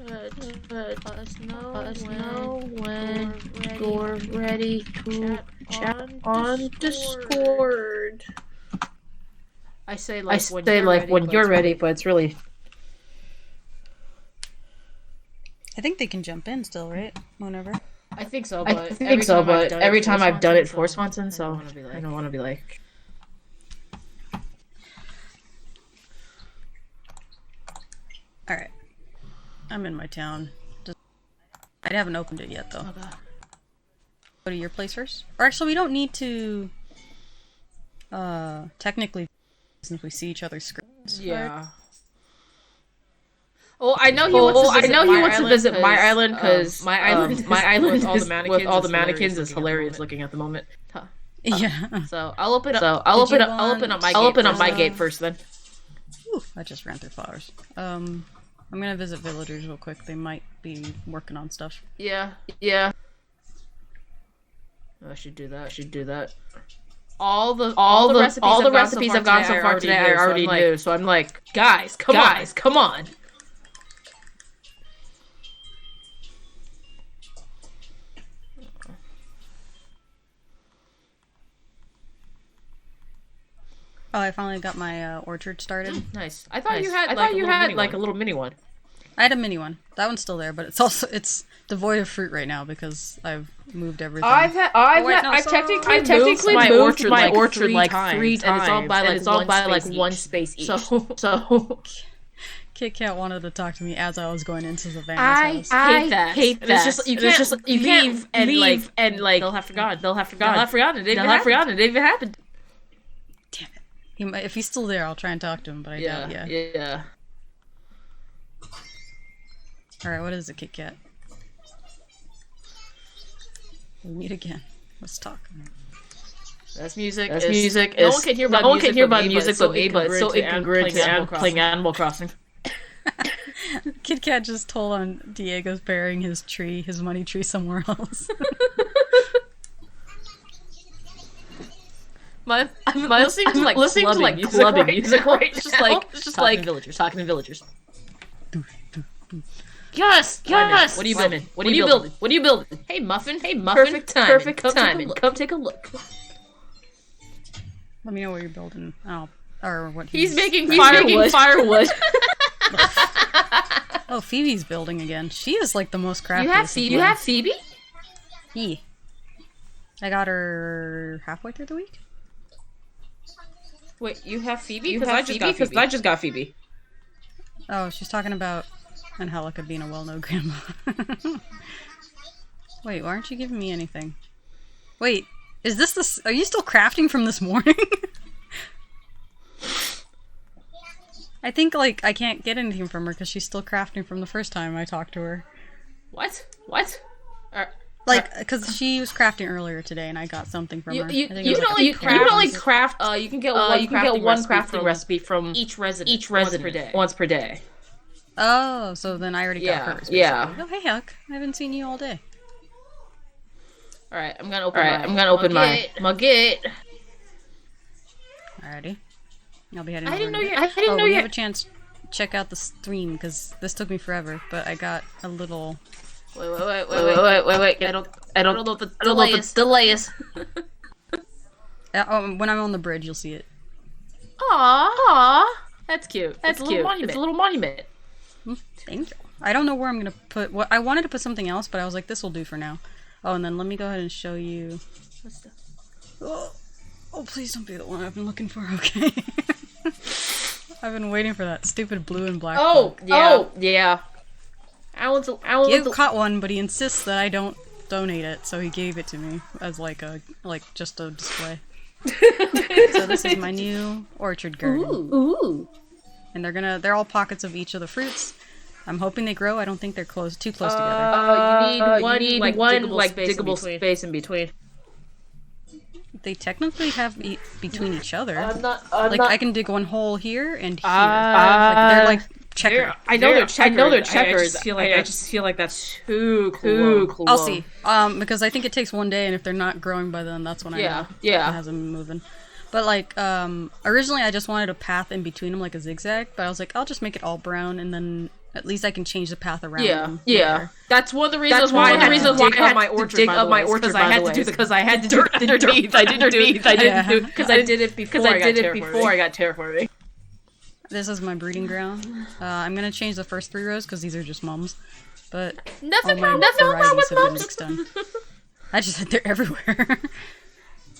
Let us know when you're ready to chat on Discord. I say like when you're ready, but it's really. I think they can jump in still, right? Whenever. I think so, but every time I've done it for Swanson, so I don't want to be like. All right, I'm in my town. I haven't opened it yet, though. Okay. Go to your place first. Or actually, we don't need to. Technically, since we see each other's screens. Yeah. Right? Oh, I know he wants to visit my island because my island with all the mannequins is hilarious looking at the moment. Huh. Yeah. So I'll open up my gate first then. Ooh, I just ran through flowers. I'm gonna visit villagers real quick. They might be working on stuff. Yeah. I should do that. All the recipes I've gotten so far today I already knew. So I'm like, guys, come on. Oh, I finally got my orchard started. Nice. I thought you had like a little mini one. I had a mini one. That one's still there, but it's devoid of fruit right now because I've moved everything. I've technically moved my orchard like 3 times, and it's all by like one space each. So Kit Kat wanted to talk to me as I was going into Savannah's house. I hate that. It's just you can't leave and like they'll have forgotten. It didn't even happen. Damn it! If he's still there, I'll try and talk to him. But I doubt. Yeah. All right, what is it, Kit Kat? We meet again. Let's talk. That's music. No one can hear about music but me, but it's so incongruent to playing Animal Crossing. Kit Kat just told on Diego's burying his money tree somewhere else. I'm listening to like clubbing music right? It's just like talking to villagers. Yes. What are you building? Hey Muffin. Perfect timing. Come take a look. Let me know what you're building. Or what he's making firewood. Oh, Phoebe's building again. She is like the most crafty. You have Phoebe? Yeah. I got her halfway through the week. Wait, you have Phoebe? Because I just got Phoebe. Oh, she's talking about Angelica being a well-known grandma. Wait, why aren't you giving me anything? Wait, is this are you still crafting from this morning? I think, like, I can't get anything from her because she's still crafting from the first time I talked to her. What? Because she was crafting earlier today and I got something from her. You can only craft. You can get one crafting recipe from each resident once per day. Oh, so then I already got hers. Yeah. Oh, hey, Huck. I haven't seen you all day. Alright, I'm gonna open my gate. Alrighty. I'll be heading I didn't know you have a chance to check out the stream because this took me forever, but I got a little... Wait. I don't know what the delay is. When I'm on the bridge, you'll see it. Aww. That's cute. It's a little monument. Thank you. I don't know where I'm gonna put what I wanted to put something else, but I was like, this will do for now. Oh, and then let me go ahead and show you. Oh, please don't be the one I've been looking for. Okay. I've been waiting for that stupid blue and black. Yeah. He caught one, but he insists that I don't donate it, so he gave it to me as just a display. So this is my new orchard garden. Ooh. And they're all pockets of each of the fruits. I'm hoping they grow. I don't think they're too close together. You need one diggable space in between. They technically have between each other. I can dig one hole here and here. They're like checkered. I know they're checkers. I just feel like that's too cool. I'll see. Because I think it takes one day, and if they're not growing by then, that's when I know it has them moving. But originally I just wanted a path in between them, like a zigzag. But I was like, I'll just make it all brown, and then At least I can change the path around Yeah, them. yeah. That's one of the reasons why I had to dig up my orchard. Because I had to do because I had to do it underneath. I didn't do because I did it before I got terraforming. This is my breeding ground. I'm gonna change the first 3 rows because these are just mums. But Nothing all wrong my with varieties have been mums. mixed done. I just said they're everywhere.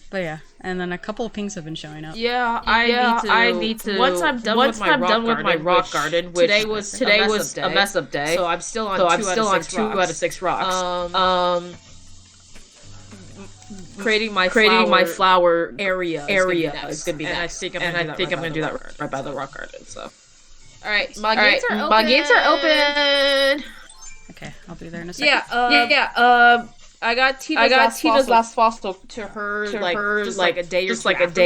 But yeah, and then a couple of pinks have been showing up. Yeah, I need to. Once I'm done with my rock garden, which today was a mess up day. So I'm still on 2 out of 6 rocks. Creating my flower area is gonna be next. And I think I'm gonna do that right by the rock garden. So, all right, my gates are open. Okay, I'll be there in a second. Yeah. I got Tina's last fossil to her just like a day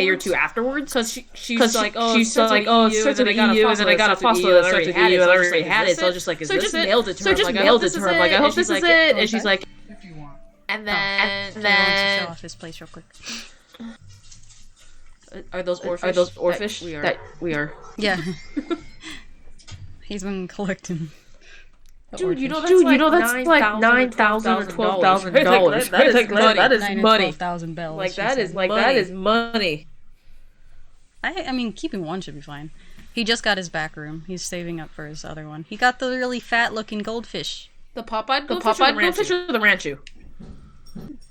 or two afterwards. Because she's like, it starts with EU, and then I got a fossil that already had it. So I was just like, so I just mailed it to her. I'm like, I hope this is it. And she's like, If you want. and then He wants to show off his place real quick. are those oarfish that we are? Yeah. He's been collecting. Dude, you know that's like $9,000 or $12,000. That is money. 12,000 bells. Like that is money. I mean, keeping one should be fine. He just got his back room. He's saving up for his other one. He got the really fat-looking goldfish. The Popeye goldfish or the Ranchu?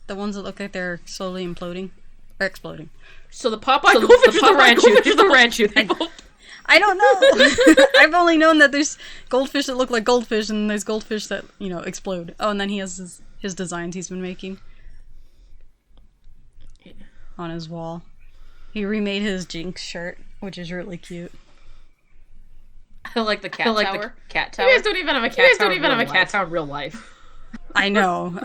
The ones that look like they're slowly imploding or exploding. So the Popeye goldfish or the Ranchu? I don't know. I've only known that there's goldfish that look like goldfish, and there's goldfish that, explode. Oh, and then he has his designs he's been making on his wall. He remade his Jinx shirt, which is really cute. I like the cat tower. You guys don't even have a cat tower in real life. I know.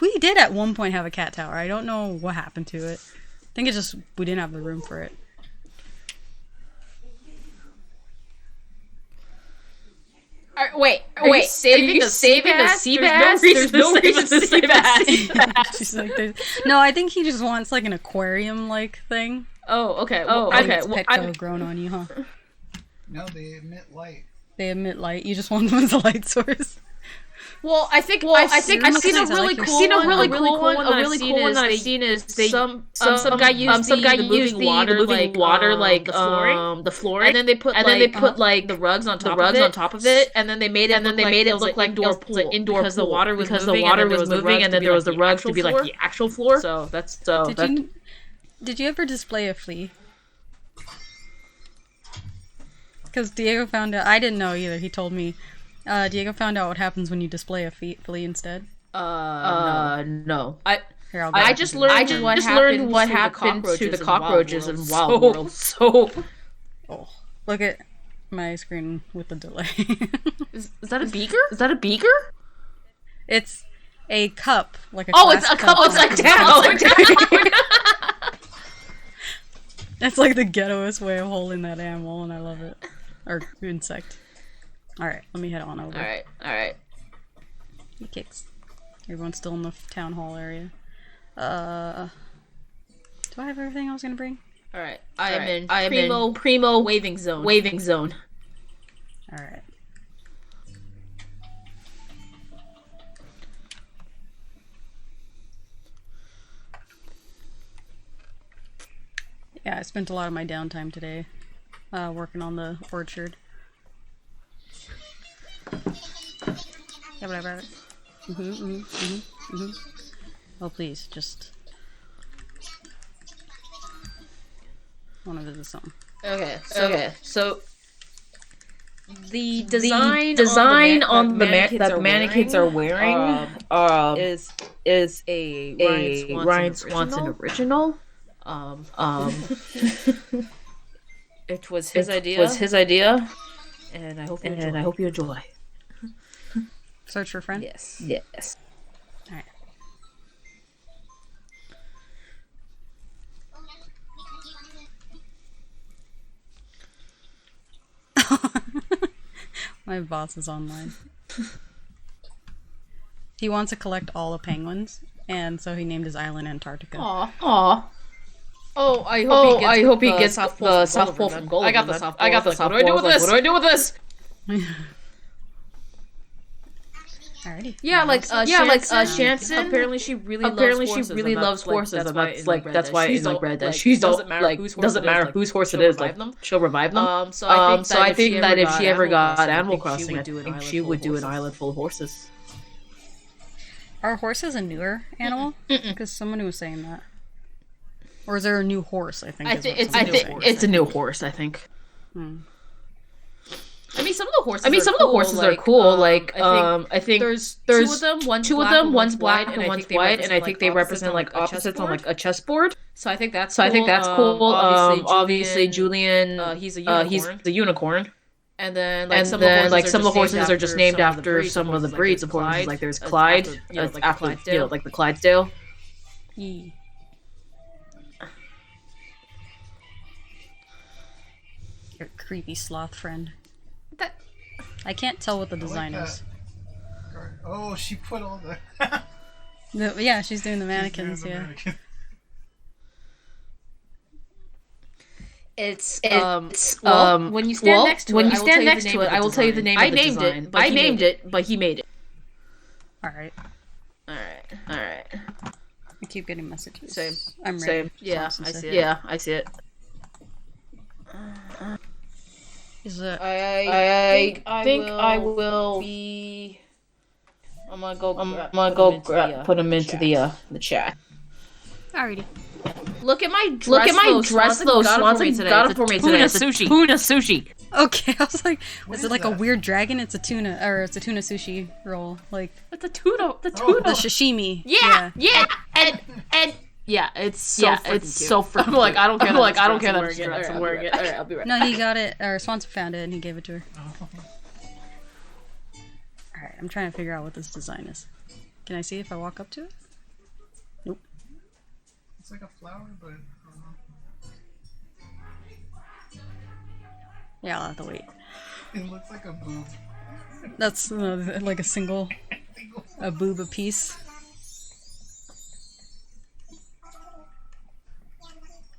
We did at one point have a cat tower. I don't know what happened to it. I think it's just we didn't have the room for it. Wait. Are you saving the sea bass? There's no reason to save bass. She's like, no, I think he just wants like an aquarium-like thing. Oh, okay. Petco grown on you, huh? No, they emit light. They emit light. You just want them as a light source. Well, I think I've seen a really cool one that I've seen is some guy used the moving water like the flooring, and then they put like the rugs on top of it, and then they made it look like indoor because the water was moving, and then there was the rugs to be like the actual floor. So that's Did you ever display a flea? Because Diego found out. I didn't know either. He told me. Diego found out what happens when you display a flea instead. No. I just learned what happened to the cockroaches in Wild World. So, look at my screen with the delay. Is that a beaker? It's a cup, like a. Oh, it's a cup upside down. That's like the ghettoest way of holding that animal, and I love it. Or insect. Alright, let me head on over. Alright. He kicks. Everyone's still in the town hall area. Do I have everything I was gonna bring? Alright. I am in primo waving zone. Alright. Yeah, I spent a lot of my downtime today working on the orchard. Yeah, whatever. Oh, please, just want to visit something. Okay, so the design on the mannequins are wearing is a Ryan Swanson original. It was his idea, and I hope you enjoy. Search for friend? Yes. Alright. My boss is online. He wants to collect all the penguins, and so he named his island Antarctica. Aww. Oh, I hope he gets the South Pole from Gold. I got the South Pole. What do I do with this? Alrighty. Yeah, Shanson. Apparently, she really loves horses, and that's why in like Red Dead, she doesn't matter whose horse it is, like she'll revive them. So I think that if she ever got Animal Crossing, I think she would do an island full of horses. Are horses a newer animal? Because someone was saying that. Or is there a new horse? I think it's a new horse. I think. I mean, some of the horses are cool. Like, I think there's two of them. One's black and one's white, and I think they represent like opposites on like a chessboard. So I think that's cool. Obviously, Julian, he's the unicorn. And then some of the horses are just named after some of the breeds of horses. Like there's Clyde, after like the Clydesdale. Your creepy sloth friend. I can't tell what the design is. Oh, she put all the... Yeah, she's doing the mannequins, It's when you stand next to it, I will tell you the name of the design. I named it, but he made it. Alright. I keep getting messages. Same. I'm ready. Yeah, I see it. Yeah, I see it. Is it... I think I will be... I'm gonna go put him into the chat. Alrighty. Look at my dress though. Swanson got it for me today. It's tuna sushi. Okay, I was like, is it like a weird dragon? It's a tuna, or it's a tuna sushi roll. Like it's a tuna. The sashimi. Yeah. And yeah, it's so freaking. I'm like, I don't care. That I'm wearing it. All right, I'll be right. No, he got it, or Swanson found it and he gave it to her. All right, I'm trying to figure out what this design is. Can I see if I walk up to it? Nope. It's like a flower, but yeah, I'll have to wait. It looks like a boob. That's like a boob a piece.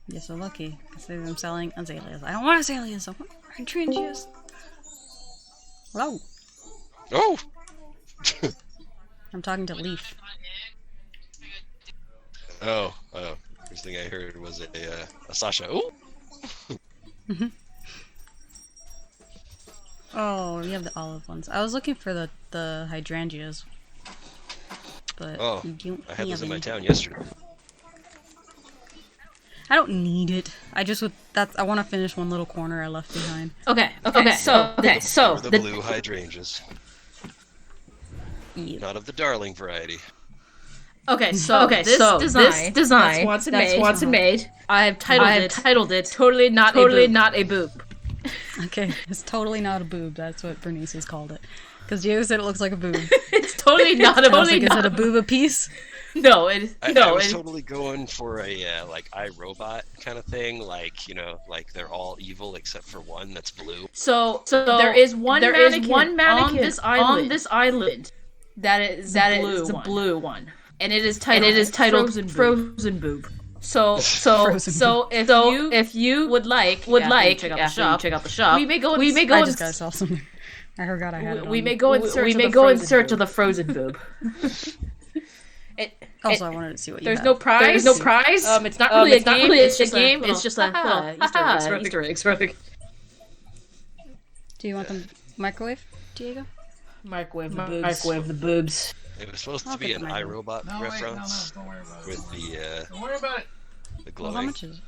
You're so lucky, because I'm selling azaleas. I don't want azaleas, I want hydrangeas. Hello. Oh! I'm talking to Leaf. Oh. First thing I heard was a Sasha. Ooh! Oh, you have the olive ones. I was looking for the hydrangeas. But you don't I had have those in my any. town yesterday. I don't need it. I just I want to finish one little corner I left behind. Okay. So the blue hydrangeas. Yeah. Not of the darling variety. This design that Swanson made. I've titled it totally not a boob. Okay, it's totally not a boob. That's what Bernice has called it. Because Diego said it looks like a boob. It's totally not a boob. Is it a boob a piece? No, I was totally going for a like iRobot kind of thing, like like they're all evil except for one that's blue. So there is one mannequin on this island that is the blue one, and it is titled Frozen Boob. So if you would like check out the shop. We may go. I just gotta sell something. I forgot I had it. We may go in search of the Frozen Boob. Also, I wanted to see what you There's had. no prize. It's not really a game. It's just a game. It's just a Easter egg. Do you want them microwave, Diego? Microwave the boobs. It was supposed to be an iRobot reference. Don't worry about it. With the Don't worry about it. the glowing. Well, how much is it?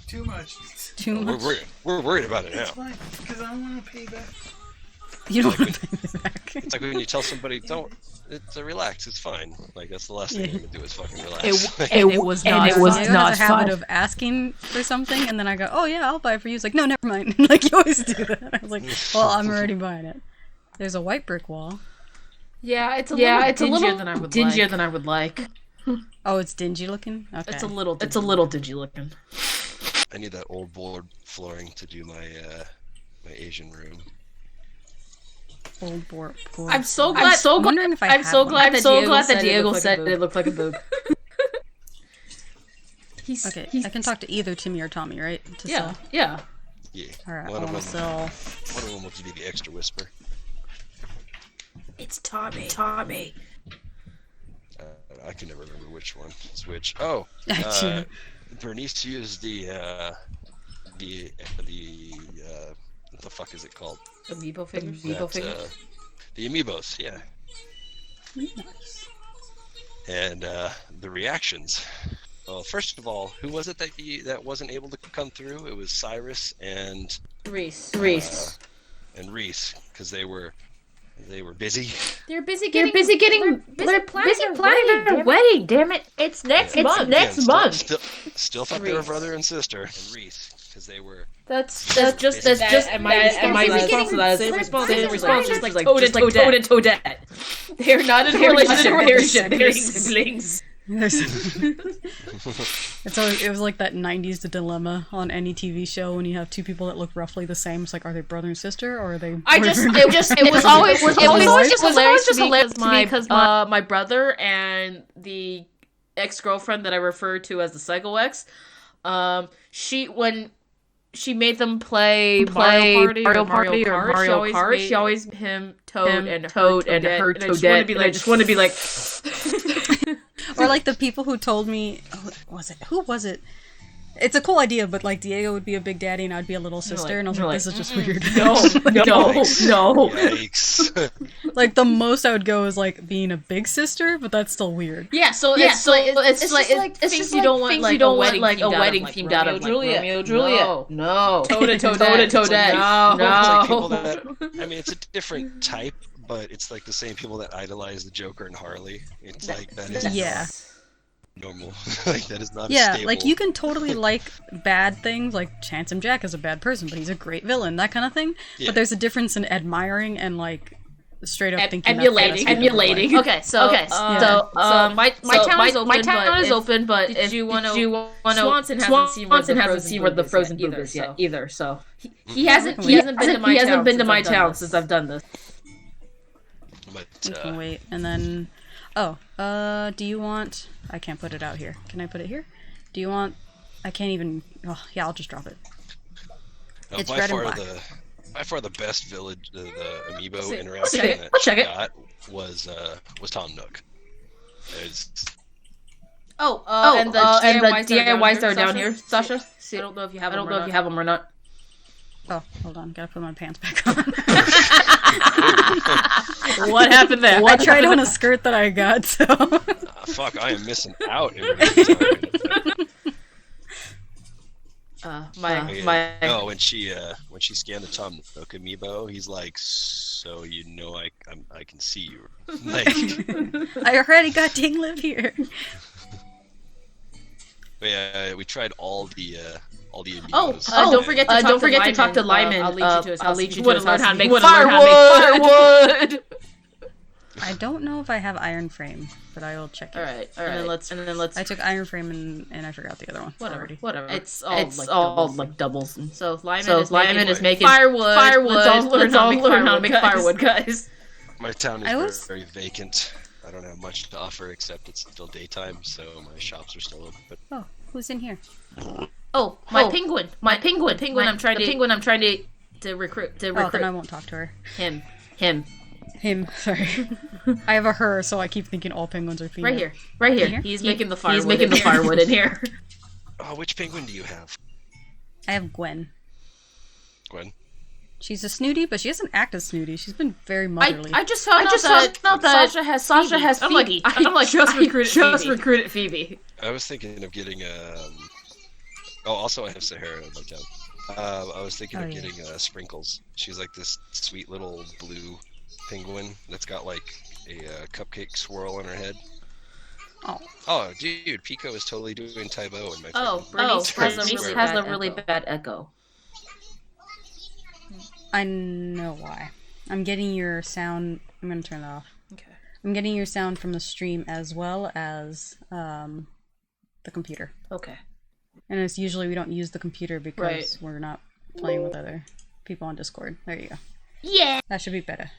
Too much. Too much? We're worried about it now. It's fine, because I don't want to pay back. You don't want to pay me back. It's like when you tell somebody, it's relax, it's fine. Like, that's the last thing you're gonna do is fucking relax. It was not Diego has a habit fun. of asking for something, and then I go, oh yeah, I'll buy it for you. He's like, no, never mind. Like, you always do that. I was like, well, I'm already buying it. There's a white brick wall. Yeah, it's a little dingier than I would like. Oh, it's dingy looking? Okay. It's a little dingy looking. I need that old board flooring to do my my Asian room. Old board. I'm so glad that Diego said it looked like a boob. Okay, I can talk to either Timmy or Tommy, right? Yeah. Yeah. Alright, I One want to sell... of them will give you the extra whisper. It's Tommy. I can never remember which one is which. Oh, Bernice used the what the fuck is it called? Amiibo figures. The amiibos, yeah. Nice. And the reactions. Well, first of all, who was it that wasn't able to come through? It was Cyrus and Reese. And Reese, because they were busy. They're busy planning their wedding. Damn it! It's next month. Still thought they were brother and sister. And Reese, because they were. That's just and my response to that is same response just like Toad and Toadette. They're not in a relationship. They're siblings. It was like that 90s dilemma on any TV show when you have two people that look roughly the same. It's like, are they brother and sister, or are they? It was always just hilarious to me because my brother and the ex-girlfriend that I referred to as the Psycho Ex, she made them play Mario Party or Mario Kart. She always made him Toad and her Toadette. And I just want to be like. Or like the people who told me, who was it? It's a cool idea, but like Diego would be a big daddy and I'd be a little sister, and I was like, this is just weird. No. Yikes. Like the most I would go is like being a big sister, but that's still weird. Yeah, it's like things you don't want like a wedding themed out of Romeo and Juliet. No. Toad and Toadette. No. I mean, it's a different type, but it's like the same people that idolize the Joker and Harley. It's like that is normal. Like that is not stable. Like you can totally like bad things, like Handsome Jack is a bad person, but he's a great villain, that kind of thing. Yeah. But there's a difference in admiring and like straight up thinking emulating. Okay, so my town is open, but if you want to, Swanson hasn't seen where the frozen boob is yet either. So he hasn't been to my town since I've done this. But, we can wait, and then do you want? I can't put it out here. Can I put it here? Do you want? I can't even. Oh, yeah, I'll just drop it. It's red and black. By far the best village, the amiibo interaction that got was Tom Nook. And the DIYs that are down here, Sasha. I don't know if you have them or not. Oh, hold on. Gotta put my pants back on. What happened there? I tried on a skirt that I got, so. Fuck, I am missing out. When she scanned the Tom Nook amiibo, he's like, so you know I can see you. Like, I already got Ding live here. Yeah, we tried all the amiibos. Don't forget to talk to Lyman. I'll lead you to his house. Learn how to make firewood. I don't know if I have iron frame, but I will check it. All right. And then let's. I took iron frame and I forgot the other one. Whatever. It's all like doubles. So Lyman is making firewood. Let's all learn how to make firewood, guys. My town is very vacant. I don't have much to offer except it's still daytime, so my shops are still open. Oh, who's in here? Oh, my penguin. I'm trying to recruit. Oh, then I won't talk to her. Him. Sorry. I have a her, so I keep thinking all penguins are female. Right here. He's making the firewood in here. Oh, which penguin do you have? I have Gwen. Gwen? She's a snooty, but she doesn't act as snooty. She's been very motherly. I just found out that Sasha has Phoebe. I just recruited Phoebe. I was thinking of getting also I have Sahara in my town. I was thinking of getting Sprinkles. She's like this sweet little blue penguin that's got like a cupcake swirl on her head. Oh, dude, Pico is totally doing Tybo in my town. Bernice has a really bad echo. I know why. I'm getting your sound. I'm gonna turn that off. Okay. I'm getting your sound from the stream as well as the computer. Okay. And it's usually we don't use the computer because we're not playing with other people on Discord. There you go. Yeah. That should be better.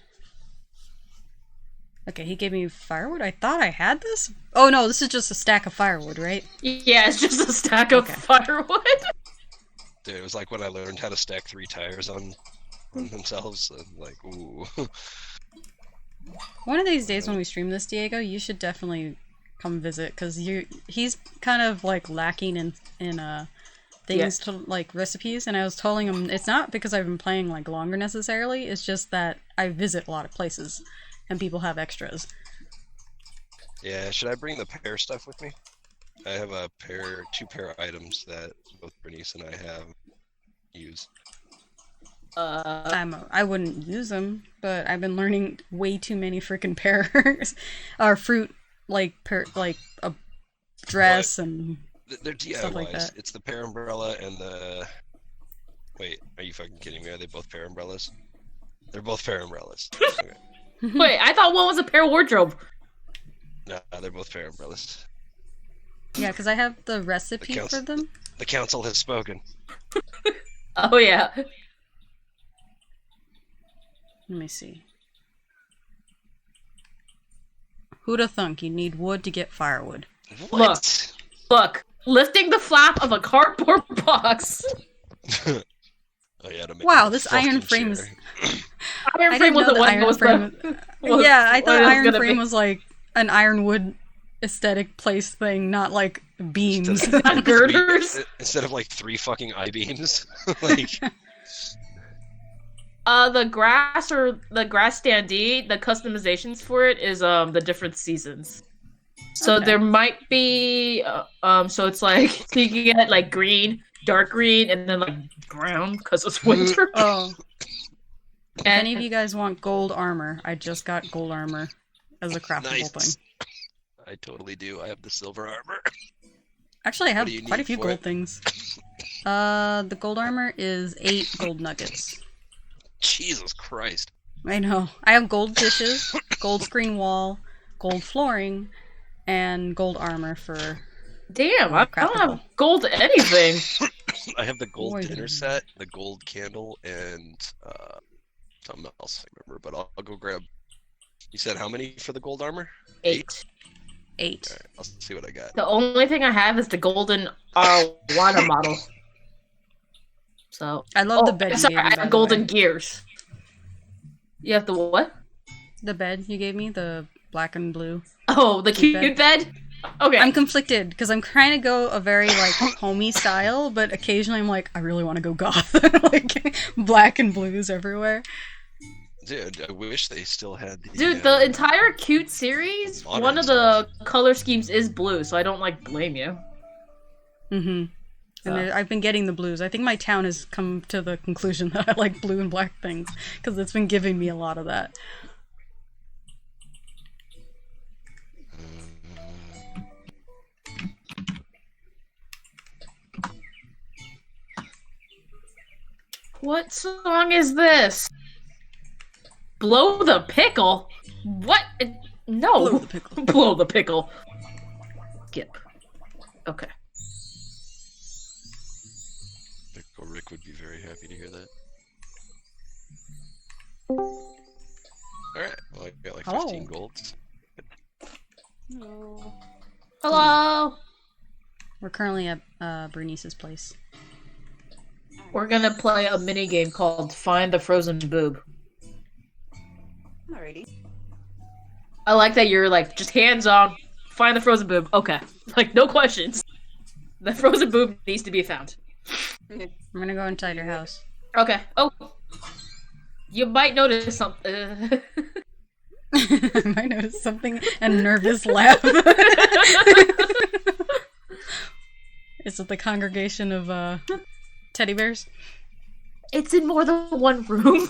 Okay, he gave me firewood? I thought I had this? Oh no, this is just a stack of firewood, right? Yeah, it's just a stack of firewood. Dude, it was like when I learned how to stack 3 tires on themselves. Like, ooh. One of these days when we stream this, Diego, you should definitely come visit, because he's kind of like lacking in things to like recipes, and I was telling him it's not because I've been playing like longer necessarily, it's just that I visit a lot of places and people have extras. Yeah, should I bring the pair stuff with me? I have two pair items that both Bernice and I have use. I wouldn't use them, but I've been learning way too many freaking pears or fruit, like a dress and they're DIYs. stuff like that. It's the pear umbrella and the. Wait, are you fucking kidding me? Are they both pear umbrellas? They're both pear umbrellas. Okay. Wait, I thought one was a pear wardrobe. No, they're both pear umbrellas. Yeah, because I have the recipe for them. The council has spoken. Oh yeah. Let me see. Who'da thunk you need wood to get firewood? What? Look, lifting the flap of a cardboard box. Oh, yeah, to make Wow, a this fucking iron frame is. chair. Iron frame was the one that was Yeah, I thought iron gonna frame be. was like an ironwood aesthetic place thing, not like beams. Not girders. Instead of like 3 fucking I-beams. Like, The grass standee, the customizations for it is the different seasons. So Okay. there might be so it's like so you can get like green, dark green, and then like brown because it's winter. Oh. If any of you guys want gold armor, I just got gold armor as a craftable nice. thing. I totally do. I have the silver armor. Actually, I have do you quite a need few for gold it? things. The gold armor is 8 gold nuggets. Jesus Christ. I know. I have gold dishes, gold screen wall, gold flooring, and gold armor for... Damn, I don't have gold anything. I have the gold Boy, dinner dude. set, the gold candle, and something else I remember, but I'll go grab. You said how many for the gold armor? 8. 8. Alright, I'll see what I got. The only thing I have is the golden water model. So I love the bed you sorry, gave me, I by have the golden way. gears. You have the what? The bed you gave me, the black and blue. Oh, the Cute cute bed? Okay. I'm conflicted, because I'm trying to go a very, like, homey style, but occasionally I'm like, I really want to go goth. Like, black and blues everywhere. Dude, I wish they still had the. Dude, the entire cute series, modern one of the color schemes is blue, so I don't like blame you. Mm-hmm. And I've been getting the blues. I think my town has come to the conclusion that I like blue and black things, because it's been giving me a lot of that. What song is this? Blow the pickle? What? No. Blow the pickle. Blow the pickle. Skip. Okay. Pickle Rick would be very happy to hear that. Alright, well, I got like 15 golds. Hello. We're currently at Bernice's place. We're gonna play a mini game called Find the Frozen Boob. Alrighty. I like that you're like just hands on. Find the frozen boob. Okay, like no questions. The frozen boob needs to be found. I'm gonna go inside your house. Okay. Oh, you might notice something. I might notice something and nervous laugh. Is it the congregation of teddy bears? It's in more than one room.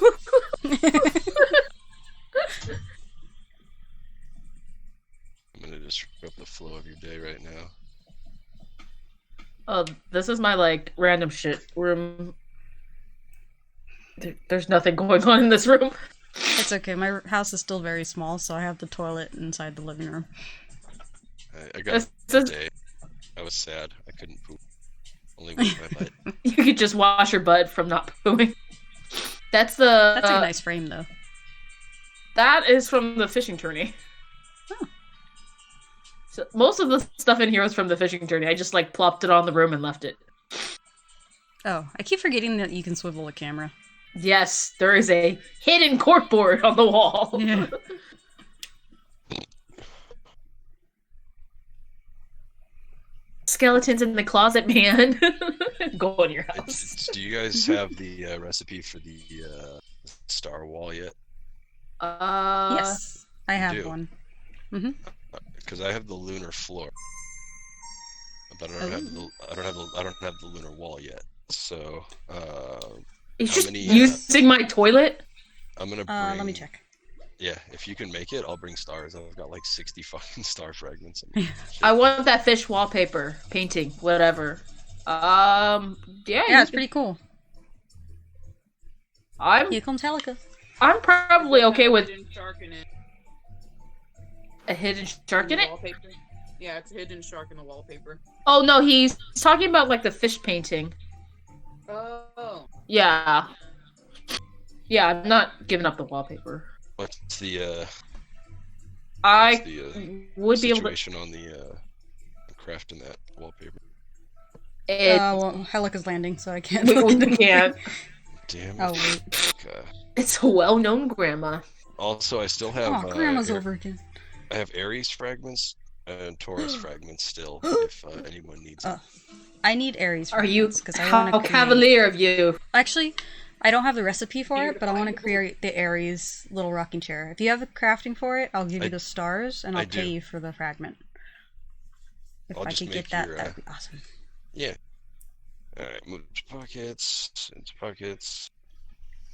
I'm gonna disrupt the flow of your day right now. Oh, this is my like random shit room. There's nothing going on in this room. It's okay. My house is still very small, so I have the toilet inside the living room. I got a day. I was sad. I couldn't poop. Only with my butt. You could just wash your butt from not pooing. That's That's a nice frame, though. That is from the fishing tourney. Oh. So most of the stuff in here is from the fishing tourney. I just like plopped it on the room and left it. Oh, I keep forgetting that you can swivel a camera. Yes, there is a hidden corkboard on the wall. Yeah. skeletons in the closet, man. Go in your house. Do you guys have the recipe for the star wall yet? Yes, I have do? one. Because I have the lunar floor, but I don't have the lunar wall yet. So, He's just using my toilet. I'm gonna bring. Let me check. Yeah, if you can make it, I'll bring stars. I've got like 60 fucking star fragments. I want that fish wallpaper, painting, whatever. Yeah, it's pretty cool. Here comes Helica. I'm probably okay with a hidden shark in it. Wallpaper. Yeah, it's a hidden shark in the wallpaper. Oh no, he's talking about like the fish painting. Oh. Yeah. Yeah, I'm not giving up the wallpaper. What's the would be able to situation on the crafting that wallpaper? Well, Helica's landing, so I can't. We can't. Damn it. Oh wait. It's a well-known grandma. Also, I still have. Grandma's over again. I have Aries fragments and Taurus fragments still, if anyone needs them. I need Aries fragments. Because I want to create... cavalier of you. Actually, I don't have the recipe for it, but I want to create the Aries little rocking chair. If you have a crafting for it, I'll give you the stars, and I'll pay you for the fragment. If I could get that, that'd be awesome. Yeah. Alright, move to pockets, into pockets.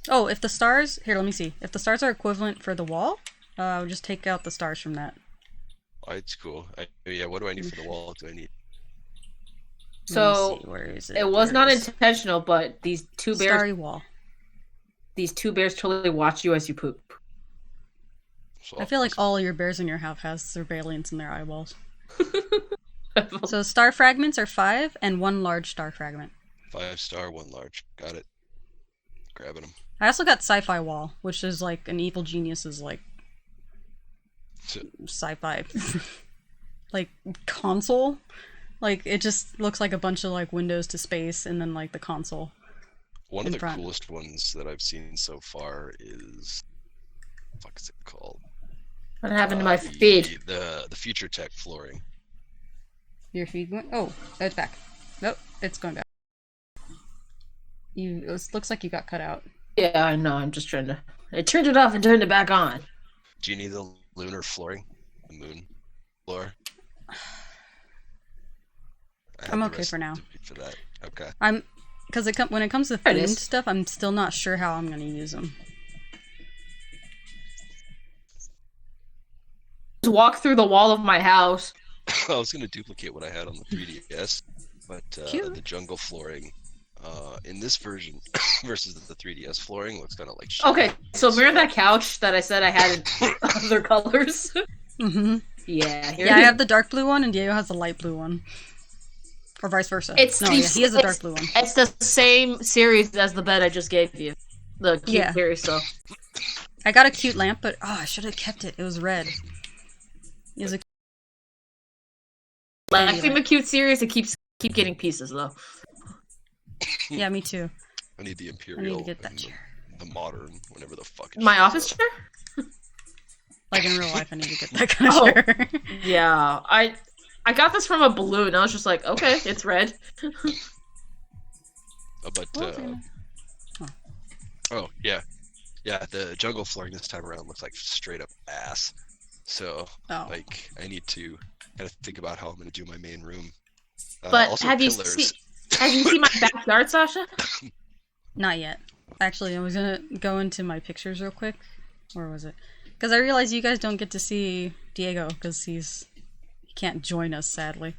Oh, if the stars... Here, let me see. If the stars are equivalent for the wall, I'll just take out the stars from that. Oh, it's cool. Yeah, what do I need for the wall? What do I need? So, where is it? It was not intentional, but these two bears... Starry wall. These two bears totally watch you as you poop. I feel like all your bears in your house has surveillance in their eyeballs. So star fragments are 5 and 1 large star fragment. 5 star, 1 large. Got it. Grabbing them. I also got sci-fi wall, which is like an evil genius's like sci-fi like console. Like it just looks like a bunch of like windows to space and then like the console. One of the coolest ones that I've seen so far is what is it called? What happened to my feed? The future tech flooring. Your feed went? Oh, it's back. Nope, it's going back. It looks like you got cut out. Yeah, I know. I'm just trying to. I turned it off and turned it back on. Do you need the lunar flooring? The moon floor? I'm okay for now. For that. Okay. Because when it comes to themed stuff, I'm still not sure how I'm going to use them. Just walk through the wall of my house. I was going to duplicate what I had on the 3DS, but the jungle flooring in this version versus the 3DS flooring looks kind of like shit. Okay, so remember that couch that I said I had in other colors? Mm-hmm. Yeah. I have the dark blue one and Diego has the light blue one. Or vice versa. He has the dark blue one. It's the same series as the bed I just gave you. The cute series, so. I got a cute lamp, but I should have kept it. It was red. It was a I think the cute series, it keep getting pieces though. Yeah, me too. I need the Imperial. I need to get that chair. The modern, whatever the fuck. My office chair? Like in real life, I need to get that kind of chair. Yeah, I got this from a balloon. I was just like, okay, it's red. Oh yeah, the jungle flooring this time around looks like straight up ass. So like, I need to kind of think about how I'm going to do my main room. But have you seen my backyard, Sasha? Not yet. Actually, I was gonna go into my pictures real quick. Where was it? Because I realized you guys don't get to see Diego because he can't join us, sadly.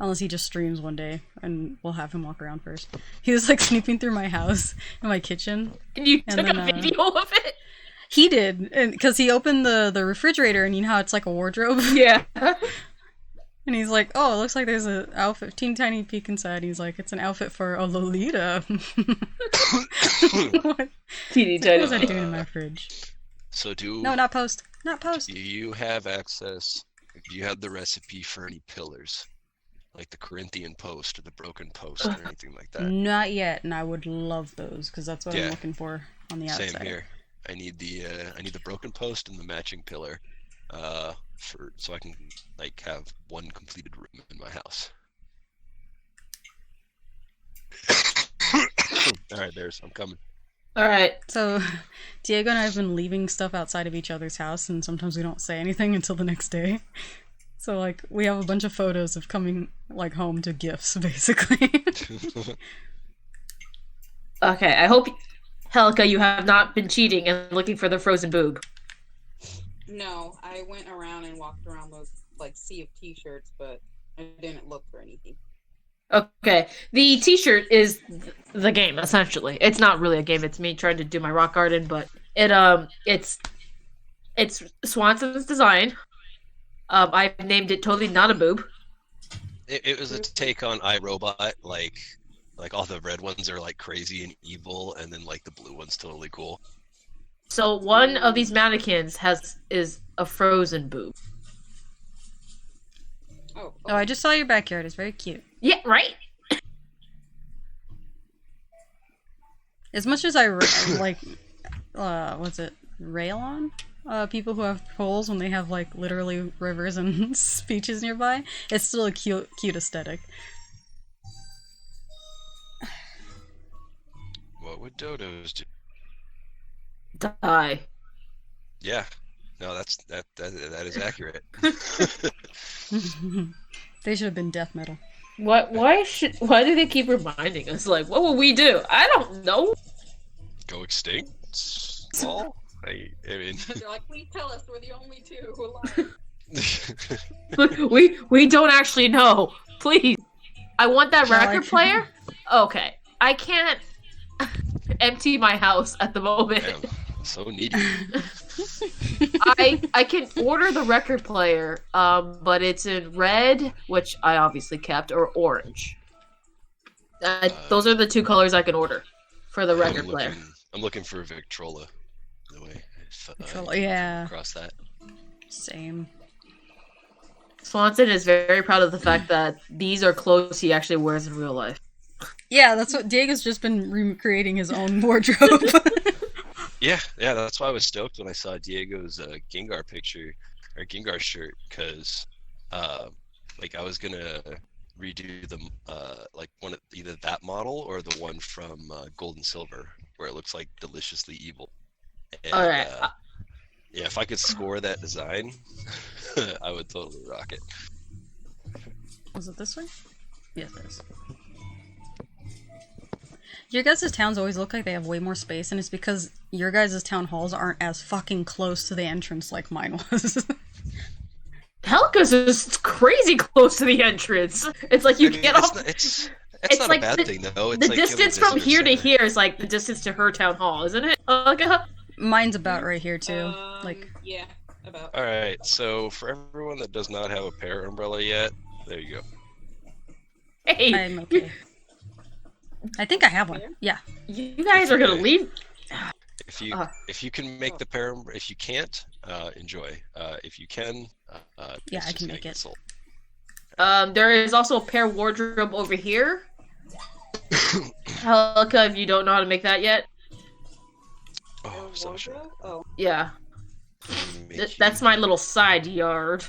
Unless he just streams one day, and we'll have him walk around first. He was like snooping through my house in my kitchen. And you took a video of it? He did, because he opened the refrigerator, and you know how it's like a wardrobe? Yeah. And he's like, oh, it looks like there's an outfit. Teeny tiny peek inside. He's like, it's an outfit for a Lolita. Teeny tiny. What was I doing in my fridge? So No, not post. Not post. Do you have access? Do you have the recipe for any pillars? Like the Corinthian post or the broken post or anything like that? Not yet, and I would love those, because that's what I'm looking for on the outside. Same here. I need the broken post and the matching pillar. So I can like have one completed room in my house. All right, Bears, I'm coming. All right. So, Diego and I have been leaving stuff outside of each other's house, and sometimes we don't say anything until the next day. So, like, we have a bunch of photos of coming, like, home to gifts, basically. Okay, I hope, Helika, you have not been cheating and looking for the frozen boob. No, I went around and walked around the like sea of t-shirts, but I didn't look for anything. Okay, the T-shirt is the game essentially. It's not really a game. It's me trying to do my rock garden, but it's Swanson's design. I've named it totally not a boob. It was a take on iRobot, like all the red ones are like crazy and evil, and then like the blue one's totally cool. So one of these mannequins is a frozen boob. Oh, Oh, I just saw your backyard. It's very cute. Yeah, right. As much as I like, what's it, rail on people who have poles when they have like literally rivers and beaches nearby, it's still a cute aesthetic. What would dodos do? Die. Yeah, no, that is accurate. They should have been death metal. Why do they keep reminding us? Like, what will we do? I don't know. Go extinct? Well, I mean, they're like, please tell us we're the only two alive. we don't actually know. Please. I want that record player. Okay. I can't empty my house at the moment. damn, so needy. I can order the record player, but it's in red, which I obviously kept, or orange. Those are the two colors I can order for the record player. I'm looking for Victrola. By the way, Victrola, yeah. Across that. Same. Swanson is very proud of the fact that these are clothes he actually wears in real life. Yeah, that's what Diego's just been recreating his own wardrobe. Yeah, that's why I was stoked when I saw Diego's Gengar picture or Gengar shirt, because like I was gonna redo the like one of either that model or the one from Gold and Silver where it looks like deliciously evil. And, All right. Yeah, if I could score that design, I would totally rock it. Was it this way? Yes, it is. Your guys' towns always look like they have way more space, and it's because your guys' town halls aren't as fucking close to the entrance like mine was. Helika's is crazy close to the entrance. It's like you get off. It's not like a bad thing though. It's the like you have a distance from visitor here to center. here is like the distance to her town hall, isn't it? Mine's about right here too. Like, yeah, about. All right, so for everyone that does not have a pear umbrella yet, there you go. Hey, I'm okay. I think I have one. Yeah. you guys are gonna leave. If you can make the pear, if you can't, enjoy. If you can, Yeah, it's I just can gonna make get it. sold. There is also a pair wardrobe over here. Helika, if you don't know how to make that yet, Oh, Sasha. Wardrobe? Oh. yeah, Make you- that's my little side yard.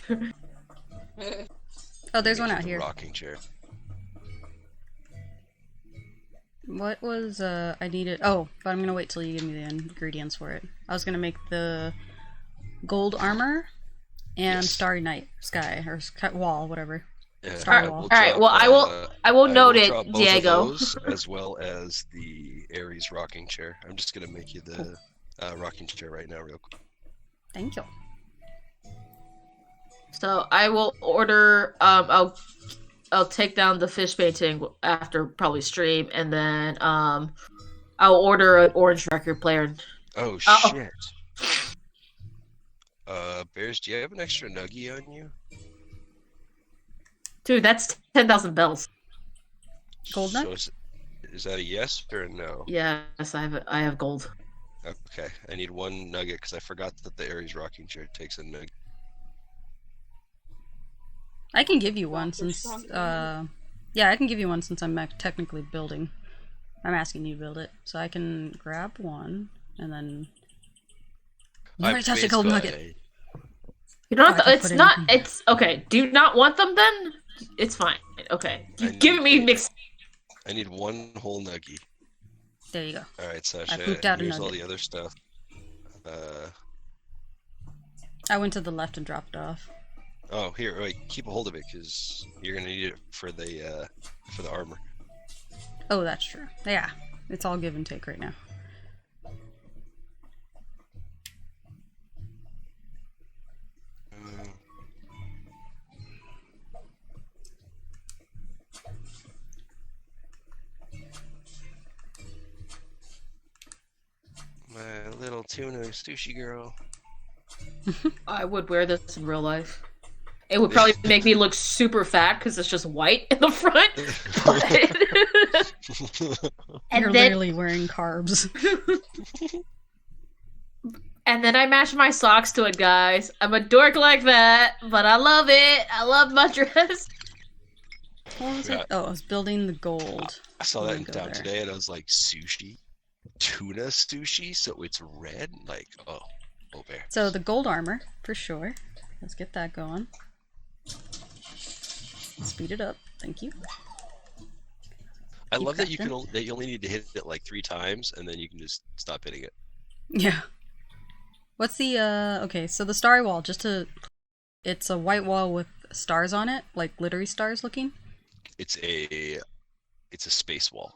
Oh, there's make one you out the here. Rocking chair. What was, I needed... Oh, but I'm gonna wait till you give me the ingredients for it. I was gonna make the gold armor and Yes. Starry Night Sky, or wall, whatever. Yeah, Star I Wall. will Alright, drop, well, I will note it, drop both of Diego. those, as well as the Aries rocking chair. I'm just gonna make you the rocking chair right now, real quick. Thank you. So I will order. I'll take down the fish painting after probably stream, and then I'll order an orange record player. Oh Uh-oh. shit. Bears, do you have an extra nuggie on you? Dude, that's 10,000 bells. Gold So nut? is that a yes or a no? Yes, I have gold. Okay, I need one nugget because I forgot that the Aries rocking chair takes a nugget. I can give you one Doctor since, Strong. yeah, I can give you one since I'm technically building. I'm asking you to build it. So I can grab one, and then... You already touched a gold nugget. You don't have I to. can It's put it not. in. It's okay. Do you not want them then? It's fine. Okay, I you've given me need mixed. I need one whole nuggie. There you go. All right, Sasha. pooped out a Here's all nugget. the other stuff. I went to the left and dropped off. Oh, here, wait. Keep a hold of it, because you're gonna need it for the armor. Oh, that's true. Yeah, it's all give and take right now. My little tuna sushi girl. I would wear this in real life. It would probably make me look super fat because it's just white in the front. You're literally wearing carbs. And then I match my socks to it, guys. I'm a dork like that, but I love it. I love my dress. What was it? Oh, I was building the gold. I saw that in town today, and I was like, sushi? Tuna sushi? So it's red? Like, oh bear. So the gold armor, for sure. Let's get that going. Speed it up. Thank you. I love that you only need to hit it like 3 times, and then you can just stop hitting it. Yeah. What's the, okay, so the starry wall, it's a white wall with stars on it, like glittery stars looking? It's a space wall.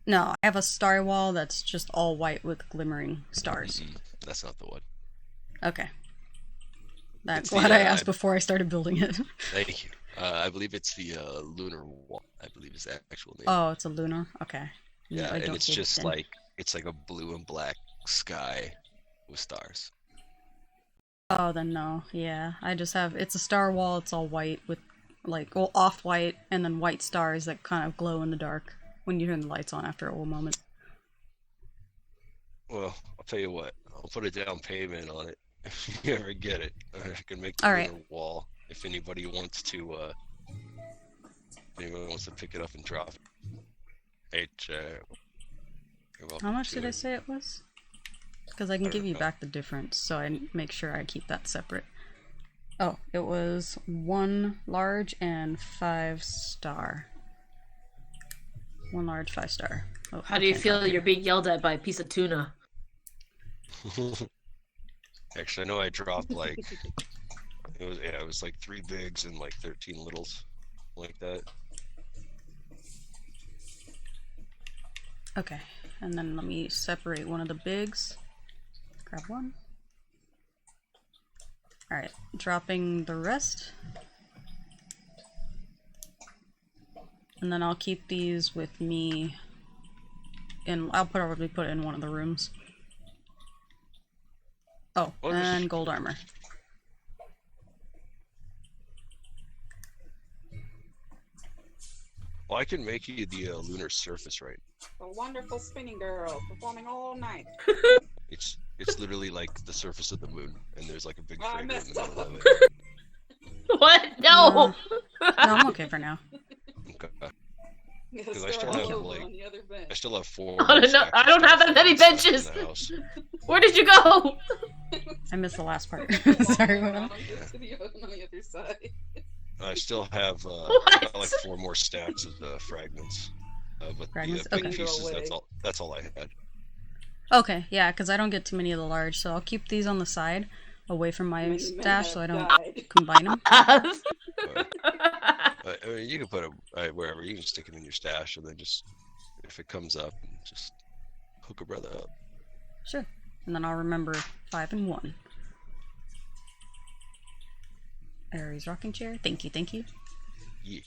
No, I have a starry wall that's just all white with glimmering stars. That's not the one. Okay. That's glad I asked before I started building it. Thank you. I believe it's the lunar wall. I believe is the actual name. Oh, it's a lunar? Okay. Yeah, and it's just like, it's like a blue and black sky with stars. Oh, then no. Yeah, I just have, it's a star wall, it's all white with, like, well, off-white, and then white stars that kind of glow in the dark when you turn the lights on after a little moment. Well, I'll tell you what. I'll put a down payment on it if you ever get it. I can make the Alright. lunar wall if anybody wants to pick it up and drop it. Hey, you're welcome. How much did I say it was? Because I can give you back the difference, so I make sure I keep that separate. Oh, it was 1 large and 5 star. 1 large, 5 star. Oh, How do you feel that you're being yelled at by a piece of tuna? Actually, I know I dropped like it was like 3 bigs and like 13 littles, like that. Okay, and then let me separate one of the bigs. Grab one. Alright, dropping the rest. And then I'll keep these with me, and I'll probably put it in one of the rooms. Oh, and gold armor. Well, I can make you the lunar surface, right? A wonderful spinning girl performing all night. It's literally like the surface of the moon, and there's like a big I crater in the messed middle up. of it. What? No! No, I'm okay for now. Okay. Because I still have like, I still have 4. I don't have that many benches. In the house. Where did you go? I missed the last part. Sorry, what? On the other side. I still have I got like 4 more stacks of fragments. But Fragments? the big Okay. pieces, that's all I had. Okay, yeah, because I don't get too many of the large, so I'll keep these on the side, away from my stash, so I don't combine them. I mean, you can put them wherever. You can stick them in your stash, and then just, if it comes up, just hook a brother up. Sure. And then I'll remember 5 and 1. Aries rocking chair. Thank you, thank you. Yeah.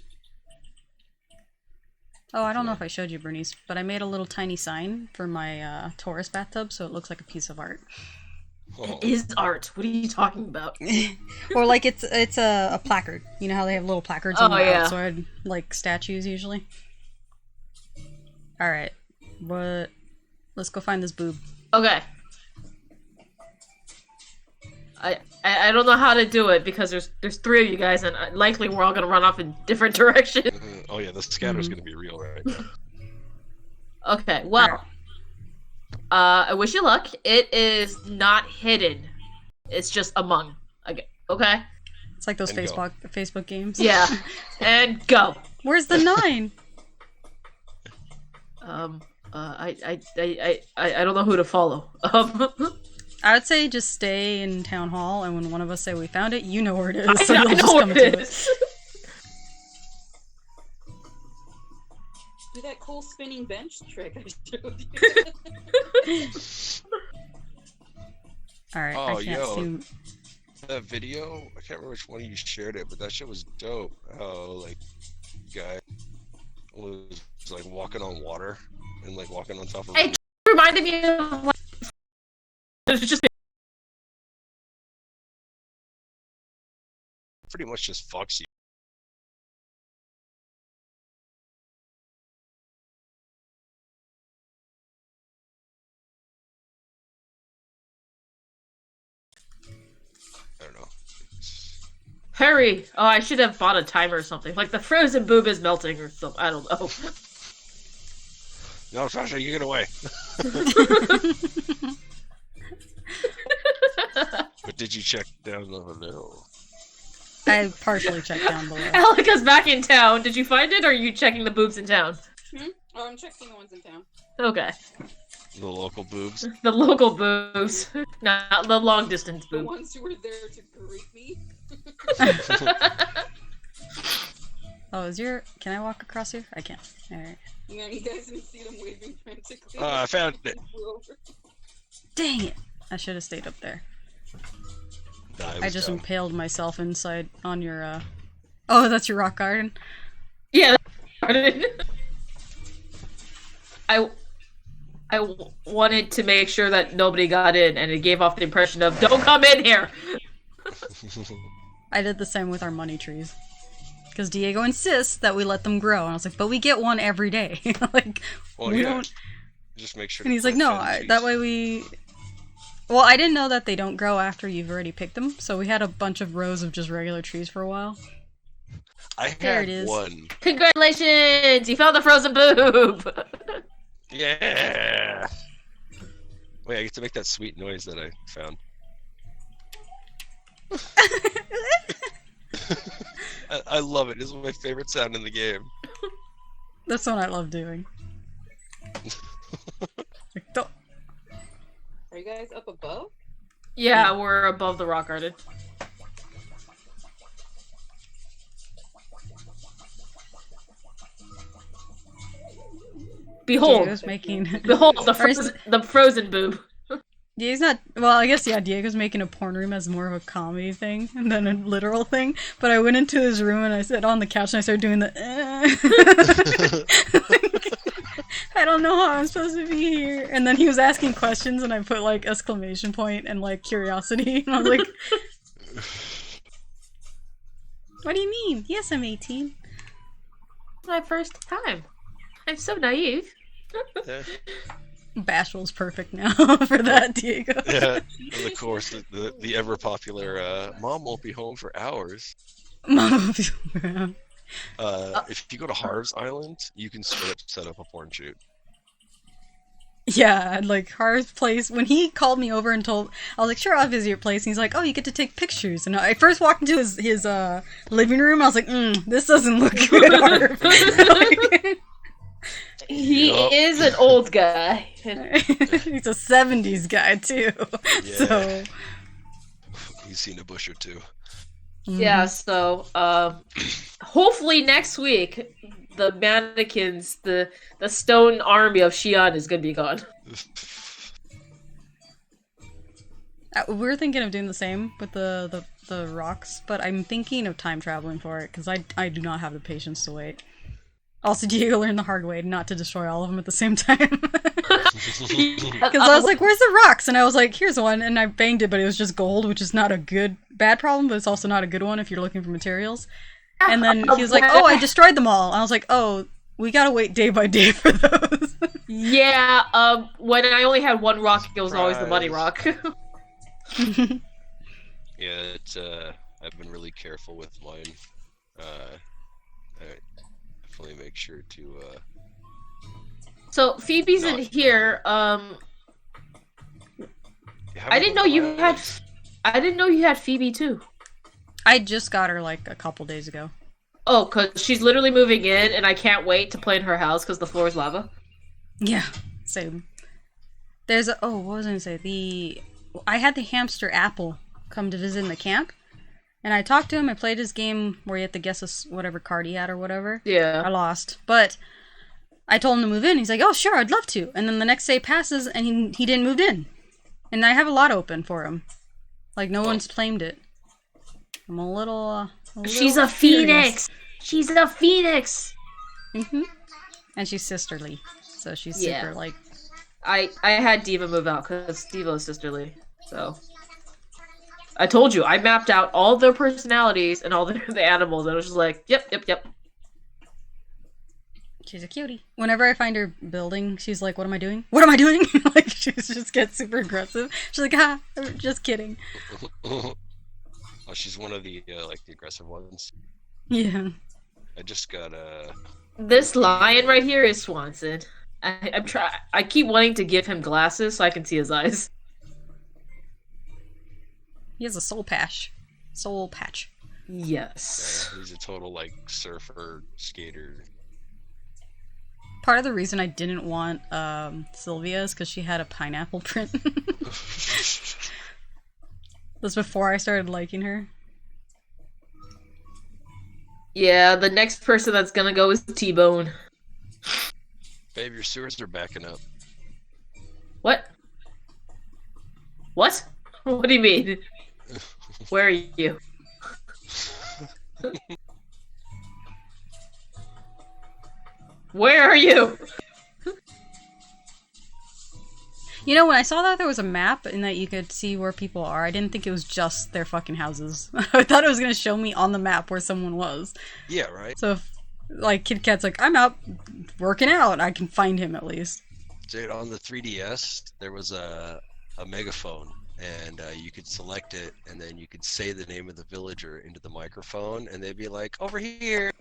Oh, I don't know if I showed you, Bernice, but I made a little tiny sign for my Taurus bathtub, so it looks like a piece of art. It is art. What are you talking about? Or like it's a placard. You know how they have little placards on the outside, like statues usually. All right, let's go find this boob. Okay. I don't know how to do it because there's 3 of you guys, and likely we're all gonna run off in different directions. Oh yeah, the scatter's gonna be real right now. Okay, well, I wish you luck. It is not hidden. It's just among. Okay. It's like those Facebook games. Yeah. And go. Where's the 9? I don't know who to follow. I would say just stay in town hall, and when one of us say we found it, you know where it is, I so you'll just know come where to it it. is. Do that cool spinning bench trick I showed you. Alright, Oh, I can't yo. see. That video, I can't remember which one of you shared it, but that shit was dope. How, like, guy was, like, walking on water and, like, walking on top of... It reminded me of like, it's just pretty much just fucks you. I don't know. hurry. Oh, I should have bought a timer or something. Like the frozen boob is melting or something. I don't know. No, Sasha, you get away. But did you check down the hill? I partially checked down below. Alika's back in town. Did you find it, or are you checking the boobs in town? Oh, I'm checking the ones in town. Okay. The local boobs? The local boobs. Not the long distance The boobs. ones who were there to greet me. Oh, is your... Can I walk across here? I can't. Alright. Yeah, you guys didn't see them waving frantically. I found it. Dang it! I should have stayed up there. Nah, it I was just down. impaled myself inside on your, Oh, that's your rock garden? Yeah. I wanted to make sure that nobody got in, and it gave off the impression of "Don't come in here." I did the same with our money trees. Because Diego insists that we let them grow. And I was like, but we get one every day. Like, Well, we yeah. don't... Just make sure. And to he's like, plant no, 10 trees. that way we... Well, I didn't know that they don't grow after you've already picked them. So we had a bunch of rows of just regular trees for a while. I There had it is. one. Congratulations! You found the frozen boob. Yeah. Wait, I get to make that sweet noise that I found. I love it. This is my favorite sound in the game. That's what I love doing. Like, don't... Are you guys up above? Yeah, we're above the rock garden. Behold, Diego's making... behold First- the frozen boob. Diego's not... Well, I guess, yeah, Diego's making a porn room as more of a comedy thing than a literal thing. But I went into his room and I sat on the couch and I started doing the... I don't know how I'm supposed to be here. And then he was asking questions and I put, like, exclamation point and, like, curiosity. And I was like... What do you mean? Yes, I'm 18. My first time. I'm so naive. Yeah. Bashful's perfect now for that, Diego. Yeah. And of course, the ever popular "Mom won't be home for hours." Mama will be around. If you go to Harv's Island, you can straight up set up a porn shoot. Yeah, like Harv's place. When he called me over and told, I was like, "Sure, I'll visit your place." And he's like, "Oh, you get to take pictures." And I first walked into his living room. I was like, "This doesn't look good, Harv." Like, He Yup. is an old guy. he's a '70s guy too. Yeah. So He's seen a bush or two. Yeah, so hopefully next week the mannequins, the stone army of Xi'an is gonna be gone. we were thinking of doing the same with the rocks, but I'm thinking of time traveling for it because I do not have the patience to wait. Also, Diego learned the hard way not to destroy all of them at the same time. Because I was like, where's the rocks? And I was like, here's one. And I banged it, but it was just gold, which is not a bad problem, but it's also not a good one if you're looking for materials. And then he was like, oh, I destroyed them all. And I was like, oh, we gotta wait day by day for those. Yeah, when I only had one rock, it was always the money rock. Yeah, it's I've been really careful with mine. I definitely make sure to So Phoebe's in here. I didn't know you had. I didn't know you had Phoebe too. I just got her like a couple days ago. Oh, cause she's literally moving in, and I can't wait to play in her house because the floor is lava. Yeah, same. There's a what was I gonna say? I had the hamster Apple come to visit in the camp, and I talked to him. I played his game where you have to guess whatever card he had or whatever. Yeah. I lost, but I told him to move in. He's like, "Oh, sure, I'd love to." And then the next day passes, and he didn't move in. And I have a lot open for him. Like no one's claimed it. I'm a little. She's a phoenix. She's a phoenix. And she's sisterly, so she's super like. I had Diva move out because Diva is sisterly. So I told you I mapped out all their personalities and all the animals, and I was just like, yep. She's a cutie. Whenever I find her building, she's like, "What am I doing? What am I doing?" Like she just gets super aggressive. She's like, "Ah, I'm just kidding." Oh, she's one of the like the aggressive ones. Yeah. I just got This lion right here is Swanson. I keep wanting to give him glasses so I can see his eyes. He has a soul patch. Soul patch. Yes. he's a total like surfer skater. Part of the reason I didn't want Sylvia is because she had a pineapple print. That's before I started liking her. Yeah, the next person that's gonna go is T-Bone. Babe, your sewers are backing up. What? What? What do you mean? Where are you? Where are you? You know, when I saw that there was a map and that you could see where people are, I didn't think it was just their fucking houses. I thought it was going to show me on the map where someone was. Yeah, right. So if, like, Kid Cat's like, "I'm out working out," I can find him at least. Dude, on the 3DS, there was a megaphone, and you could select it, and then you could say the name of the villager into the microphone, and they'd be like, "Over here."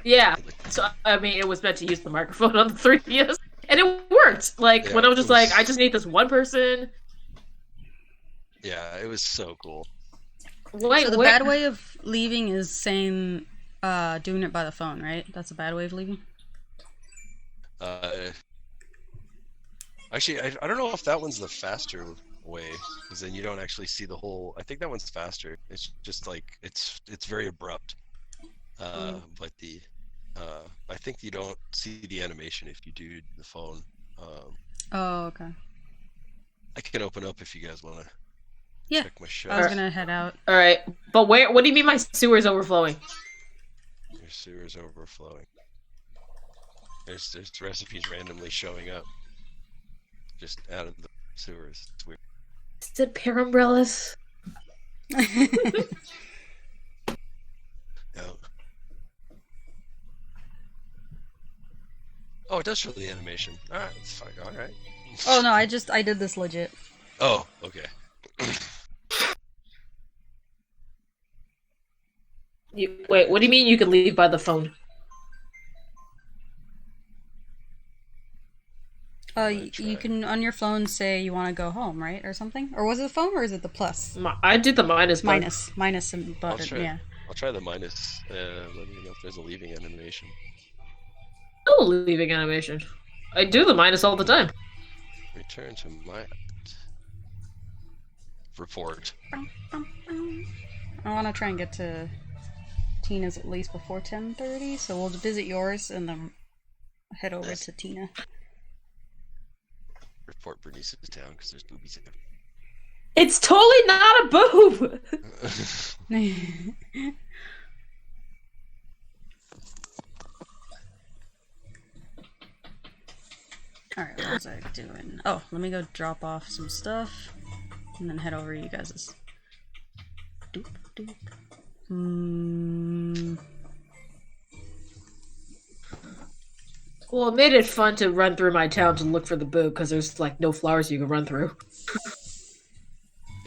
Yeah. So I mean, it was meant to use the microphone on the 3DS, and it worked. Like Yeah, when I was just it was- like, I just need this one person. Yeah, it was so cool. Wait, So the where- bad way of leaving is saying, doing it by the phone, right? That's a bad way of leaving? Actually, I don't know if that one's the faster way, because then you don't actually see the whole. I think that one's faster. It's just like it's very abrupt. But the I think you don't see the animation if you do the phone. Oh, okay. I can open up if you guys want to Yeah. check my show. I was gonna head out. All right, but where? What do you mean my sewer's overflowing? Your sewer's overflowing. There's recipes randomly showing up just out of the sewers. It's weird. Is it pear umbrellas? No. Oh, it does show the animation. Alright, it's fine. Alright. Oh no, I did this legit. Oh, okay. Wait, what do you mean you could leave by the phone? You can on your phone say you want to go home, right, or something? Or was it the phone, or is it the plus? I did the minus button. Minus and button. try. Yeah. I'll try the minus. Let me know if there's a leaving animation. Oh, leaving animation. I do the minus all the time. Return to my report. I want to try and get to Tina's at least before 10:30, so we'll visit yours and then head over to Tina. Report Bernice's town because there's boobies in It's totally not a boob. Alright, what was I doing? Oh, let me go drop off some stuff and then head over to you guys'. Doop, doop. Well, it made it fun to run through my town to look for the boob because there's like no flowers you can run through.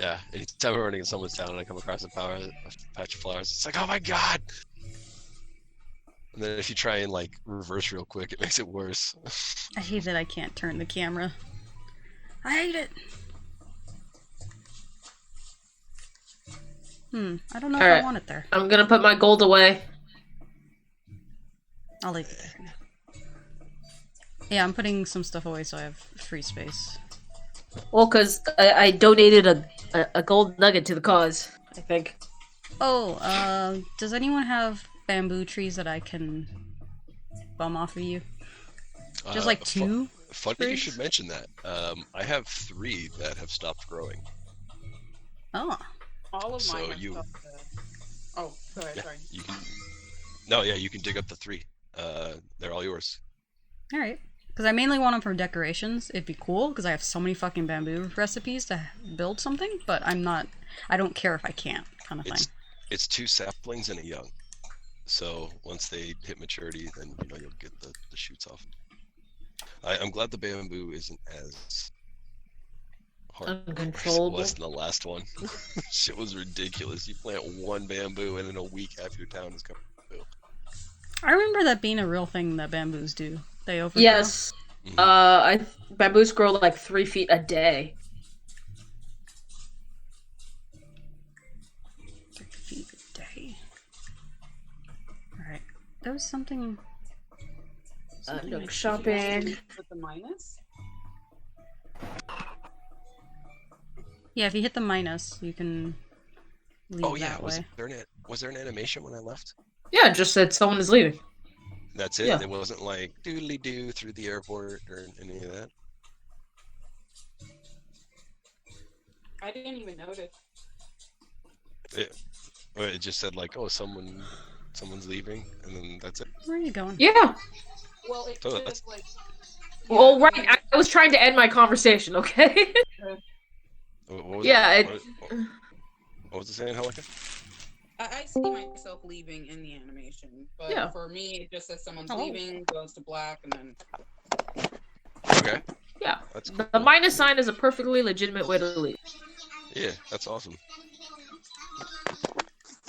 Yeah, anytime I'm running in someone's town and I come across a patch of flowers, it's like, oh my god! And then if you try and like reverse real quick, it makes it worse. I hate that I can't turn the camera. I hate it! I don't know if I Alright. want it there. I'm gonna put my gold away. I'll leave it there for now. Yeah, I'm putting some stuff away so I have free space. Well, because I donated a gold nugget to the cause, I think. Oh, does anyone have bamboo trees that I can bum off of you? Just like two? Funny you should mention that. I have 3 that have stopped growing. Oh. All of mine So are you. Oh, go ahead. Yeah, Sorry. you can. No, yeah, you can dig up the 3. They're all yours. Alright. Because I mainly want them for decorations. It'd be cool, because I have so many fucking bamboo recipes to build something, but I'm not... I don't care if I can't, kind of thing. It's 2 saplings and a young. So once they hit maturity, then you'll get the shoots off. I'm glad the bamboo isn't as hardcore as it was in the last one. Shit was ridiculous. You plant 1 bamboo and in a week half your town is covered in bamboo. I remember that being a real thing that bamboos do. They overgrow. Yes. Bamboos grow like 3 feet a day. 3 feet a day. Alright. There was something... No shopping. With the minus? Yeah, if you hit the minus, you can leave that way. Was there an animation when I left? Yeah, it just said someone is leaving. That's it? Yeah. It wasn't like doodly-doo through the airport or any of that? I didn't even notice. It just said like, oh, someone's leaving, and then that's it. Where are you going? Yeah. Well, it So just like... Well, right. I was trying to end my conversation, okay? What was Yeah, it? What was it saying, Halika? I see myself leaving in the animation, but Yeah. for me, it just says someone's leaving, goes to black, and then... Okay. Yeah. That's cool. The minus sign is a perfectly legitimate way to leave. Yeah, that's awesome.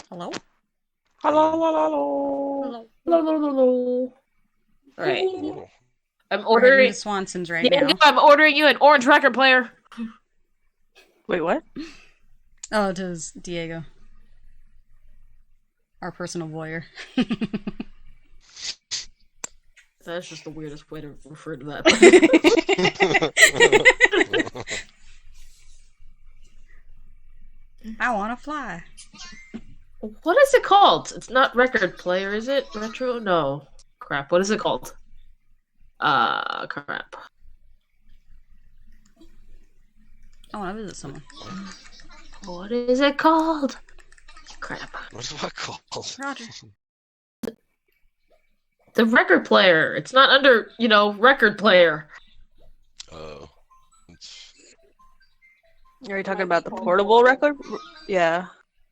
Hello? Hello. Hello. All right. Cool. I'm We're heading ordering. to Swanson's right now. I'm ordering you an orange record player. Wait, what? Oh, it is Diego. Our personal voyeur. That's just the weirdest way to refer to that. I wanna fly. What is it called? It's not record player, is it? Retro? No. Crap. What is it called? Crap. I wanna visit someone. What is it called? Crap. What's that called? Roger. The record player. It's not under, record player. Oh. Are you talking about the portable record? Yeah.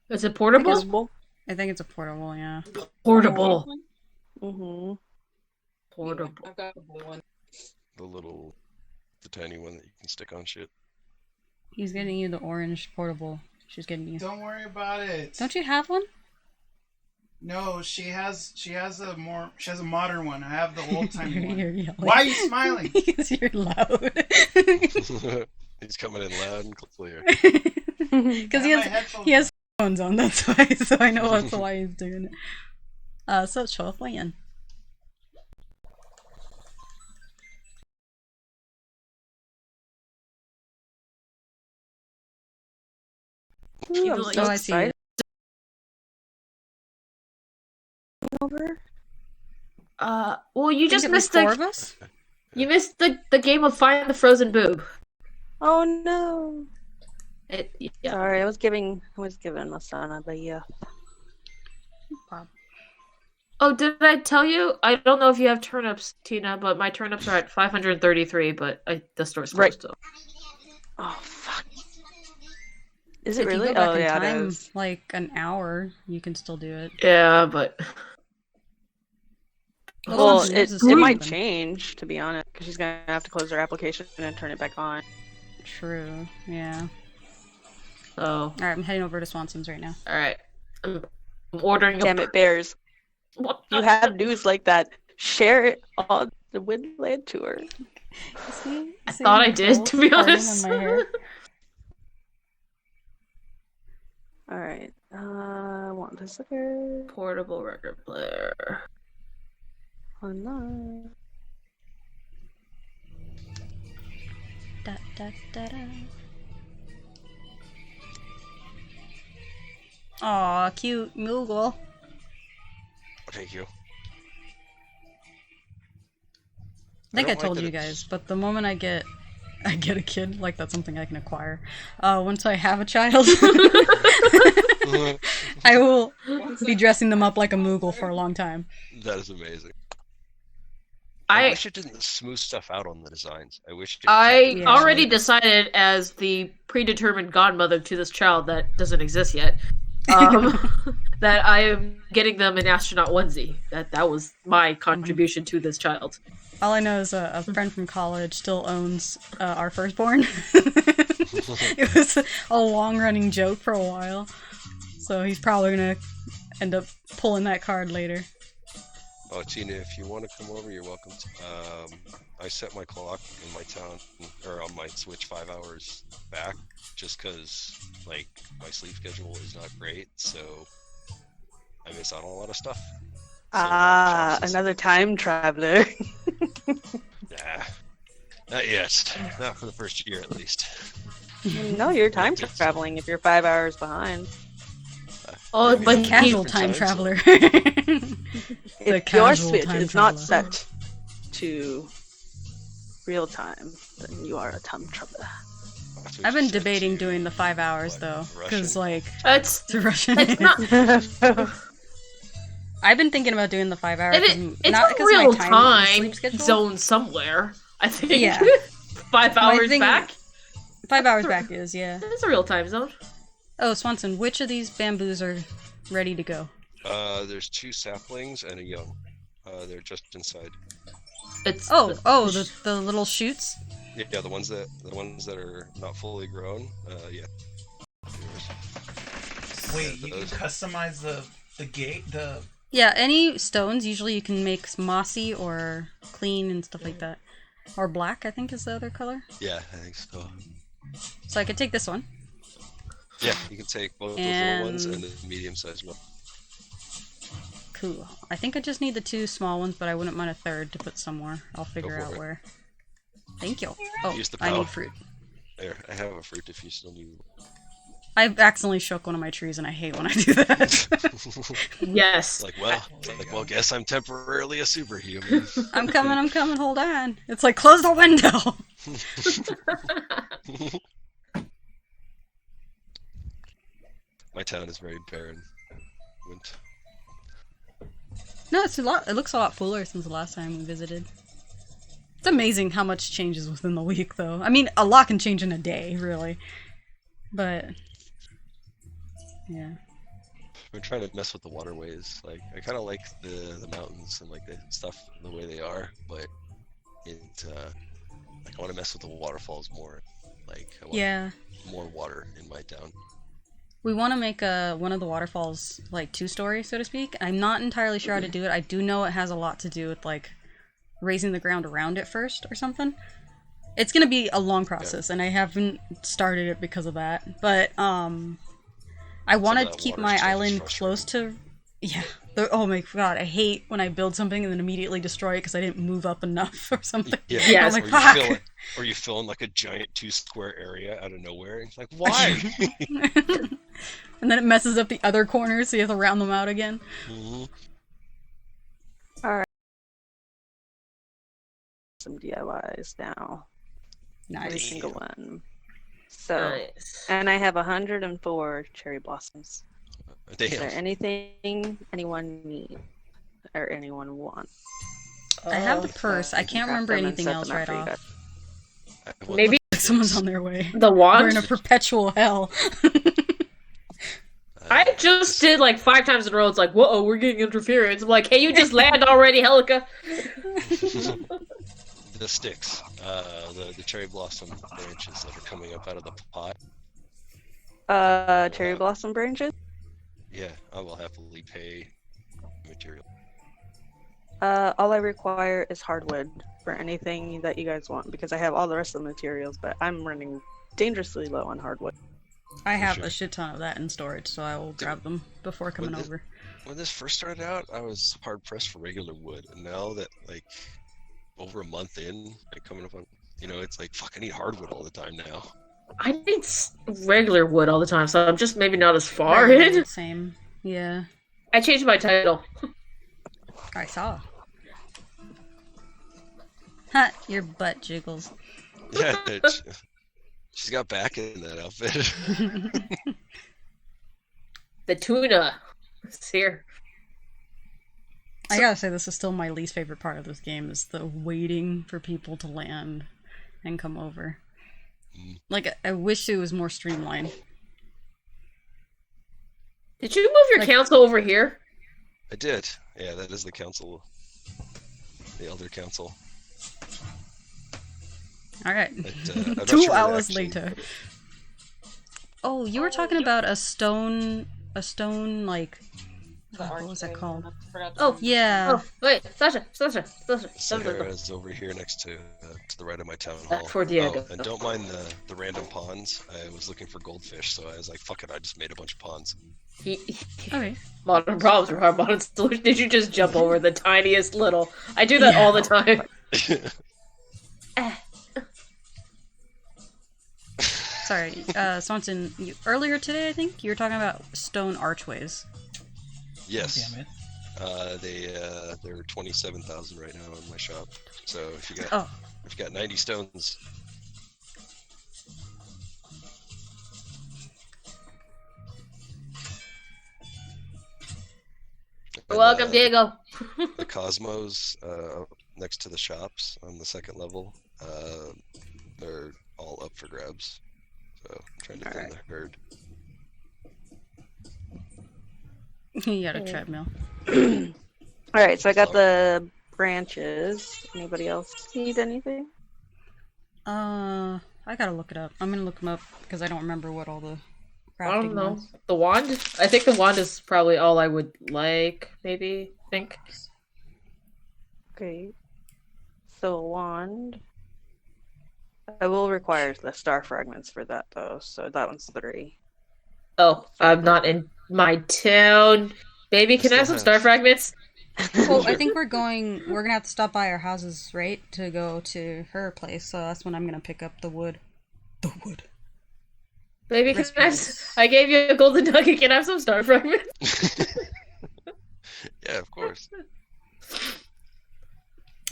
Is it portable? Portable? I think it's a portable, yeah. Portable. Mm-hmm. Portable. I've got the blue one. The tiny one that you can stick on shit. He's getting you the orange portable. She's getting you. Don't worry about it. Don't you have one? No, she has a modern one. I have the old timey one. You're yelling. Why are you smiling? Because you're loud. He's coming in loud and clear. Because he has headphones on, that's why. So I know that's why he's doing it. So 12 Ooh, I'm so I see excited. it. Over. Well, you just missed four of us? You missed the game of Find the Frozen Boob. Oh no. Yeah. Sorry, I was giving my son a bath. Oh, did I tell you? I don't know if you have turnips, Tina, but my turnips are at 533, but the store's closed. So. Oh fuck. Is it If really? you go back in yeah, time, it is. like an hour, you can still do it. Yeah, but Well, it might open. change, to be honest, because she's gonna have to close her application and turn it back on. True. Yeah. Oh. All right, I'm heading over to Swanson's right now. All right. I'm ordering. Damn it, Bears! What? You have news like that. Share it on the Windland tour. I thought I did, to be honest. All right. I want this sucker. Portable record player. Oh no. Da, da, da, da. Aw, cute Moogle. Thank you. I think I don't like told that you it's- guys, but the moment I get a kid, like that's something I can acquire. Once I have a child, I will be dressing them up like a Moogle for a long time. That is amazing. I wish it didn't smooth stuff out on the designs. I wish it I Yeah. already decided as the predetermined godmother to this child that doesn't exist yet, that I am getting them an astronaut onesie. That was my contribution to this child. All I know is a friend from college still owns our firstborn. It was a long-running joke for a while, so he's probably gonna end up pulling that card later. Oh, Tina, if you want to come over, you're welcome. I set my clock in my town, or on my Switch 5 hours back, just because, like, my sleep schedule is not great, so I miss out on a lot of stuff. So, Another time traveler. Nah, not yet. Not for the first year, at least. No, you're time traveling if you're 5 hours behind. Oh, Maybe but in Casual different time time traveler. If your casual Switch time is not traveler. set to real time, then you are a time traveler. zones. I've been Switch set debating to, doing the 5 hours what, though, Russian? because like it's it's Russian. it's not. I've been thinking about doing the 5 hours. It's not a because real of my time sleep schedule. zone somewhere. I think. Yeah. 5 My hours thing- back. 5 hours back is, yeah. It's a real time zone. Oh, Swanson, which of these bamboos are ready to go? There's 2 saplings and a young. They're just inside. It's The little shoots? Yeah, the ones that are not fully grown. Yeah. Wait, you can customize the gate, the... Yeah, any stones, usually you can make mossy or clean and stuff like that. Or black, I think is the other color. Yeah, I think so. So I could take this one. Yeah, you can take both those little ones and the medium-sized one. Cool. I think I just need the 2 small ones, but I wouldn't mind a third to put somewhere. I'll figure for out it. where. Thank you. Oh, Use the I power. need fruit. There, I have a fruit if you still need. I've accidentally shook one of my trees, and I hate when I do that. yes. Well, guess I'm temporarily a superhuman. I'm coming, hold on. It's like, close the window! My town is very barren. No, it looks a lot fuller since the last time we visited. It's amazing how much changes within the week, though. I mean, a lot can change in a day, really. But... yeah. We're trying to mess with the waterways. Like, I kind of like the mountains and like the stuff the way they are, but like I want to mess with the waterfalls more. Like, I want more water in my town. We want to make one of the waterfalls, like, 2-story, so to speak. I'm not entirely sure how to do it. I do know it has a lot to do with, like, raising the ground around it first or something. It's gonna be a long process, and I haven't started it because of that. But, I want to keep my island close to... Yeah. Oh my god, I hate when I build something and then immediately destroy it because I didn't move up enough or something. Yeah, I'm like, or fuck! you fill in like a giant 2-square area out of nowhere. It's like, why? And then it messes up the other corners, so you have to round them out again. Mhm. Alright. Some DIYs now. Every Nice. single one. So, Nice. and I have 104 cherry blossoms. Is there Damn. anything anyone need or anyone want? I have the So purse. I can can't craft remember them and anything set else them up right for you off. guys. I want Maybe Someone's on their way. the We're in wand. a perpetual hell. I just did like 5 times in a row. It's like, whoa, we're getting interference. I'm like, hey, you just land already, Helica. the sticks, the cherry blossom branches that are coming up out of the pot. Cherry blossom branches? Yeah, I will happily pay material. All I require is hardwood for anything that you guys want because I have all the rest of the materials, but I'm running dangerously low on hardwood. I have Sure. a shit ton of that in storage, so I will grab them before coming When over. When this first started out, I was hard pressed for regular wood, and now that like over a month in, like coming up on You know, it's like, fuck, I need hardwood all the time now. I need regular wood all the time, so I'm just maybe not as far Right, in. same. Yeah. I changed my title. I saw. Ha! Your butt jiggles. Yeah, she's got back in that outfit. The tuna. It's here. I gotta say, this is still my least favorite part of this game, is the waiting for people to land and come over. Like, I wish it was more streamlined. Did you move your council over here? I did. Yeah, that is the council. The Elder Council. Alright. I'm not 2 sure hours actually- later. Oh, you were talking about a stone, like... what was that called? Oh, Yeah. Oh, wait, Sasha. Sahara is over here next to the right of my town hall. For Diego. Oh, and don't mind the random ponds. I was looking for goldfish, so I was like, fuck it, I just made a bunch of ponds. Okay. Modern problems require modern solutions. Did you just jump over the tiniest little? I do that all the time. Sorry, Swanson, earlier today, I think, you were talking about stone archways. Yes. Damn it. They're 27,000 right now in my shop. So if you got 90 stones. Welcome, Diego. The Cosmos next to the shops on the second level, they're all up for grabs. So I'm trying to thin the herd. You got a treadmill. Alright, so I got the branches. Anybody else need anything? I gotta look it up. I'm gonna look them up because I don't remember what all the crafting I don't know. was. The wand? I think the wand is probably all I would like, maybe, think. Okay. So a wand. I will require the star fragments for that though, so that one's 3. Oh, I'm not in my town. Baby, can I have some star fragments? Well, I think we're gonna have to stop by our houses, right? To go to her place, so that's when I'm gonna pick up the wood. The wood. Baby, can I gave you a golden nugget. Can I have some star fragments? Yeah, of course.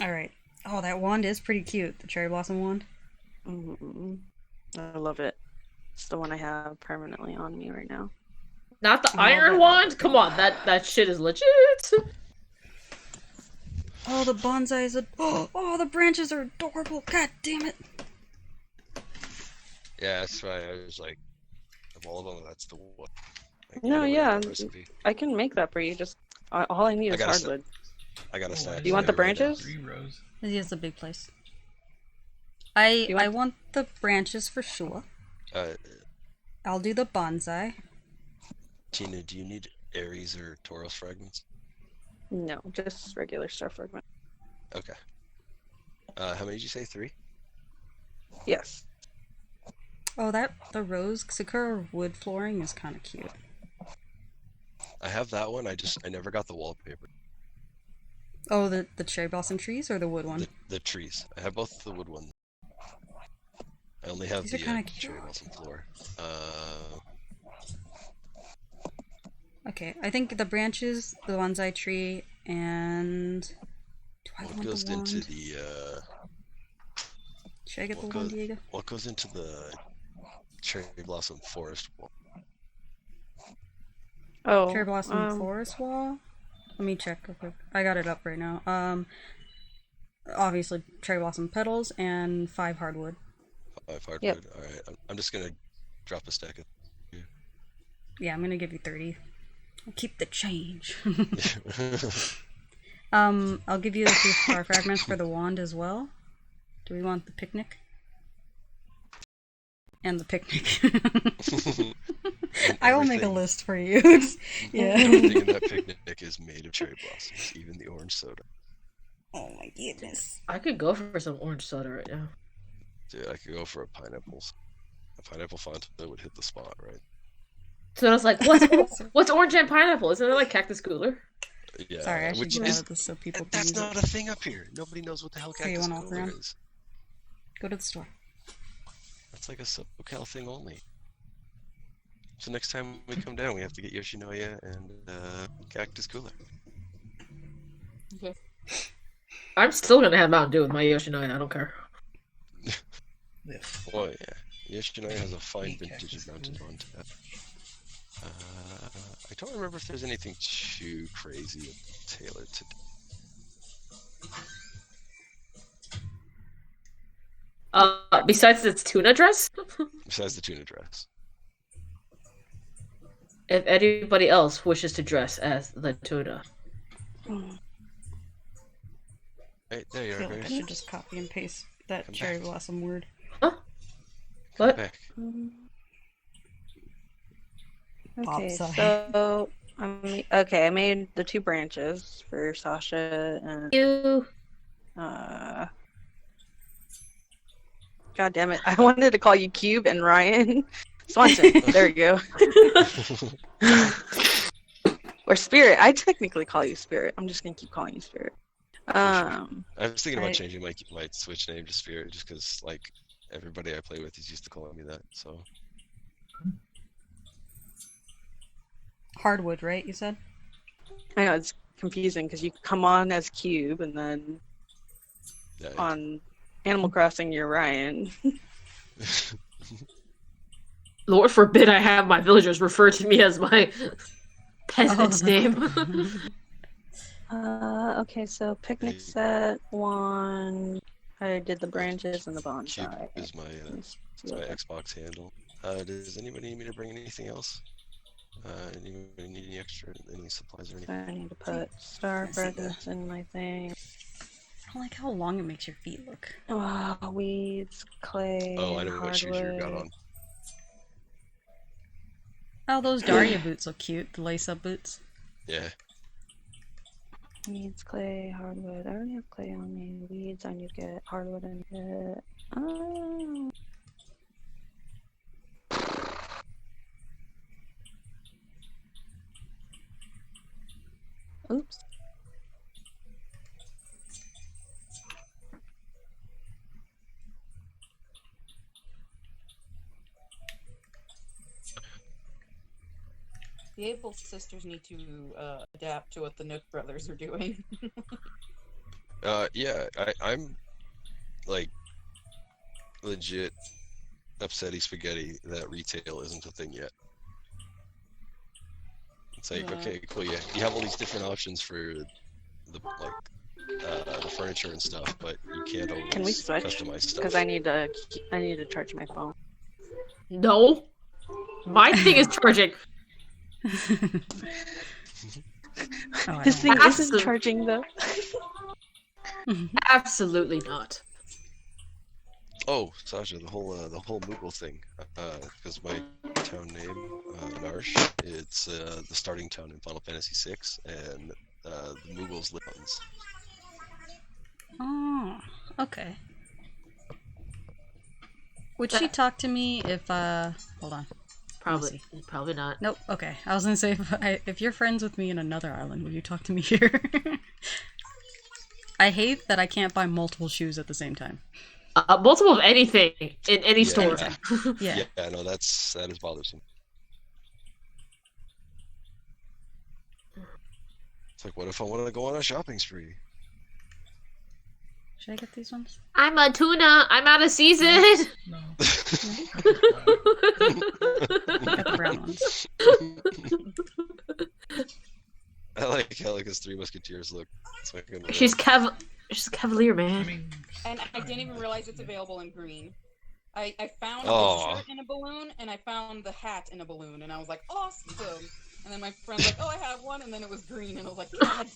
Alright. Oh, that wand is pretty cute. The cherry blossom wand. Mm-hmm. I love it. It's the one I have permanently on me right now. Not the iron wand? Come on, that shit is legit. Oh, the bonsai is oh, the branches are adorable. God damn it. Yeah, that's why I was like, of all of them, that's the one. Like, No, anyway, yeah, recipe. I can make that for you. Just all I need is gotta hardwood. I got a stack. Do you want the right now. branches? 3 rows. This is a big place. I want- want the branches for sure. I'll do the bonsai. Tina, do you need Aries or Tauros fragments? No, just regular star fragment. Okay. How many did you say? 3? Yes. Oh, the rose sakura wood flooring is kind of cute. I have that one. I never got the wallpaper. Oh, the cherry blossom trees or the wood one? The trees. I have both the wood ones. I only have These are the kinda cute. cherry blossom floor. Okay, I think the branches, the bonsai tree, and do I What want goes the wand? into the Should I get the what wand, goes- Diego? what goes into the cherry blossom forest wall? Oh. Cherry blossom forest wall. Let me check real quick. I got it up right now. Obviously cherry blossom petals and 5 hardwood. 5 hardwood. Yep. All right. I'm just gonna drop a stack of. Yeah, I'm gonna give you 30. I'll keep the change. Yeah. I'll give you the 2 star fragments for the wand as well. Do we want the picnic? And the picnic. I will make a Everything- list for you. Yeah. Everything in that picnic is made of cherry blossoms, even the orange soda. Oh my goodness. I could go for some orange soda right now. Dude, I could go for a pineapple. A pineapple font that would hit the spot, right? So I was like, what's orange and pineapple? Isn't it like cactus cooler? Yeah. Sorry, I should which get is out of this so people can that's use not it. a thing up here. Nobody knows what the hell Okay, you cactus wanna walk cooler around? is. Go to the store. That's like a SoCal thing only. So next time we come down, we have to get Yoshinoya and Cactus Cooler. Okay. I'm still gonna have Mountain Dew with my Yoshinoya. I don't care. Oh yeah, Yoshinoya has a fine vintage of Mountain Dew on tap. I don't remember if there's anything too crazy tailored to. Besides its tuna dress? Besides the tuna dress. If anybody else wishes to dress as the tuna. Hey, there you I are, feel like I Bernice. should just copy and paste that Come cherry back. blossom word. Huh? Come What? back. Okay, Pop so I made the 2 branches for Sasha and You. God damn it! I wanted to call you Cube and Ryan Swanson. There we go. Or Spirit. I technically call you Spirit. I'm just gonna keep calling you Spirit. I was thinking about Right. changing my Switch name to Spirit just because like everybody I play with is used to calling me that. So Hardwood, right? You said. I know it's confusing because you come on as Cube and then yeah. on Animal Crossing you're Ryan. Lord forbid I have my villagers refer to me as my peasant's Oh. name. Okay, so picnic set 1. I did the branches and the Cube bonsai. is my Xbox handle. Does anybody need me to bring anything else? Anybody need any extra supplies or anything? I need to put star presents in my thing. I don't like how long it makes your feet look. Weeds, clay, Oh, I know what shoes you got hardwood. on. Oh, those Daria boots look cute. The lace-up boots. Yeah. Weeds, clay, hardwood. I already have clay on me. Weeds, I need to get hardwood and get. Oh. Oops. The Able sisters need to adapt to what the Nook brothers are doing. Yeah. I'm like legit upsetty spaghetti that retail isn't a thing yet. It's like, Yeah. okay, cool, yeah, you have all these different options for the furniture and stuff, but you can't always Can we switch? customize stuff. Because I need to charge my phone. No. My thing is charging. I This don't thing isn't Absol- charging though. Absolutely not. Oh, Sasha, the whole Moogle thing, because my town name, Narsh, it's the starting town in Final Fantasy VI, and the Moogles live on. Oh, okay. Would she talk to me if, hold on. Probably not. Nope, okay. I was gonna say, if you're friends with me in another island, will you talk to me here? I hate that I can't buy multiple shoes at the same time. Multiple of anything in any store. Yeah. Yeah, no, that is bothersome. It's like, what if I want to go on a shopping spree? Should I get these ones? I'm a tuna. I'm out of season. No. I got the brown ones. I like how like his Three Musketeers look. It's like a- She's Cavalier, man. I mean, And I didn't even realize it's available in green. I found Aw. the shirt in a balloon, and I found the hat in a balloon, and I was like, awesome! And then my friend's like, oh, I have one, and then it was green, and I was like, God.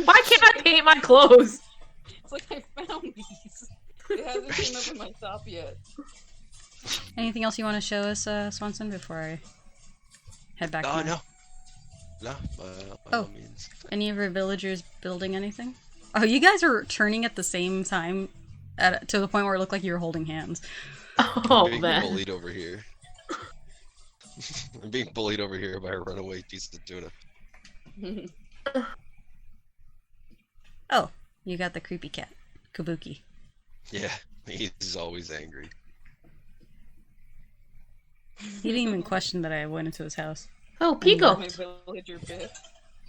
Why can't I paint my clothes? It's like, I found these. It hasn't came up in my shop yet. Anything else you want to show us, Swanson, before I head back? No, to no. No, by Oh. all means. Any of your villagers building anything? Oh, you guys are turning at the same time, to the point where it looked like you were holding hands. Oh I'm being man. bullied over here. I'm being bullied over here by a runaway piece of tuna. Oh, You got the creepy cat, Kabuki. Yeah, he's always angry. He didn't even question that I went into his house. Oh, Pico! My villager bit.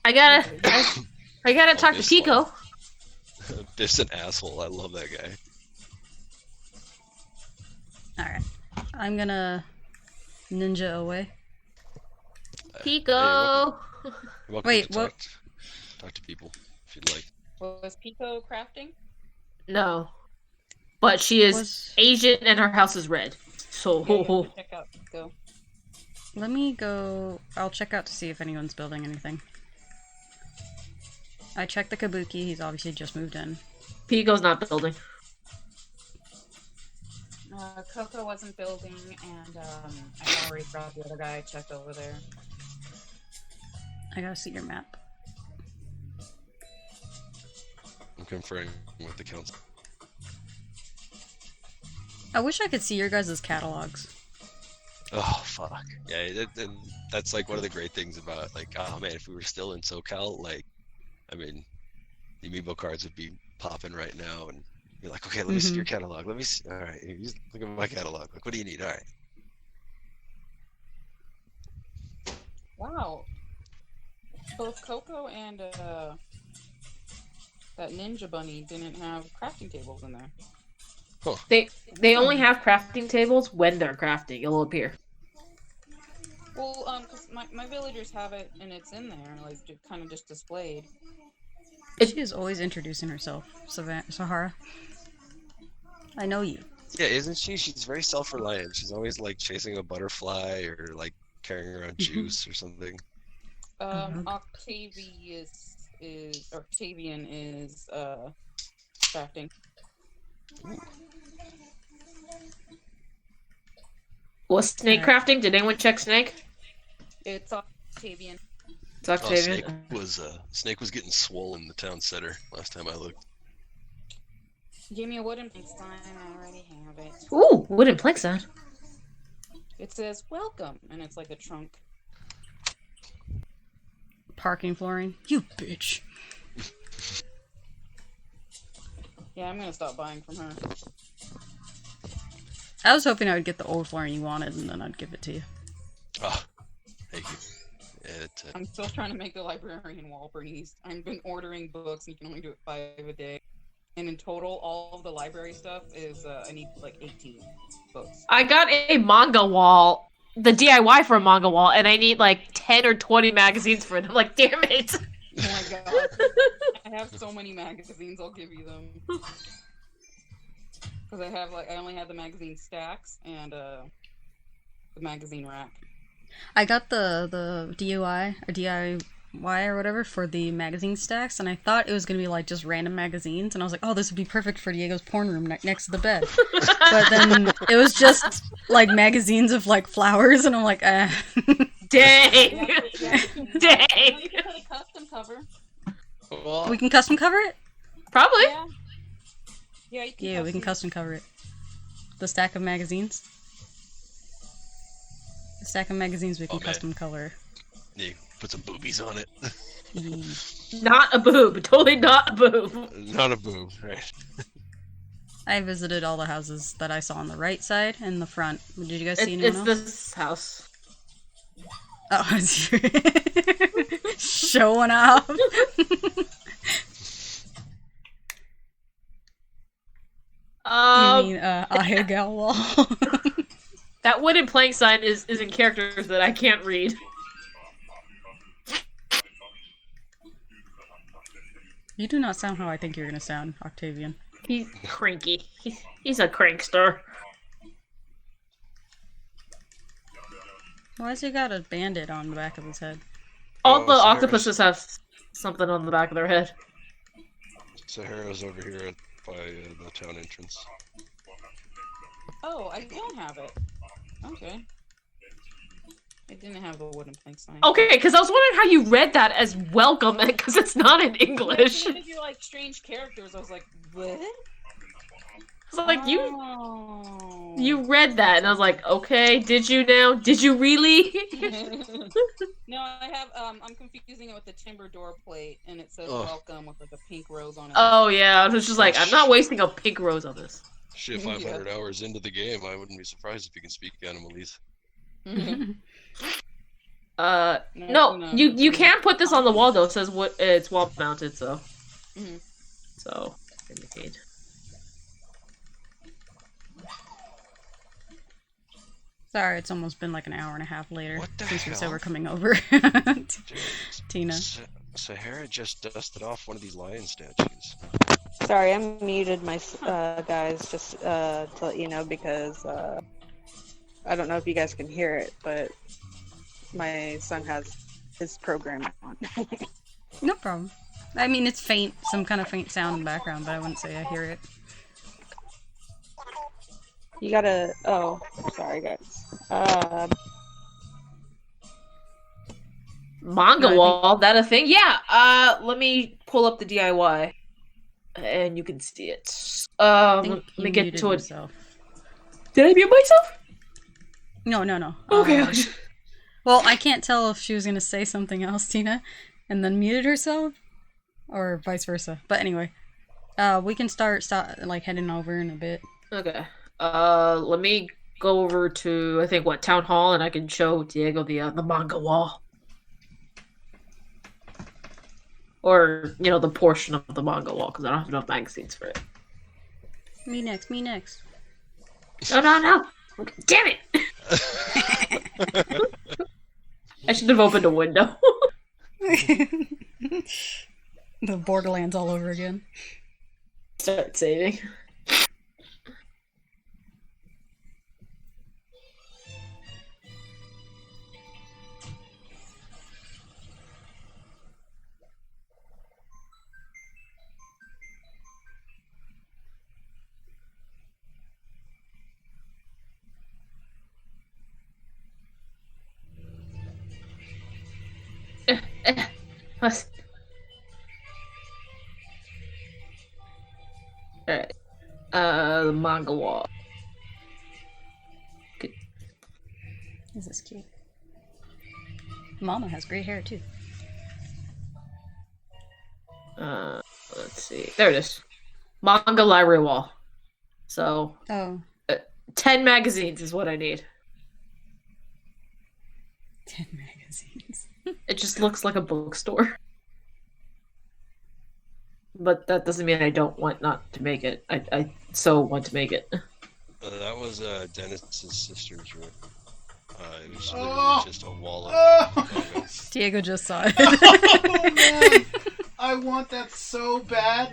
I gotta talk to Pico. Biff's an asshole. I love that guy. Alright. I'm gonna ninja away. Pico! You're welcome Wait, to what? talk to people if you'd like. Was Pico crafting? No. But she is Was- Asian and her house is red. So. Yeah, check out Pico. Let me go. I'll check out to see if anyone's building anything. I checked the Kabuki. He's obviously just moved in. Pico's not building. Coco wasn't building, and I already brought the other guy. Checked over there. I gotta see your map. I'm conferring with the council. I wish I could see your guys' catalogs. Oh fuck. Yeah, that's like one of the great things about like, oh man, if we were still in SoCal, like, I mean, the amiibo cards would be popping right now, and you're like, okay, let me see your catalog. Let me see. All right, you just look at my catalog. Like, what do you need? All right. Wow. Both Coco and that ninja bunny didn't have crafting tables in there. Huh. They only have crafting tables when they're crafting. It'll appear. Well, cause my villagers have it, and it's in there, like kind of just displayed. She is always introducing herself, Sahara. I know you. Yeah, isn't she? She's very self-reliant. She's always like chasing a butterfly or like carrying around juice or something. Octavian is crafting. Was Snake crafting? Did anyone check Snake? It's Octavian. It's Octavian. Snake was getting swollen in the town center last time I looked. Give me a wooden plank sign. I already have it. Ooh, wooden plank sign. It says welcome, and it's like a trunk. Parking flooring. You bitch. Yeah, I'm gonna stop buying from her. I was hoping I would get the old flooring you wanted, and then I'd give it to you. Oh, thank you. Yeah, I'm still trying to make the librarian wall, Bernice. I've been ordering books, and you can only do it 5 a day. And in total, all of the library stuff is, I need like 18 books. I got a manga wall, the DIY for a manga wall, and I need like 10 or 20 magazines for it. I'm like, damn it! Oh my god. I have so many magazines, I'll give you them. Because I only have the magazine stacks and, the magazine rack. I got the DIY or DIY or whatever for the magazine stacks, and I thought it was gonna be like just random magazines, and I was like, oh, this would be perfect for Diego's porn room next to the bed. But then it was just like magazines of like flowers, and I'm like, eh. Dang! Yeah. Dang! You can put a custom cover. well, We can custom cover it? Probably. Yeah. Yeah, you can We can custom cover it. The stack of magazines. The stack of magazines we can custom color. yeah, put some boobies on it. Not a boob. Totally not a boob. Not a boob, right? I visited all the houses that I saw on the right side and the front. Did you guys see anyone It's else? this house. Oh, it's showing off. You mean Ayagal wall? That wooden plank sign is in characters that I can't read. You do not sound how I think you're gonna sound, Octavian. He's cranky. He's a crankster. Why has he got a bandit on the back of his head? All the Sahara's- octopuses have something on the back of their head. Sahara's over here by the town entrance. Oh, I don't have it. Okay. I didn't have the wooden plank sign. Okay, because I was wondering how you read that as welcome, because it's not in English. If you like strange characters, I was like, what? It's like you. Oh. You read that, and I was like, okay, did you now? Did you really? No, I have. I'm confusing it with the timber door plate, and it says Oh. "Welcome" with like a pink rose on it. Oh yeah, I was just like, I'm not wasting a pink rose on this. Shit, 500 hours into the game, I wouldn't be surprised if you can speak Animalese. No, you can't put this on the wall though. It says what it's wall mounted, so. So, indicate. Sorry, it's almost been like an hour and a half later What the since we said hell? we're coming over. Tina. Sahara just dusted off one of these lion statues. Sorry, I muted my guys just to let you know because I don't know if you guys can hear it, but my son has his program on. No problem. I mean, it's faint, some kind of faint sound in the background, but I wouldn't say I hear it. You gotta. Oh, sorry, guys. Manga wall, that a thing? Yeah. Let me pull up the DIY, and you can see it. Let me get to it. Yourself. Did I mute myself? No. Okay. Well, I can't tell if she was gonna say something else, Tina, and then muted herself, or vice versa. But anyway, we can start like heading over in a bit. Okay. Let me go over to I think Town Hall, and I can show Diego the manga wall, or the portion of the manga wall because I don't have enough magazines for it. Me next. No! Damn it! I should have opened a window. The Borderlands all over again. Start saving. Alright. The manga wall. Good. This is cute. Mama has gray hair too. Let's see. There it is. Manga library wall. So. 10 magazines is what I need. 10 magazines. It just looks like a bookstore. But that doesn't mean I don't want not to make it. I so want to make it. That was Dennis's sister's room. It was literally just a wall of logos. Diego just saw it. Oh man, I want that so bad.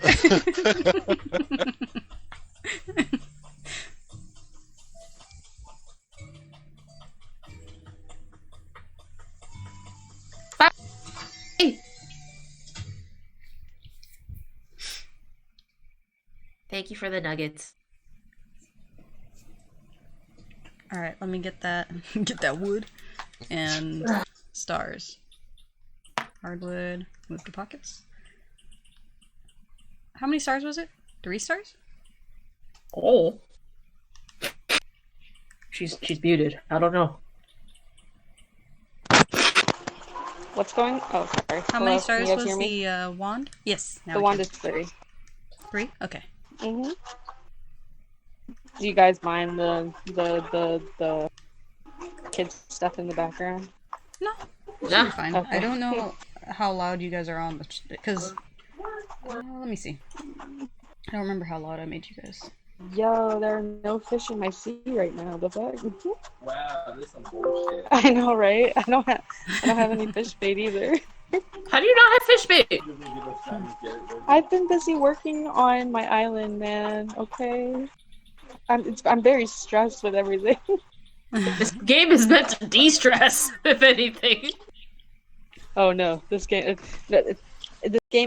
Thank you for the nuggets. Alright, let me get that wood and stars. Hardwood, move to pockets. How many stars was it? 3 stars? Oh. She's muted. I don't know. What's going? Oh, sorry. How many stars was the wand? Yes. The wand is 3. 3? Okay. Do you guys mind the kids stuff in the background? No. Yeah. Fine. Okay. I don't know how loud you guys are on, because let me see. I don't remember how loud I made you guys. Yo, there are no fish in my sea right now. The fuck? Wow, this is some bullshit. I know, right? I don't have any fish bait either. How do you not have fish bait? I've been busy working on my island, man. Okay, I'm very stressed with everything. This game is meant to de-stress, if anything. Oh no, this game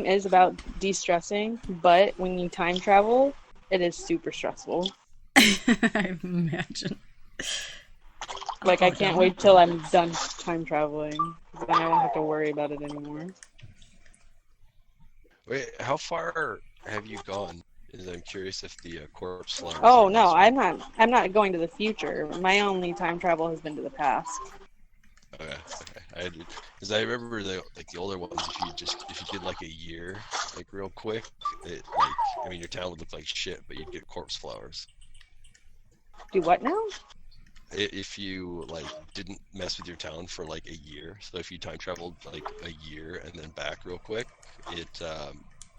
is about de-stressing, but when you time travel, it is super stressful. I imagine. Like, I can't wait till I'm done time traveling, because then I won't have to worry about it anymore. Wait, how far have you gone is I'm curious if the corpse flowers. Oh are no, also- I'm not going to the future. My only time travel has been to the past. Okay. Because I remember the older ones. If you did like a year, like real quick, your town would look like shit, but you'd get corpse flowers. Do what now? If you like didn't mess with your town for like a year, so if you time traveled like a year and then back real quick,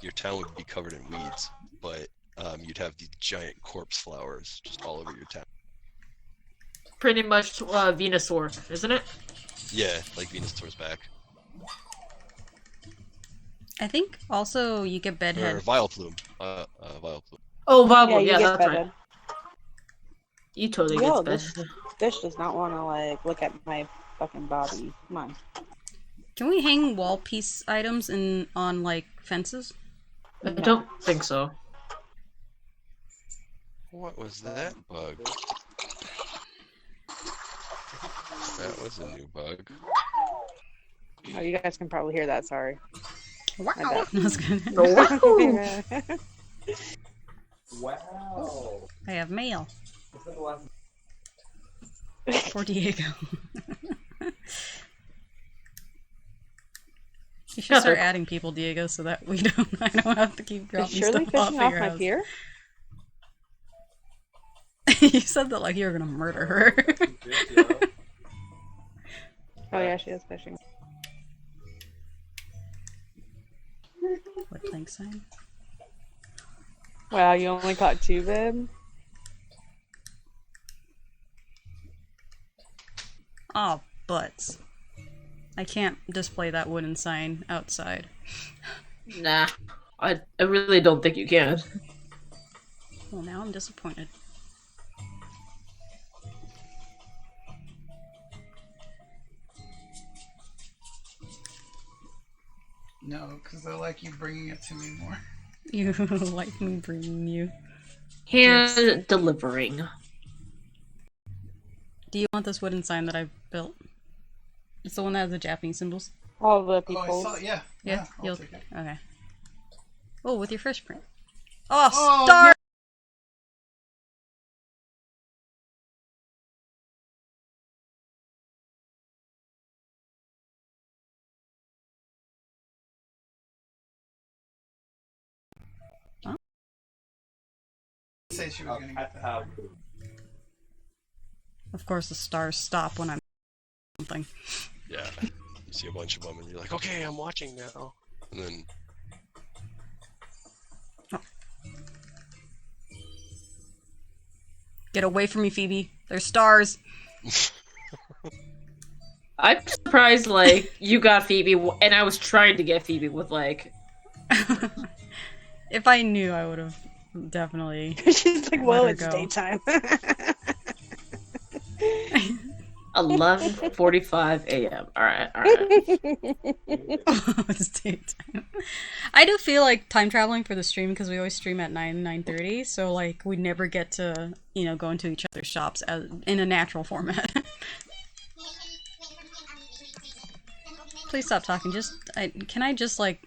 your town would be covered in weeds, but you'd have these giant corpse flowers just all over your town. Pretty much Venusaur, isn't it? Yeah, like Venusaur's back. I think also you get Or bedhead. Vileplume. Vileplume. Oh, Vobble, you yeah, get that's bedded. right. You totally Yo, get this bed. fish does not want to like look at my fucking body. Come on. Can we hang wall piece items on like fences? I don't think so. What was that bug? That was a new bug. Oh, you guys can probably hear that. Sorry. Wow, My bad. that's good. Wow. I have mail This is the last- for Diego. You should Yeah, start they're- adding people, Diego, so that I don't have to keep Is dropping Shirley stuff off fishing at off your my house. pier? You said that like you were gonna murder her. Oh yeah, she is fishing. What plank sign? Wow, you only caught 2, babe? Oh, butts. I can't display that wooden sign outside. Nah, I really don't think you can. Well, now I'm disappointed. No, because I like you bringing it to me more. You like me bringing you. Hand delivering. Do you want this wooden sign that I built? It's the one that has the Japanese symbols. All the Oh, I people. saw. Yeah. Yeah, I'll you'll. take it. Okay. Oh, with your fish print. Oh, Oh, star! Say she was gonna get that. Of course, the stars stop when I'm something. Yeah. You see a bunch of them and you're like, okay, I'm watching now. And then Get away from me, Phoebe. There's stars. I'm surprised, like, you got Phoebe, and I was trying to get Phoebe with, like... If I knew, I would have definitely. She's like, Let well, her it's go. daytime. 11:45 a.m. Alright. It's daytime. I do feel like time traveling for the stream because we always stream at 9:30, so like we never get to go into each other's shops in a natural format. Please stop talking. Can I just like?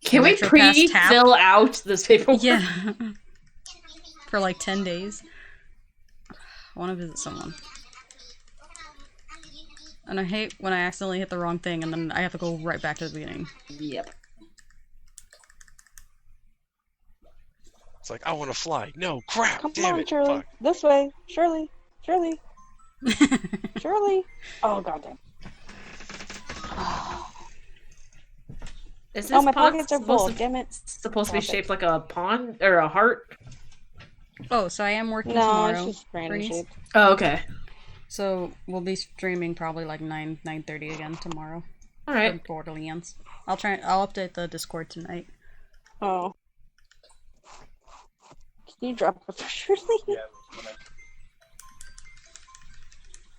Can we retro past tap? fill out this paperwork? Yeah. For like 10 days. I want to visit someone. And I hate when I accidentally hit the wrong thing and then I have to go right back to the beginning. Yep. it's like, I want to fly. No, crap. Come Damn on, it. Shirley. Fuck. This way. Shirley. Shirley. Oh, goddamn. Is this Oh, my pond pockets are full. supposed to, Damn it. supposed to be Stop it. shaped like a pond or a heart? Oh, so I am working No, tomorrow. it's just random Bernice. shape. Oh, okay. So we'll be streaming probably like 9:30 again tomorrow. Alright. For Borderlands. I'll update the Discord tonight. Oh. Can you drop it for Shirley?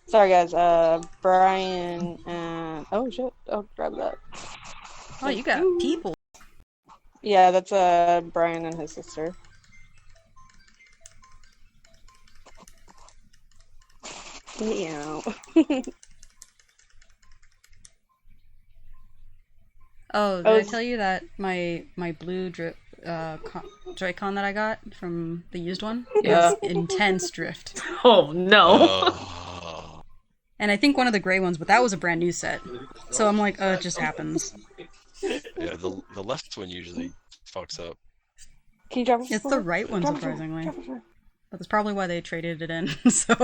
Sorry, guys. Brian and... Oh, shit. Oh, grab that. Oh, you got people. Yeah, that's Brian and his sister. Yeah. Oh, did I tell you that my blue drip Joy-Con that I got from the used one. Yeah. Is intense drift. Oh no. Oh. And I think one of the gray ones, but that was a brand new set. So I'm like, it just happens. Yeah, the left one usually fucks up. Can you drive us? It's the right one, surprisingly. But that's probably why they traded it in, so...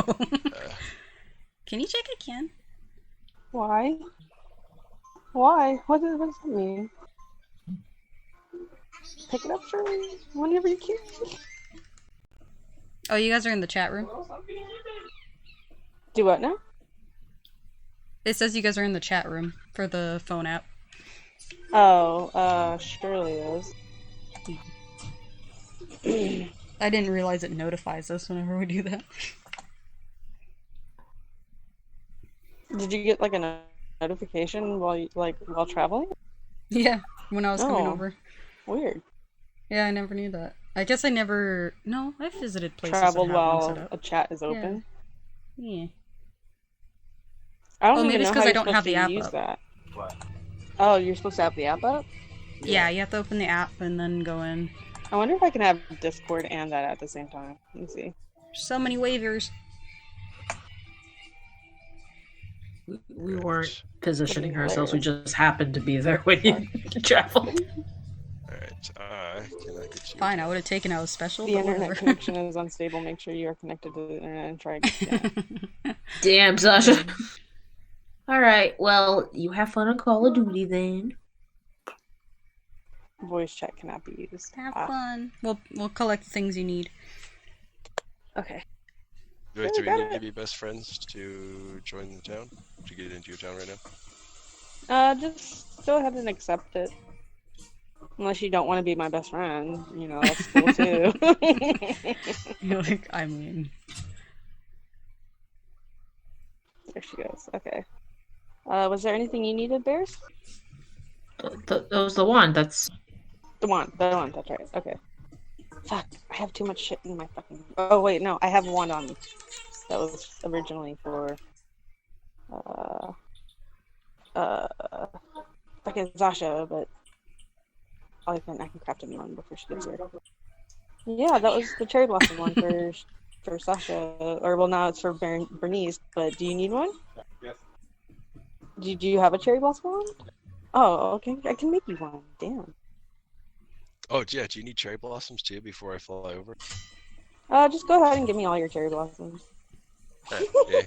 Can you check again? Why? Why? What does that mean? Pick it up, Shirley, whenever you can. Oh, you guys are in the chat room? Do what now? It says you guys are in the chat room for the phone app. Oh, Shirley is. I didn't realize it notifies us whenever we do that. Did you get like a notification while traveling? Yeah, when I was coming over. Weird. Yeah, I never knew that. I guess I never... No, I've visited places Traveled that have one set while up. a chat is open. Yeah. I don't maybe even it's know because how I you're don't supposed have to the app use up. that. What? Oh, you're supposed to have the app up? Yeah, you have to open the app and then go in. I wonder if I can have Discord and that at the same time. Let me see. So many waivers. We weren't positioning Hilarious. ourselves. We just happened to be there when you traveled. Alright, can I get you? Fine, I would have taken out a special, The but internet whatever. connection is unstable. Make sure you are connected to the internet and try again. Damn, Sasha. Alright, well, you have fun on Call of Duty then. Voice chat cannot be used. Have fun. We'll collect the things you need. Okay. Wait, do we need to be best friends to join the town? To get into your town right now? Just go ahead and accept it. Unless you don't want to be my best friend, you know, that's cool too. You're like, I mean... There she goes. Okay. Was there anything you needed, Bears? That was the one. That's The one. That's right. Okay. Fuck. I have too much shit in my fucking... Oh, wait. No. I have one on me. That was originally for... fucking Sasha, but... I can craft a new one before she gets here. Yeah, that was the cherry blossom one for Sasha. Or, well, now it's for Bernice, but do you need one? Yes. Do you have a cherry blossom one? Oh, okay. I can make you one. Damn. Oh, yeah, do you need cherry blossoms too before I fly over? Just go ahead and give me all your cherry blossoms. Okay.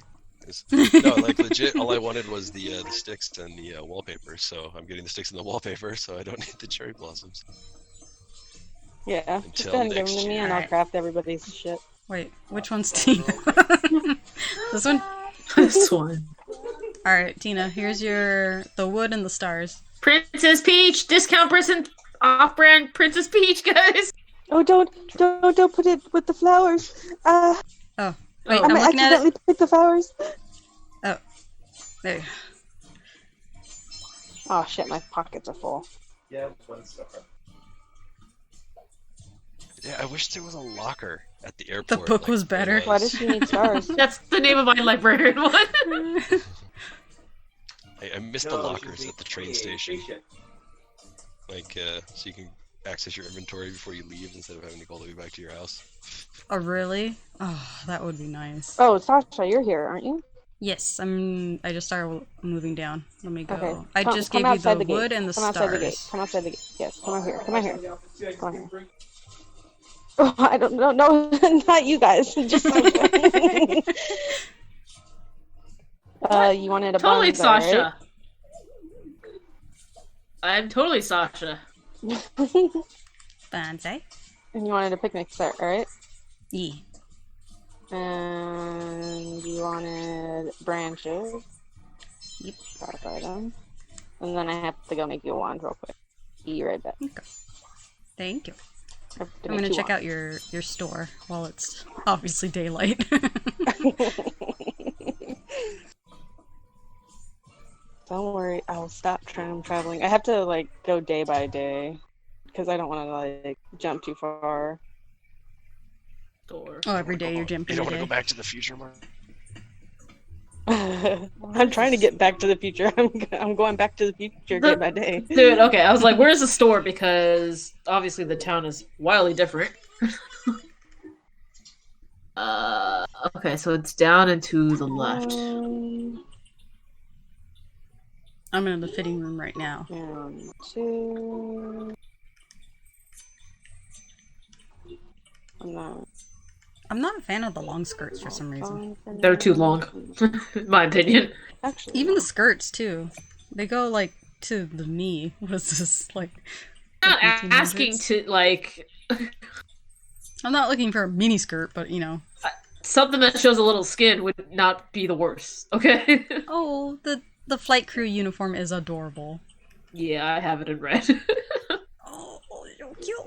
No, like legit, all I wanted was the sticks and the wallpaper, so I'm getting the sticks and the wallpaper, so I don't need the cherry blossoms. Yeah, just Until go ahead and give next them to me year. and I'll craft everybody's shit. Wait, which one's Tina? This one? this one. Alright, Tina, here's the wood and the stars. Princess Peach discount person off-brand Princess Peach, guys. Oh, don't put it with the flowers. Oh. Wait, I I'm might looking at it. accidentally pick the flowers. Oh. There. Oh shit, my pockets are full. Yeah, one star. Yeah, I wish there was a locker at the The airport. book like was there better. Why does she need stars? That's the name of my librarian one. I missed the lockers at the train station. Like, so you can access your inventory before you leave instead of having to go all the way back to your house. Oh, really? Oh, that would be nice. Oh, Sasha, you're here, aren't you? Yes, I just started moving down. Let me go. Okay. I Come just gave you outside the gate. wood and the Come outside the gate. stars. Come outside the gate. Yes, come out here. Come out here. Come on here. Oh, I don't know. No, not you guys. Just Sasha. You wanted a Totally bonza, Sasha. I'm totally Sasha. right? Bonsai? And you wanted a picnic set, right? Yeah. And you wanted branches. Yep. Craft item. And then I have to go make you a wand real quick. Be right back. Okay. Thank you. I have to I'm make gonna you check one. out your store while it's obviously daylight. Don't worry, I'll stop traveling. I have to like go day by day because I don't want to like jump too far. Door. Oh, every day you're You jumping don't a want to day. go back to the future, Mark? I'm trying to get back to the future. I'm going back to the future day by day. Dude, okay, I was like, where's the store? Because obviously the town is wildly different. Okay, so it's down and to the left. I'm in the fitting room right now. 2. I'm not a fan of the long skirts for some reason. They're too long, in my opinion. Actually, Even the skirts too. They go like to the knee. Was this like? I'm not 1800s? asking to like I'm not looking for a mini skirt, but you know. something that shows a little skin would not be the worst. Okay. Oh, the flight crew uniform is adorable. Yeah, I have it in red. Oh, so cute.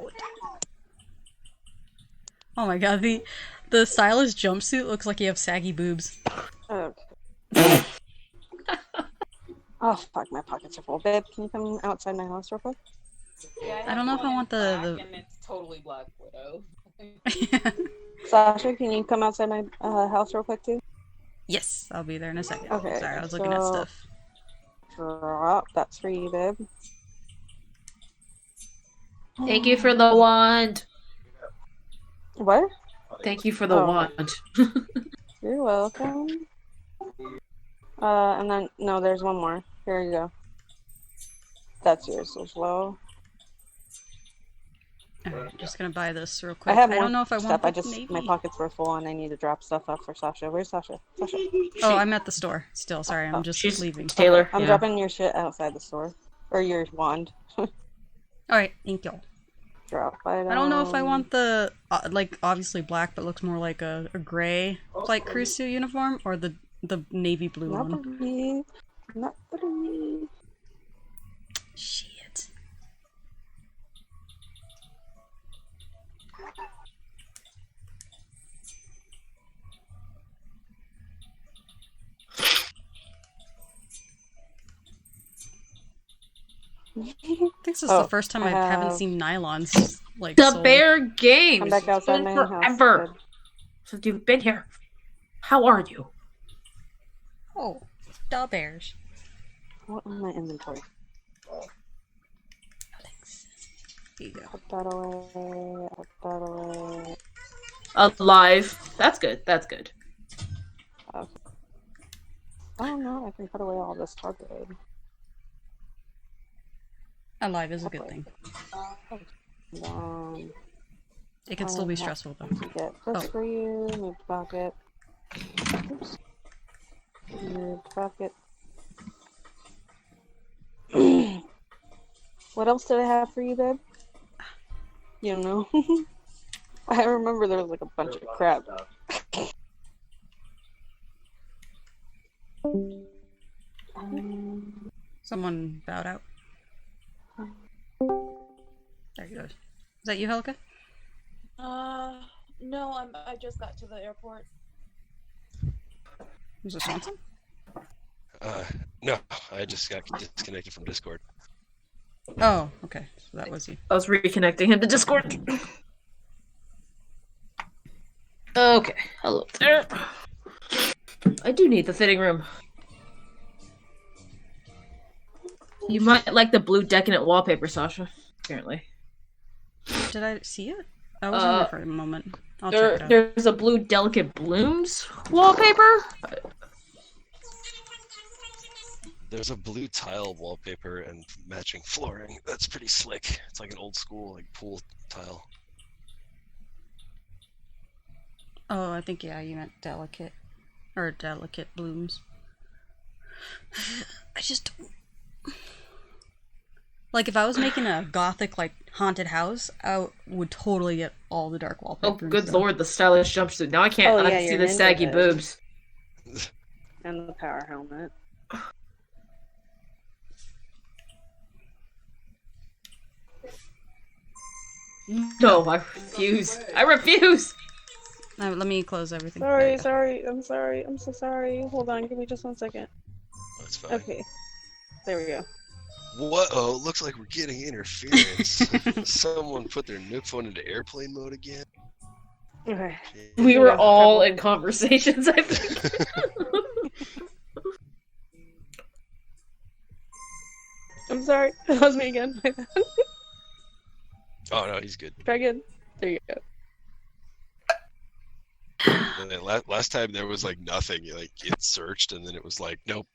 Oh my god, the stylish jumpsuit looks like you have saggy boobs. okay. Oh fuck, my pockets are full. Babe, can you come outside my house real quick? Yeah, I don't know if I want the- and it's totally Black Widow. Sasha, can you come outside my house real quick too? Yes, I'll be there in a second. Okay, Sorry, I was looking at so- stuff. Drop. That's for you, babe. Thank you for the wand. What? Thank you for the Oh. wand. You're welcome. And then no, there's one more. Here you go. That's yours as well. Alright, just gonna buy this real quick. I have I more don't know if I stuff. want I the just navy. my pockets were full and I need to drop stuff off for Sasha. Where's Sasha? Sasha. Oh, I'm at the store still. Sorry, I'm Oh, just She's leaving. Taylor. I'm yeah. dropping your shit outside the store, or your wand. Alright, thank you. Drop item. I don't know if I want the like obviously black, but looks more like a gray flight crew suit uniform, or the navy blue Not one. for me. Not for me. Shit. I think this is Oh, the first time I I haven't have- seen nylons like The sold. Bear Games. Come back outside my house. Forever. Good. Since you've been here. How are you? Oh, the bears. What in my inventory? Thanks. Here you go. Put that away. Put that away. Alive. That's good. That's good. Oh no, I can put away all this cardboard. Alive is a good thing. It can still be stressful though. Get this Oh. for you. Move the bucket. Oops. Move the bucket. What else did I have for you, babe? You don't know? I remember there was like a bunch of crap. Someone bowed out. There he goes. Is that you, Helga? No, I just got to the airport. Was it Swanson? No, I just got disconnected from Discord. Oh, okay. So that was you. I was reconnecting him to Discord. Okay. Hello there. I do need the fitting room. You might like the blue decadent wallpaper, Sasha. Apparently. Did I see it? I was in there for a moment. I'll check it out. There's a blue delicate blooms wallpaper. There's a blue tile wallpaper and matching flooring. That's pretty slick. It's like an old school like pool tile. Oh, I think, yeah, you meant delicate. Or delicate blooms. I just don't... Like, if I was making a gothic, like, haunted house, I would totally get all the dark wallpaper. Oh, and good stuff. lord, the stylish jumpsuit. Now I can't Oh, yeah, unsee you're the into saggy it. boobs. And the power helmet. No, I refuse. I refuse! Let me close everything. There Sorry, you go. sorry. I'm sorry. I'm so sorry. Hold on. Give me just 1 second. That's fine. Okay. There we go. Whoa, looks like we're getting interference. Someone put their Nook phone into airplane mode again. Okay. We were all in conversations, I think. sorry. That was me again. Oh no, he's good. Try again. There you go. And then last time there was like nothing. Like it searched, and then it was like, nope.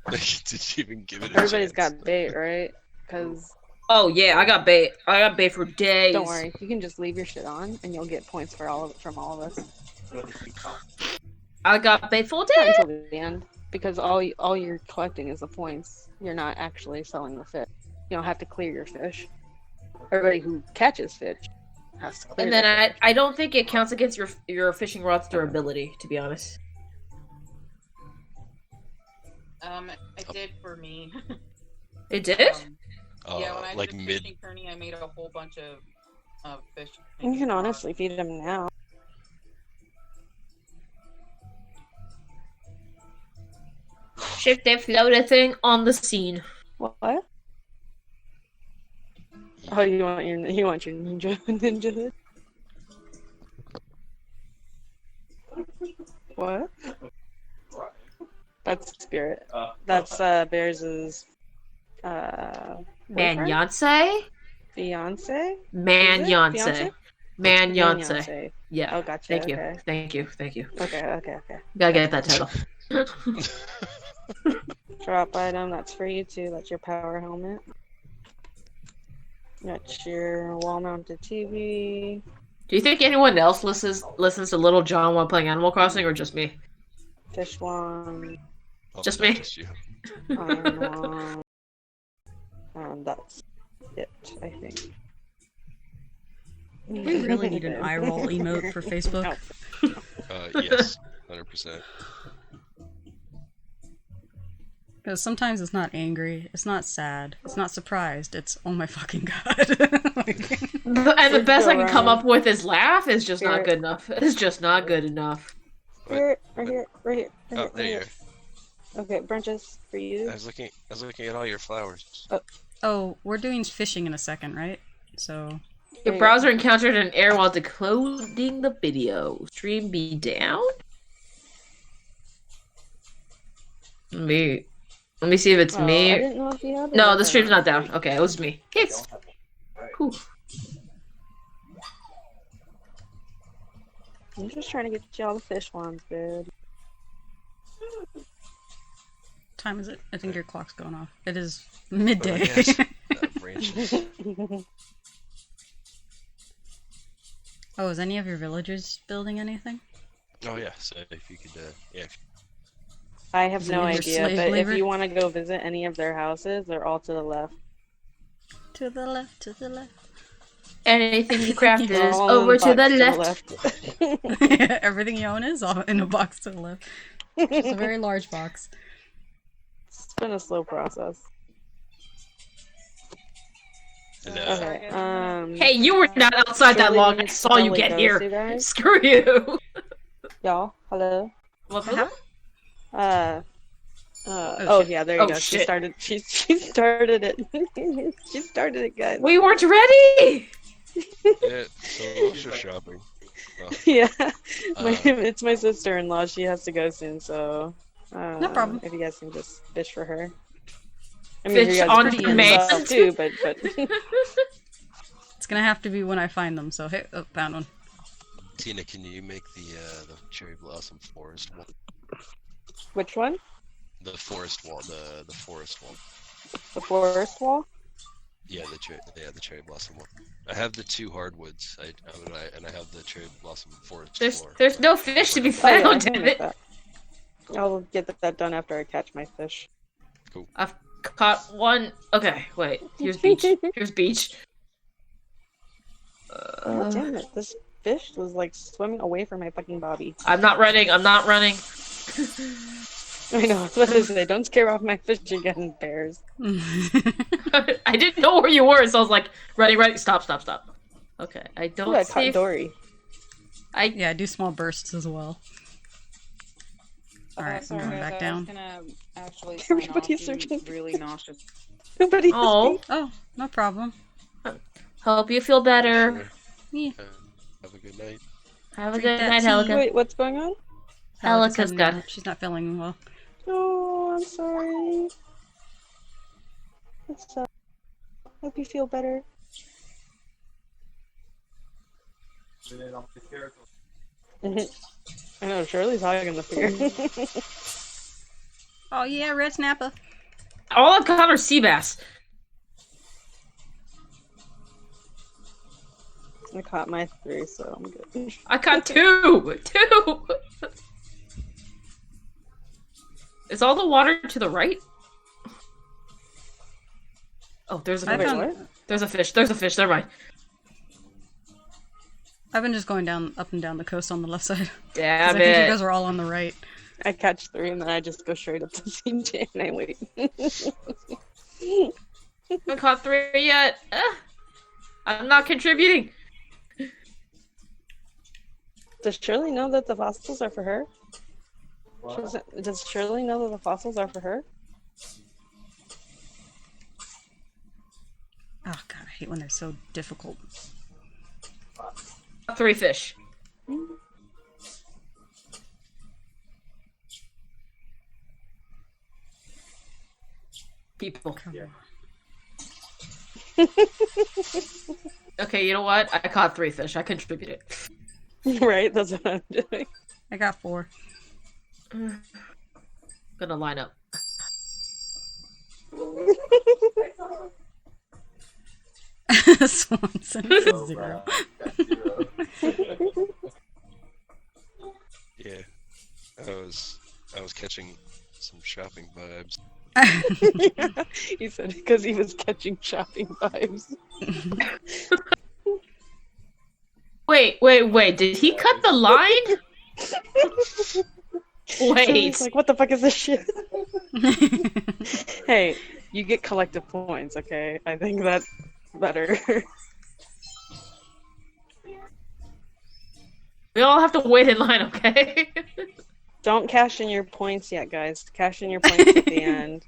Like it didn't even give it a Everybody's chance. got bait, right? Because Oh yeah, I got bait. I got bait for days. don't worry, you can just leave your shit on, and you'll get points for from all of us. I got bait for Not days. until the end, because all you're collecting is the points. You're not actually selling the fish. You don't have to clear your fish. Everybody who catches fish has to clear. And then I don't think it counts against your fishing rod's durability, to be honest. It did for me. It did? Yeah, when I like did mid. fishing tourney, I made a whole bunch of fish. You can honestly feed them now. Shift that floater thing on the scene. What? Oh, you want your ninja hood? What? That's Spirit. That's Bears's boyfriend? Manyance? Fiance? Manyance. Manyance. Yeah. Oh, gotcha. Thank you. Okay. Thank you. Thank you. Okay. Gotta get that title. Drop item, that's for you too. That's your power helmet. That's your wall-mounted TV. Do you think anyone else listens to Little John while playing Animal Crossing, or just me? Fish wand. Oh, Just not me? Just you. Iron wand. And that's it, I think. We really need an eye roll emote for Facebook. Yes, 100%. Because sometimes it's not angry, it's not sad, it's not surprised, it's oh my fucking god. And the best I can come up with is laugh is just not good enough. It's just not good enough. Right here. Oh, there you are. Okay, branches for you. I was looking at all your flowers. Oh, we're doing fishing in a second, right? So Your browser encountered an error while decoding the video. Stream be down? Let me see if it's me. I didn't know if you had it No, or the stream's not. not down. Okay, it was me. Yes. Whew. I'm just trying to get you all the fish wands, dude. time is it? I think your clock's going off. It is midday. Yes. Branches. Oh, is any of your villagers building anything? Oh yeah, so if you could, yeah. I have Is it no your idea, slave but labor? if you want to go visit any of their houses, they're all to the left. To the left, to the left. Anything you craft They're is all in over a to the box left. Everything you own is all in a box to the left. It's a very large box. It's been a slow process. And, Okay. Hey, you were not outside that Julie, long. we I saw you probably get go here. to guys. Screw you. Y'all, hello. What's Uh-huh. Oh yeah, there you Oh, go. shit. She started it. She started it, guys. We weren't ready. yeah, so what's your shopping? Oh, Yeah, it's my sister-in-law. She has to go soon, so No problem. If you guys can just fish for her. I Fish you guys on can fish demand. yourself too, but It's gonna have to be when I find them, so hey, oh, found one. Tina, can you make the cherry blossom forest one? which one? The forest wall, the forest wall. The forest wall? Yeah, the cherry blossom one. I have the two hardwoods. I have the cherry blossom forest floor. There's no fish to be Oh, yeah, I found, can damn make it. that. I'll get that done after I catch my fish. Cool. I've caught one. Okay, wait. Here's beach. Here's beach. Oh, damn it! This fish was like swimming away from my fucking bobby. I'm not running. I'm not running. I know. That's what I say. Don't scare off my fish again, bears. I didn't know where you were, so I was like, ready. Stop. Okay, I don't Ooh, I see. caught Dory. Yeah, I do small bursts as well. Alright, I'm sorry, going guys, back I down. was gonna actually sign off Everybody's being searching. really nauseous. Nobody. Oh, Oh, no problem. hope you feel better. Sure. Yeah. Have a good night. Have a Drink good that night, tea. Helica. Wait, what's going on? Helica's good. She's not feeling well. Oh, I'm sorry. So, hope you feel better. I know, Shirley's hogging the fear. Oh yeah, red snapper. All I've got are sea bass. I caught my 3, so I'm good. I caught 2! 2! Is all the water to the right? Oh, there's a fish. There's a fish. There's a fish. Never mind. I've been just going up and down the coast on the left side. Damn I it. think you guys are all on the right. I catch 3 and then I just go straight up to CJ and I wait. I haven't caught 3 yet. I'm not contributing. Does Shirley know that the fossils are for her? Does Shirley know that the fossils are for her? Oh god, I hate when they're so difficult. 3 fish. People. Okay, you know what? I caught 3 fish. I contributed. Right, that's what I'm doing. I got 4. Gonna line up. Swanson is 0. Yeah, I was catching some shopping vibes. Yeah, he said because he was catching shopping vibes. Wait. Did he cut the line? Wait. Like, what the fuck is this shit? Hey, you get collective points, okay? I think that's better. We all have to wait in line, okay? Don't cash in your points yet, guys. Cash in your points at the end.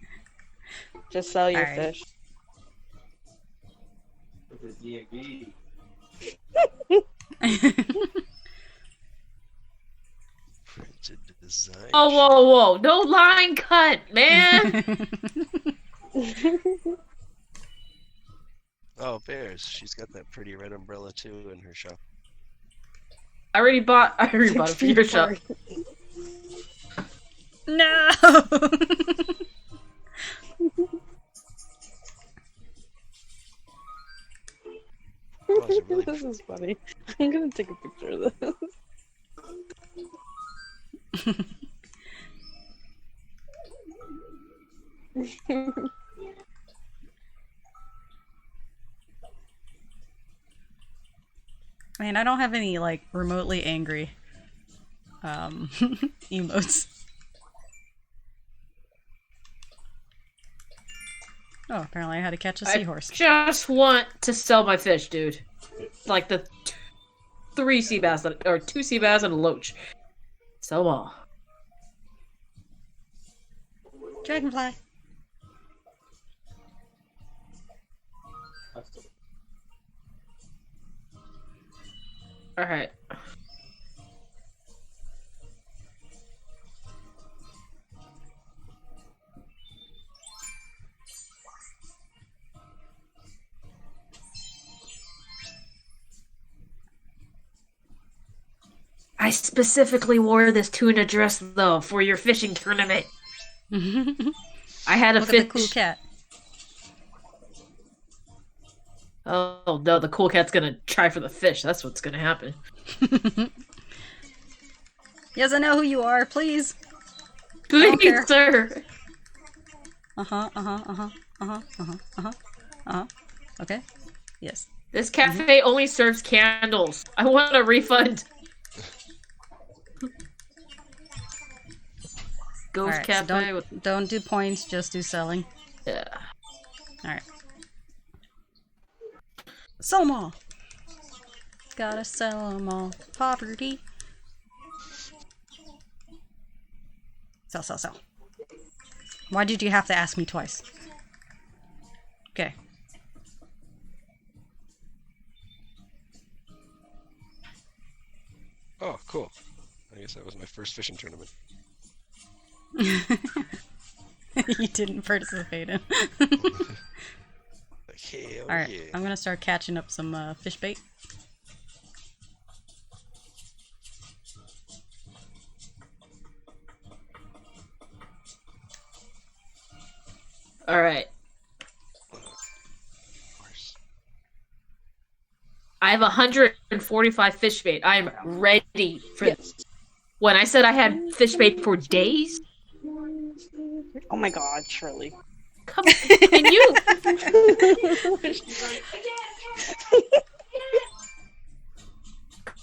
Just sell your fish. Whoa. No line cut, man! Oh, Bears. She's got that pretty red umbrella too in her shop. I already bought it for your shop. No! Really This is funny. I'm gonna take a picture of this. Man, I don't have any, like, remotely angry emotes. Oh, apparently I had to catch a seahorse. I just want to sell my fish, dude. Like the 3 sea bass, or 2 sea bass and a loach. Sell them all. Dragonfly. Alright. I specifically wore this tuna dress, though, for your fishing tournament. I had a Look fish. at the cool cat. Oh no, the cool cat's gonna try for the fish. That's what's gonna happen. Yes, I know who you are. Please. Please, sir. Okay. Yes. This cafe only serves candles. I want a refund. Ghost Alright, cafe. so don't do points, just do selling. Yeah. Alright. Sell them all. Gotta sell them all. Poverty. Sell. Why did you have to ask me twice? Okay. Oh, cool. I guess that was my first fishing tournament. You didn't participate in. Hell Alright, yeah. I'm gonna start catching up some fish bait. Alright. I have 145 fish bait. I am ready for this. When I said I had fish bait for days. Oh my god, Shirley. Come on, can you?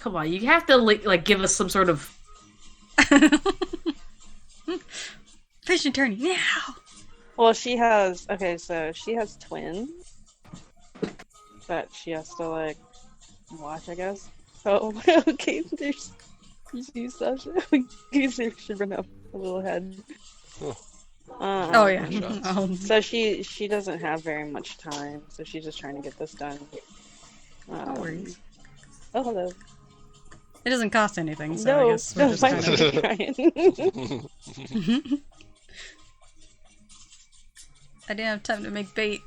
Come on, you have to like give us some sort of Fish attorney, now! Well, she has twins that she has to like watch, I guess. So okay, there's you, Sasha. You should run up a little head. Oh yeah. So she doesn't have very much time, so she's just trying to get this done. No worries. Oh, hello. It doesn't cost anything, so I guess we're just why kind would of... you crying? I didn't have time to make bait.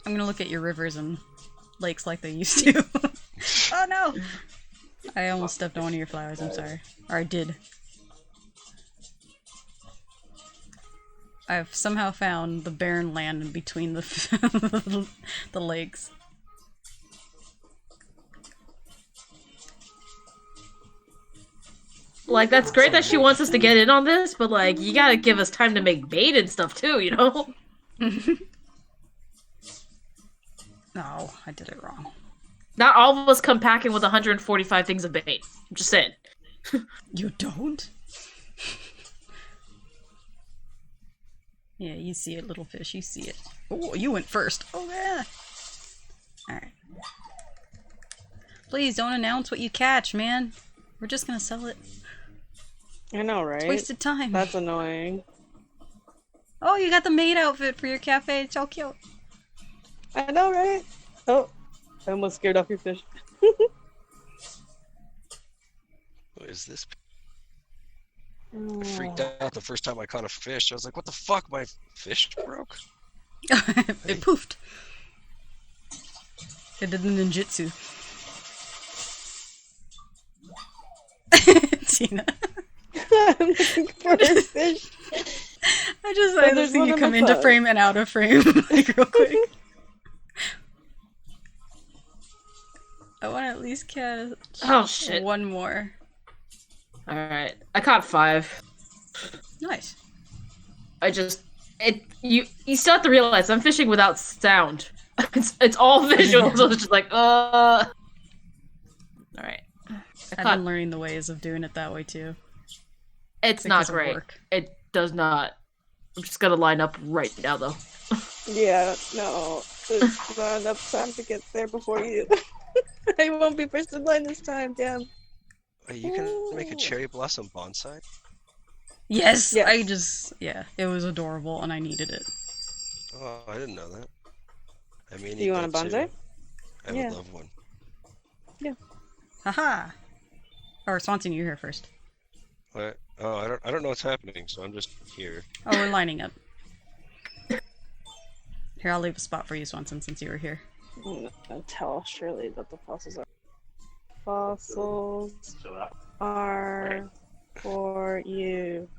I'm gonna look at your rivers and lakes like they used to. Oh no! I almost stepped on one of your flowers, I'm sorry. Or I did. I've somehow found the barren land in between the the lakes. like that's great that she wants us to get in on this, but like you gotta give us time to make bait and stuff too, you know? No, I did it wrong. Not all of us come packing with 145 things of bait. I'm just saying. You don't? Yeah, you see it, little fish, you see it. Oh, you went first. Oh, yeah. Alright. Please don't announce what you catch, man. We're just gonna sell it. I know, right? It's wasted time. That's annoying. Oh, you got the maid outfit for your cafe. It's so cute. I know, right? Oh, I almost scared off your fish. What is this? I freaked out the first time I caught a fish. I was like, what the fuck? My fish broke? It poofed. It did the ninjutsu. Tina. I'm looking for a fish. I just see you come into frame and out of frame like real quick. I want to at least catch one more. Alright. I caught 5. Nice. You still have to realize I'm fishing without sound. It's all visual, so it's just like, Alright. I've been learning the ways of doing it that way too. It's not great. It does not. I'm just gonna line up right now, though. Yeah, no. There's not enough time to get there before you. I won't be first in line this time, damn. Wait, you can make a cherry blossom bonsai? Yes! It was adorable and I needed it. Oh, I didn't know that. I mean, do you want a bonsai? I would love one. Yeah. Haha! Or Swanson, you're here first. What? Oh, I don't know what's happening, so I'm just here. Oh, we're lining up. Here, I'll leave a spot for you, Swanson, since you were here. I'll tell Shirley that the fossils are for you.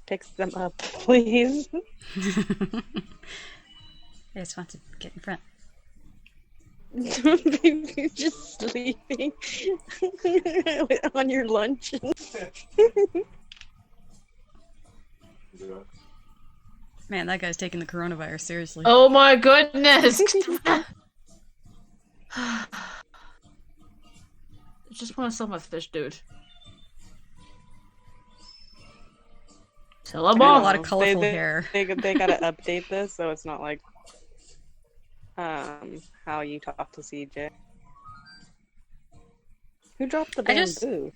Pick them up, please. Hey, Swanson, get in front. You're just sleeping on your lunch. Man, that guy's taking the coronavirus seriously. Oh my goodness! I just want to sell my fish, dude. Sell them all. A lot of colorful hair. They gotta update this so it's not like how you talk to CJ. Who dropped the bamboo?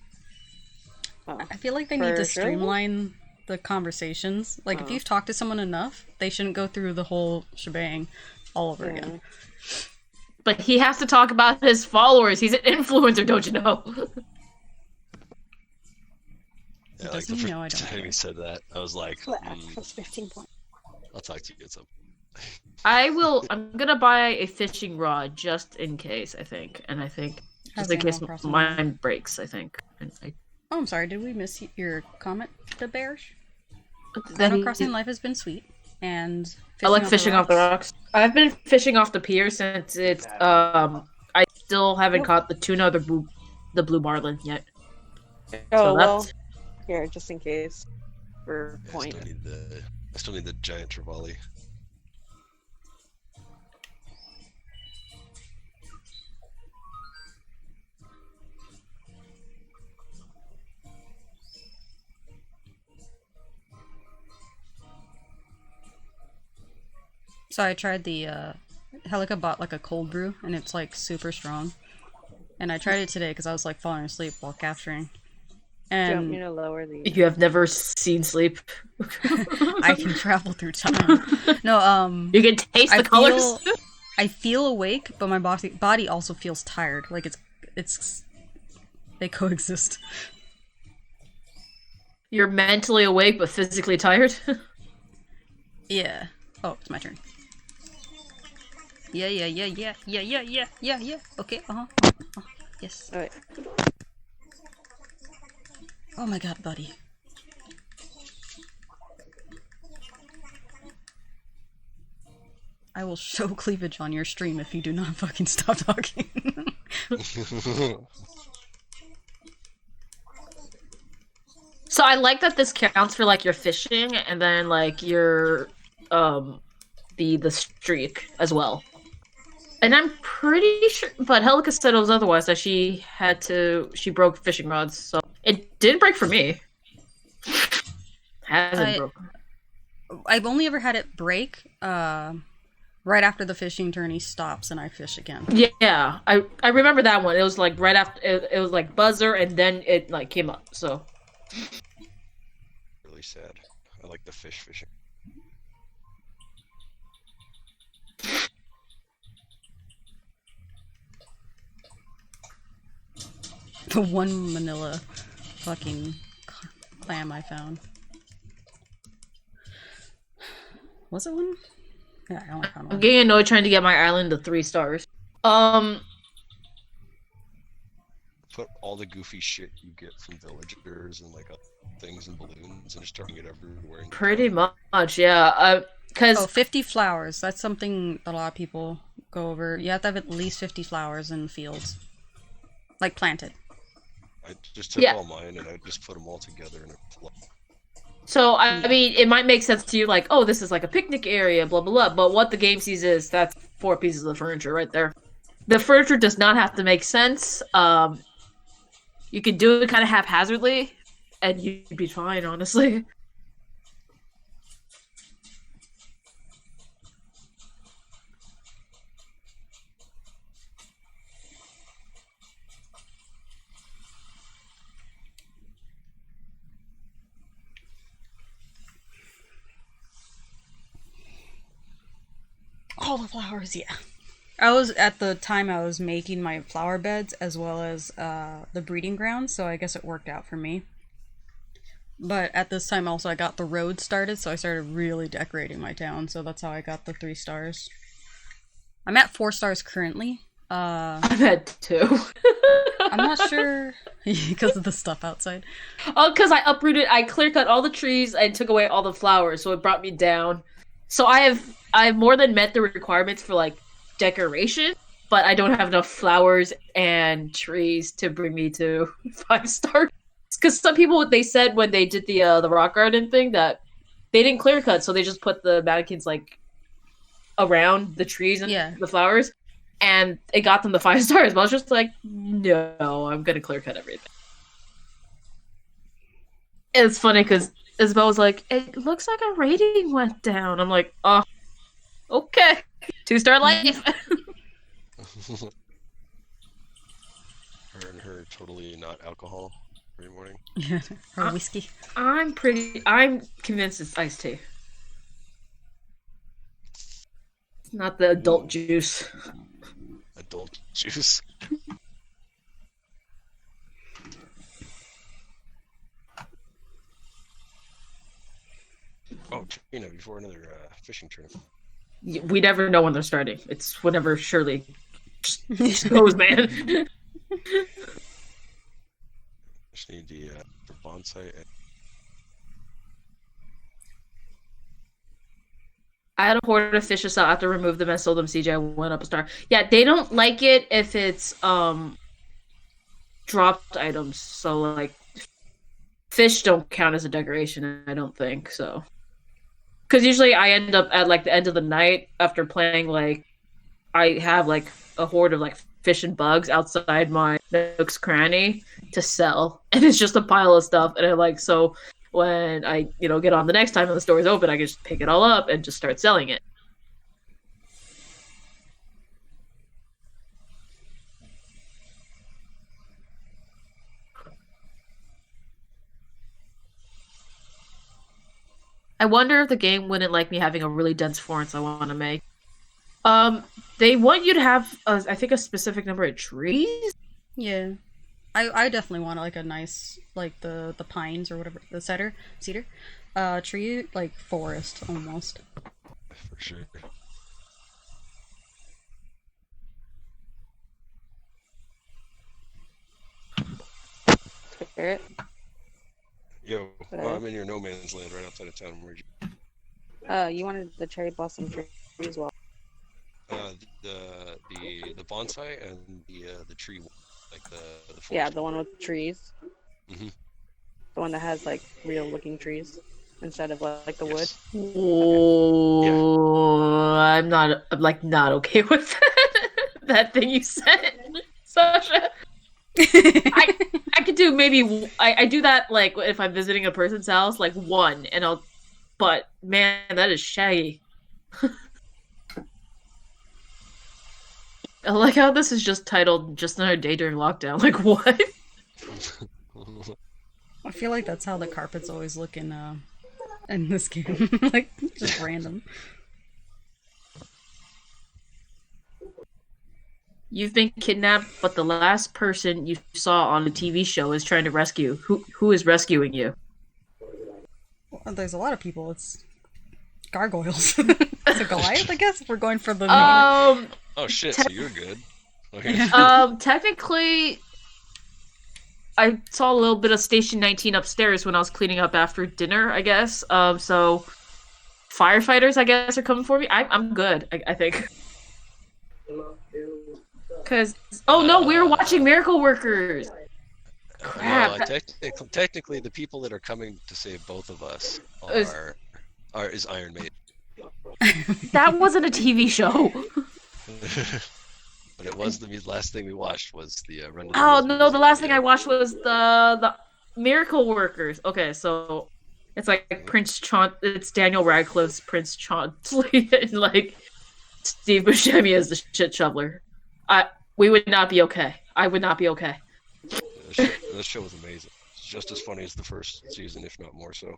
I feel like they need to streamline the conversations. Like, if you've talked to someone enough, they shouldn't go through the whole shebang all over again. But he has to talk about his followers. He's an influencer, don't you know? Yeah, like the first time he said that, I was like, That's 15 points. I'll talk to you at some. I'm gonna buy a fishing rod just in case. I think just in case mine breaks. I think. Oh, I'm sorry. Did we miss your comment, the bears? Animal Crossing life has been sweet, and I like fishing off the rocks. I've been fishing off the pier since it's I still haven't caught the tuna or the blue marlin yet. Oh, well, here, just in case. For point. I still need the giant trevally. So I tried the Helica bought like a cold brew, and it's like super strong. And I tried it today because I was like falling asleep while capturing. And do you want me to lower the? You have never seen sleep. I can travel through time. No, you can taste the colors. I feel awake, but my body also feels tired. Like it's they coexist. You're mentally awake but physically tired. Yeah. Oh, it's my turn. Yeah. Okay. Yes. All right. Oh my god, buddy. I will show cleavage on your stream if you do not fucking stop talking. So I like that this counts for like your fishing and then like your the streak as well. And I'm pretty sure, but Helica said it was otherwise, that she broke fishing rods, so it didn't break for me. Hasn't broken. I've only ever had it break right after the fishing tourney stops and I fish again. Yeah, I remember that one. It was like right after it was like buzzer and then it like came up. So really sad. I like the fishing. The one manila fucking clam I found. Was it one? Yeah, I only found one. I'm getting annoyed trying to get my island to 3 stars. Put all the goofy shit you get from villagers and like things and balloons and just throwing it everywhere. Pretty much, yeah. Cause 50 flowers. That's something a lot of people go over. You have to have at least 50 flowers in the fields, like planted. I just took all mine and I just put them all together in a flow. So, I mean, it might make sense to you, like, oh, this is like a picnic area, blah, blah, blah. But what the game sees is that's 4 pieces of furniture right there. The furniture does not have to make sense. You could do it kind of haphazardly, and you'd be fine, honestly. All the flowers, yeah. I was making my flower beds as well as the breeding grounds, so I guess it worked out for me. But at this time also I got the road started, so I started really decorating my town, so that's how I got the 3 stars. I'm at 4 stars currently. I'm at 2. I'm not sure because of the stuff outside. Oh, because I clear cut all the trees and took away all the flowers, so it brought me down. So I've more than met the requirements for like decoration, but I don't have enough flowers and trees to bring me to 5 stars. Because some people, they said when they did the rock garden thing that they didn't clear cut, so they just put the mannequins like around the trees and the flowers, and it got them the 5 stars. But I was just like, no, I'm gonna clear cut everything. And it's funny because Isabel was like, it looks like a rating went down. I'm like, oh, okay. 2-star life. Her and her totally not alcohol every morning. Yeah, or whiskey. I'm convinced it's iced tea. Not the adult juice. Adult juice. Oh, Trina, before another fishing tournament. we never know when they're starting. It's whenever Shirley just goes, man. Just need the for bonsai. I had a horde of fishes, so I have to remove them and sold them. CJ went up a star. Yeah, they don't like it if it's dropped items. So like, fish don't count as a decoration. I don't think so. Because usually I end up at like the end of the night after playing. Like, I have like a horde of like fish and bugs outside my nook's cranny to sell, and it's just a pile of stuff. And I like so. When I, get on the next time and the store is open, I can just pick it all up and just start selling it. I wonder if the game wouldn't like me having a really dense forest I want to make. They want you to have, I think, a specific number of trees? Yeah. I definitely want like a nice, like the pines or whatever, the cedar tree, like forest almost. For sure. Spirit. Yo, well, I'm in your no man's land right outside of town. Where'd you? You wanted the cherry blossom tree as well. The bonsai and the tree, like the forest. Yeah, the one with trees. Mm-hmm. The one that has like real looking trees instead of like the wood. Oh, yeah. I'm not okay with that. That thing you said, Sasha. I could do maybe I do that like if I'm visiting a person's house, like one, and but man, that is shaggy. I like how this is just titled "Just Another Day During Lockdown." Like what? I feel like that's how the carpets always look in this game, like just random. You've been kidnapped, but the last person you saw on the TV show is trying to rescue. Who is rescuing you? Well, there's a lot of people. It's gargoyles. It's a Goliath, I guess. If we're going for the Oh shit! So you're good. Okay. Technically, I saw a little bit of Station 19 upstairs when I was cleaning up after dinner, I guess. So firefighters, I guess, are coming for me. I'm good, I think. Because no, we were watching Miracle Workers. Crap. Well, technically, the people that are coming to save both of us is Iron Maiden. That wasn't a TV show. But it was the last thing we watched was the Run to the Oh Hills no, music the last thing video. I watched was the Miracle Workers. Okay, so it's like Prince it's Daniel Radcliffe's Prince Chauncey and like Steve Buscemi as the shit shoveler. We would not be okay. I would not be okay. This show was amazing. It's just as funny as the first season, if not more so.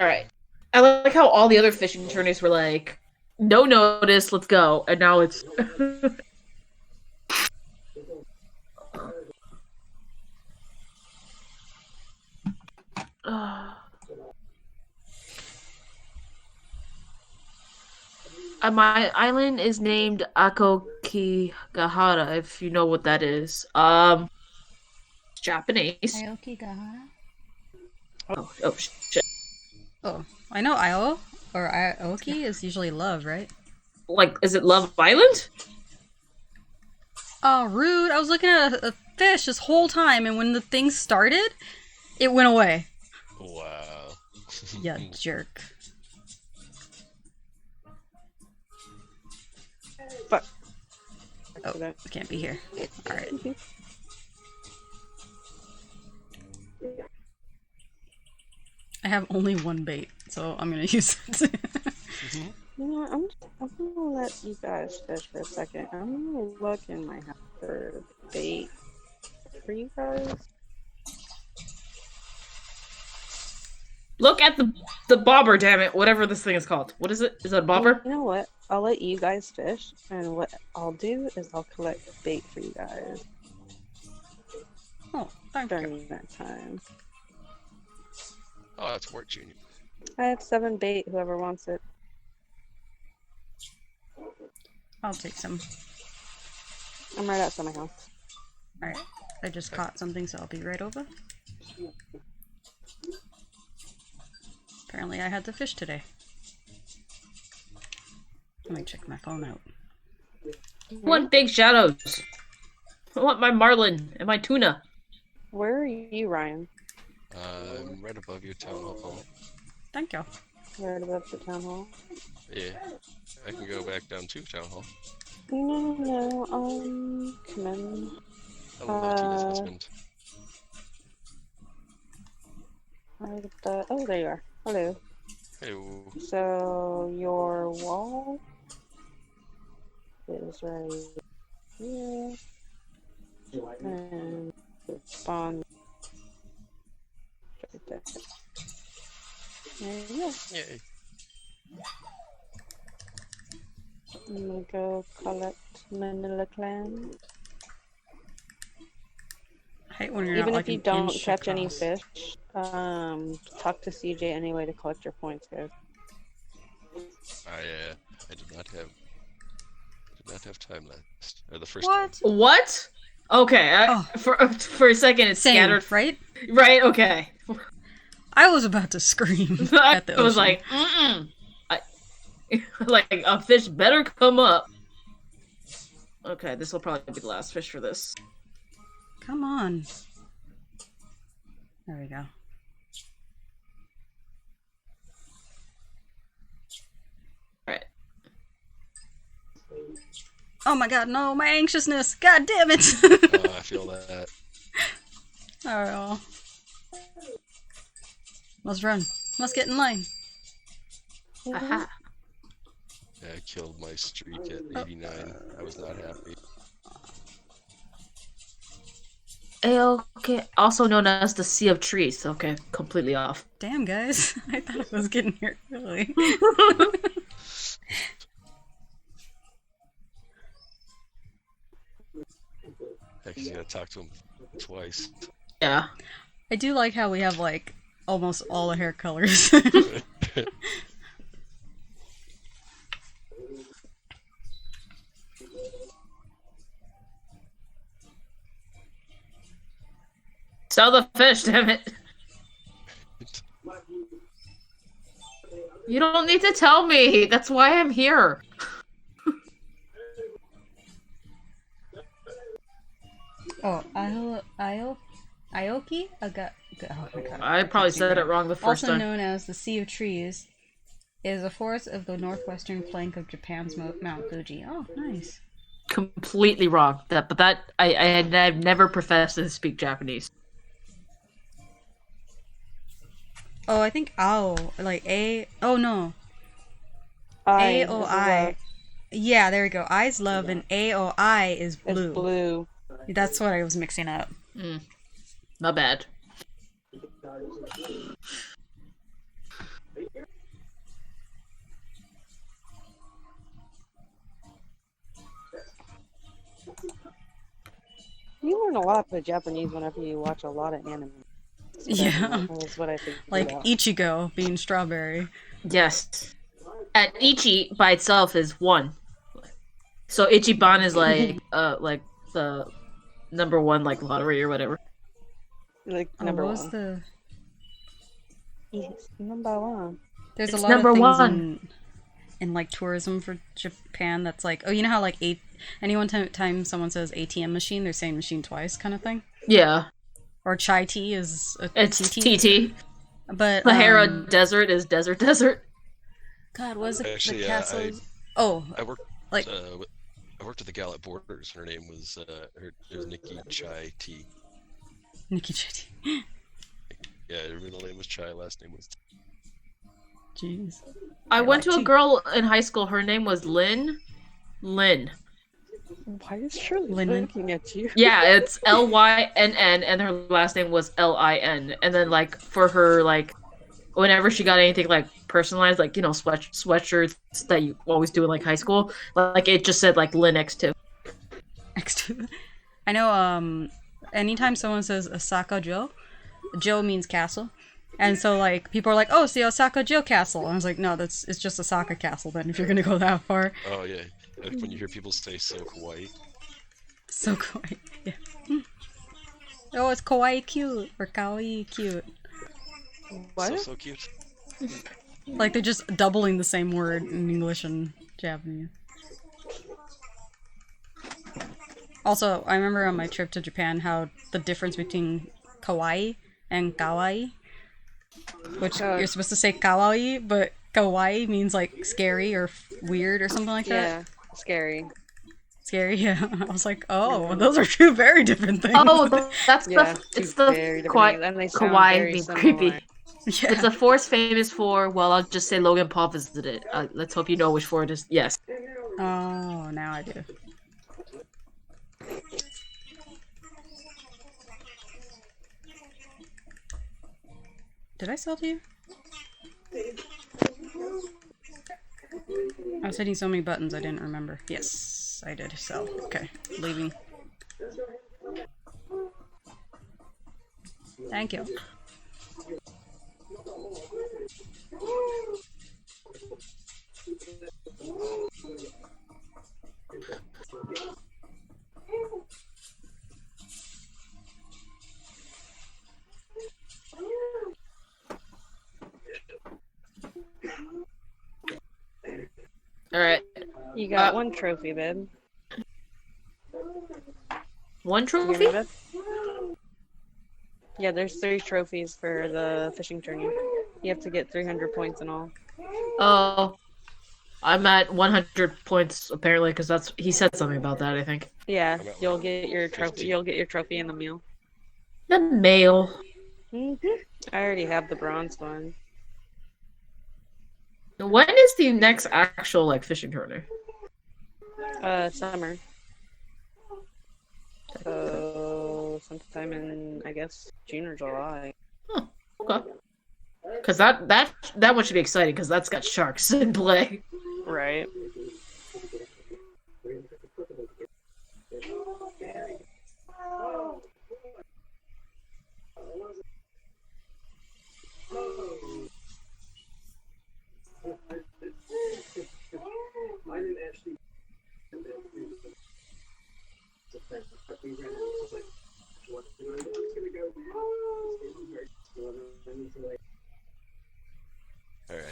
Alright. I like how all the other fishing tourneys were like, no notice, let's go. And now it's... My island is named Akokigahara, if you know what that is. Japanese. Aokigahara? Oh, shit. Oh, I know Io or Aoki is usually love, right? Like, is it Love Island? Oh, rude. I was looking at a fish this whole time, and when the thing started, it went away. Wow. Yeah, jerk. Fuck. Oh, I can't be here. Alright. have only one bait, so I'm gonna use it. You know what, I'm gonna let you guys fish for a second. I'm gonna look in my house for bait for you guys. Look at the bobber, damn it! Whatever this thing is called. What is it? Is it a bobber? You know what? I'll let you guys fish, and what I'll do is I'll collect bait for you guys Oh, thank you. during that time. Oh, it's Wart Junior. I have 7 bait. Whoever wants it. I'll take some. I'm right outside my house. Alright, I just caught something, so I'll be right over. Apparently I had to fish today. Let me check my phone out. I want big shadows. I want my marlin and my tuna. Where are you, Ryan? I'm right above your town hall. Thank you. Right above the town hall. Yeah, I can go back down to town hall. No, come in. Hello, Tina's husband. Oh, there you are. Hello. Hello. So, your wall is right here. And the spawn right there. There you go. Yay. I'm gonna go collect Manila Clan. I hate when you're Even not if like you an don't inch catch any across. fish, talk to CJ anyway to collect your points, guys. I did not have time last, or the first What? time. What? Okay, Oh. for a second it's Same, scattered. right? Right, okay. I was about to scream I at the ocean. was like, like, a fish better come up. Okay, this will probably be the last fish for this. Come on. There we go. Alright. Oh my god, no, my anxiousness! God damn it! Oh, I feel that. Oh. Must run. Must get in line. Aha. Yeah, I killed my streak at 89. I was not happy. Okay, also known as the Sea of Trees. Okay, completely off. Damn, guys. I thought I was getting here early. Heck, you gotta talk to him twice. Yeah. I do like how we have, like, almost all the hair colors. Sell the fish, damn it. You don't need to tell me. That's why I'm here. Oh, Aoki? Oh my god. I probably said it wrong the first Also time. known as the Sea of Trees, is a forest of the northwestern flank of Japan's Mount Fuji. Oh, nice. Completely wrong. I've never professed to speak Japanese. Oh, I think Ao, like A. Oh no, I AOI. Yeah, there we go. I's love and AOI is is blue. blue. That's what I was mixing up. Not bad. You learn a lot of Japanese whenever you watch a lot of anime. Yeah. That's what I think. Like Ichigo being strawberry. Yes. And Ichi by itself is 1. So Ichiban is like the number 1 like lottery or whatever. Like Oh, number what was one. the? Yes, number one. There's It's a lot of number things 1. in like tourism for Japan that's like, oh, you know how like time someone says ATM machine, they're saying machine twice, kind of thing. Yeah. Or chai tea is a It's TT. TT. But Sahara Desert is desert. God, was it Actually, the yeah, castles? I worked Like- I worked at the Gallup Borders. Her name was it was Nikki Chai T. Nikki chai tea. Yeah, her middle name was Chai, last name was. Jeez. I went to a girl in high school. Her name was Lynn. Lynn. Why is Shirley Lynn. looking at you? Yeah, it's Lynn, and her last name was Lin. And then like for her like, whenever she got anything like personalized, like you know sweatshirts that you always do in like high school, like it just said like Lynn X2. X2. I know. Anytime someone says Osaka Joe, Joe means castle. And so, like, people are like, "Oh, it's the Osaka Joe Castle." And I was like, "No, it's just Osaka Castle." Then, if you're gonna go that far, Oh yeah, like when you hear people say so kawaii. so kawaii. Yeah. Oh, it's kawaii cute or kawaii cute. What? So cute. Like they're just doubling the same word in English and Japanese. Also, I remember on my trip to Japan how the difference between kawaii and kawaii, which you're supposed to say kawaii, but kawaii means like scary or weird or something like that. Yeah, scary. Scary, yeah. I was like, oh, those are two very different things. Oh, that's Yeah, it's two the very different names, and they sound kawaii very means similar. creepy. Yeah. It's a forest famous for. Well, I'll just say Logan Paul visited it. Let's hope you know which fort it is. Yes. Oh, now I do. Did I sell to you? I was hitting so many buttons I didn't remember. Yes, I did sell. Okay, leaving. Thank you. All right. You got one trophy, babe. One You trophy? hear me, babe? Yeah, there's 3 trophies for the fishing tourney. You have to get 300 points in all. Oh, I'm at 100 points apparently because that's he said something about that. I think. Yeah, I'm at you'll get your 50. trophy. You'll get your trophy in the meal. The mail. I already have the bronze one. When is the next actual like fishing tournament? Summer. So sometime in, I guess, June or July. Huh, okay. Because that one should be exciting because that's got sharks in play. Right. Alright.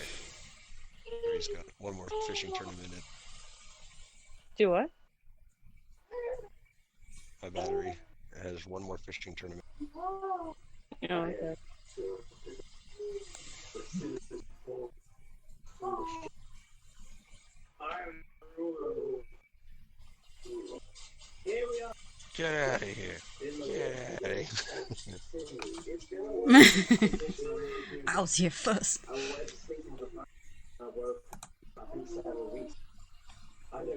He's got one more fishing tournament in Do what? my battery. It has one more fishing tournament. Oh, okay. Get out of here. Get out of here. I was here first.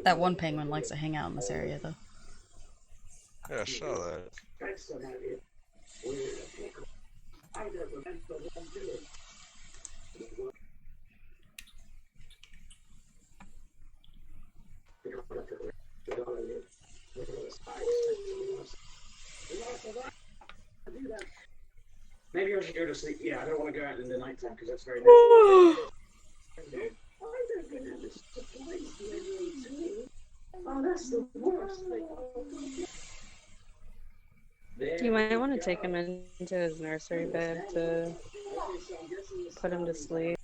That one penguin likes to hang out in this area, though. Yeah, I saw that. Maybe I should go to sleep. Yeah, I don't want to go out in the nighttime because that's very You might want to take him into his nursery bed to put him to sleep.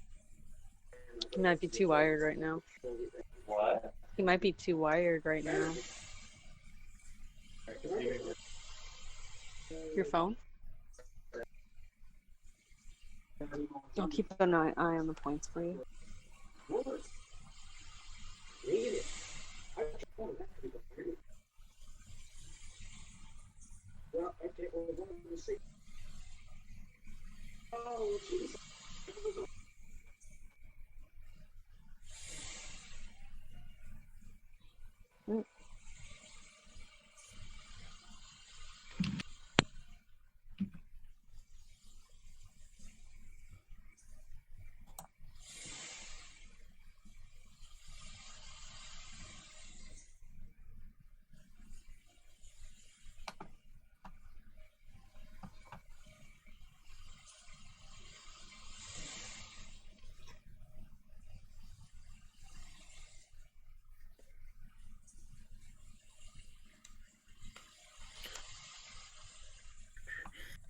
He might be too wired right now. What? He might be too wired right now. Your phone? I'll keep an eye on the points for you.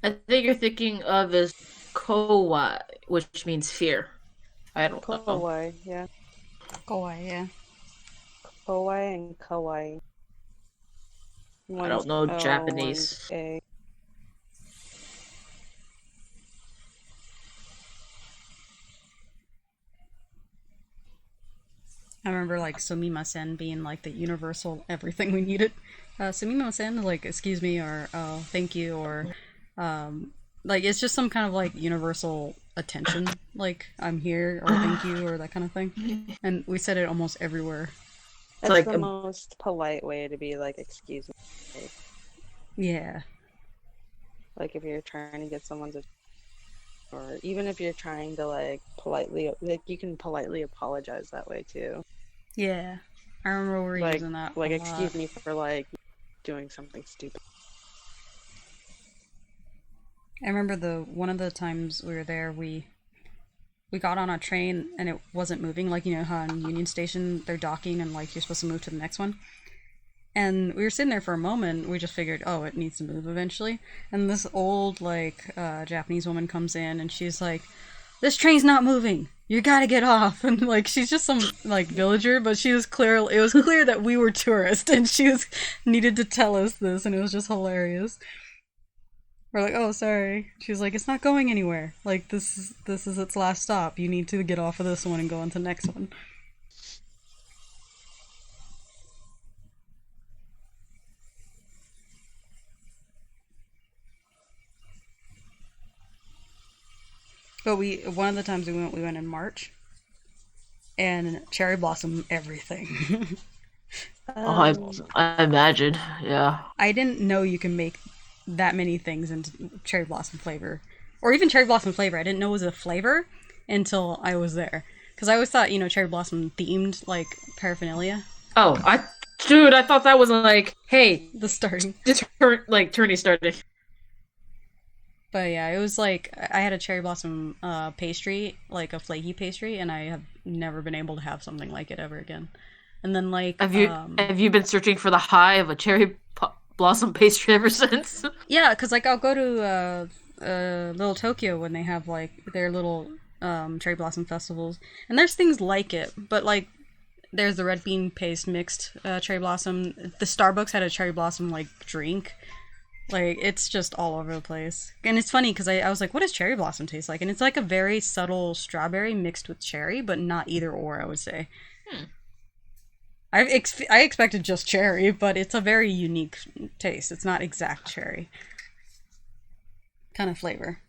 I think you're thinking of is Kowai, which means fear. I don't know. Kawaii, yeah. Kawaii, yeah. Kawaii and kawaii. I don't know Japanese. A. I remember like sumimasen being like the universal everything we needed. Sumimasen, like excuse me, or thank you, or like it's just some kind of like universal attention, like I'm here, or thank you, or that kind of thing. And we said it almost everywhere. It's like the most polite way to be like, excuse me. Like, Yeah. like if you're trying to get someone's attention, or even if you're trying to like politely, like you can politely apologize that way too. Yeah. I remember we were using that. Like, a excuse lot. me for like doing something stupid. I remember one of the times we were there, we got on a train and it wasn't moving. Like, you know how in Union Station they're docking and like you're supposed to move to the next one. And we were sitting there for a moment. We just figured, oh, it needs to move eventually. And this old like Japanese woman comes in and she's like, "This train's not moving. You gotta get off." And like she's just some like villager, but she was clear. It was clear that we were tourists, and she was needed to tell us this, and it was just hilarious. We're like, "Oh, sorry." She's like, "It's not going anywhere. Like this is its last stop. You need to get off of this one and go on to the next one." But one of the times we went in March, and cherry blossom everything. I imagine, yeah. I didn't know you can make that many things into cherry blossom flavor, or even cherry blossom flavor. I didn't know it was a flavor until I was there, because I always thought cherry blossom themed like paraphernalia. Oh, I thought that was like, hey, the starting, tourney starting. But yeah, it was like I had a cherry blossom pastry, like a flaky pastry, and I have never been able to have something like it ever again. And then like, have you been searching for the high of a cherry blossom pastry ever since? Yeah, because like I'll go to Little Tokyo when they have like their little cherry blossom festivals, and there's things like it, but like there's the red bean paste mixed cherry blossom. The Starbucks had a cherry blossom like drink. Like, it's just all over the place. And it's funny, because I was like, what does cherry blossom taste like? And it's like a very subtle strawberry mixed with cherry, but not either or, I would say. I expected just cherry, but it's a very unique taste. It's not exact cherry kind of flavor.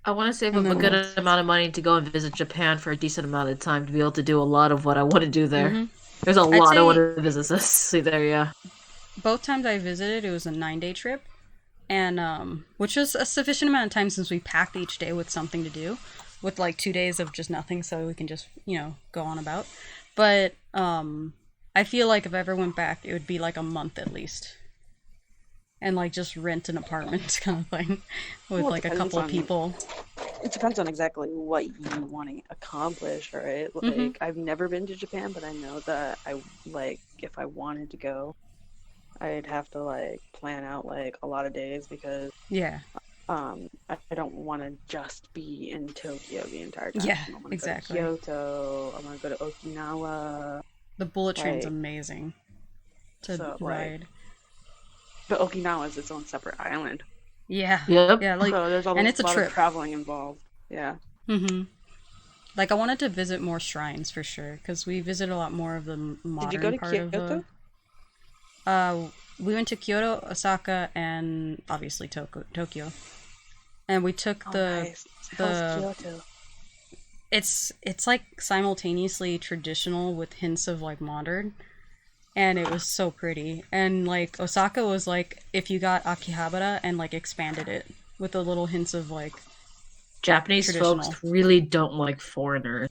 I want to save up a good amount of money to go and visit Japan for a decent amount of time to be able to do a lot of what I want to do there. Mm-hmm. There's a lot I want to visit see there, yeah. Both times I visited, it was a 9-day trip, and which was a sufficient amount of time since we packed each day with something to do, with like 2 days of just nothing, so we can just go on about. But I feel like if I ever went back, it would be like a month at least, and like just rent an apartment kind of thing with like a couple of people. It depends on exactly what you want to accomplish, right? Like I've never been to Japan, but I know that if I wanted to go, I'd have to like plan out like a lot of days, because I don't want to just be in Tokyo the entire time. Yeah, I want to exactly. go to Kyoto. I want to go to Okinawa. The bullet train's amazing to ride. But Okinawa is its own separate island. Yeah. Yep. Yeah. Like, so there's a lot of traveling involved. Yeah. Mm-hmm. Like I wanted to visit more shrines for sure, because we visited a lot more of the modern Did you go to part Kyoto? of we went to Kyoto, Osaka, and obviously Tokyo. And we took nice. How's Kyoto? It's like simultaneously traditional with hints of like modern, and it was so pretty. And like Osaka was like if you got Akihabara and like expanded it with the little hints of like Japanese folks really don't like foreigners.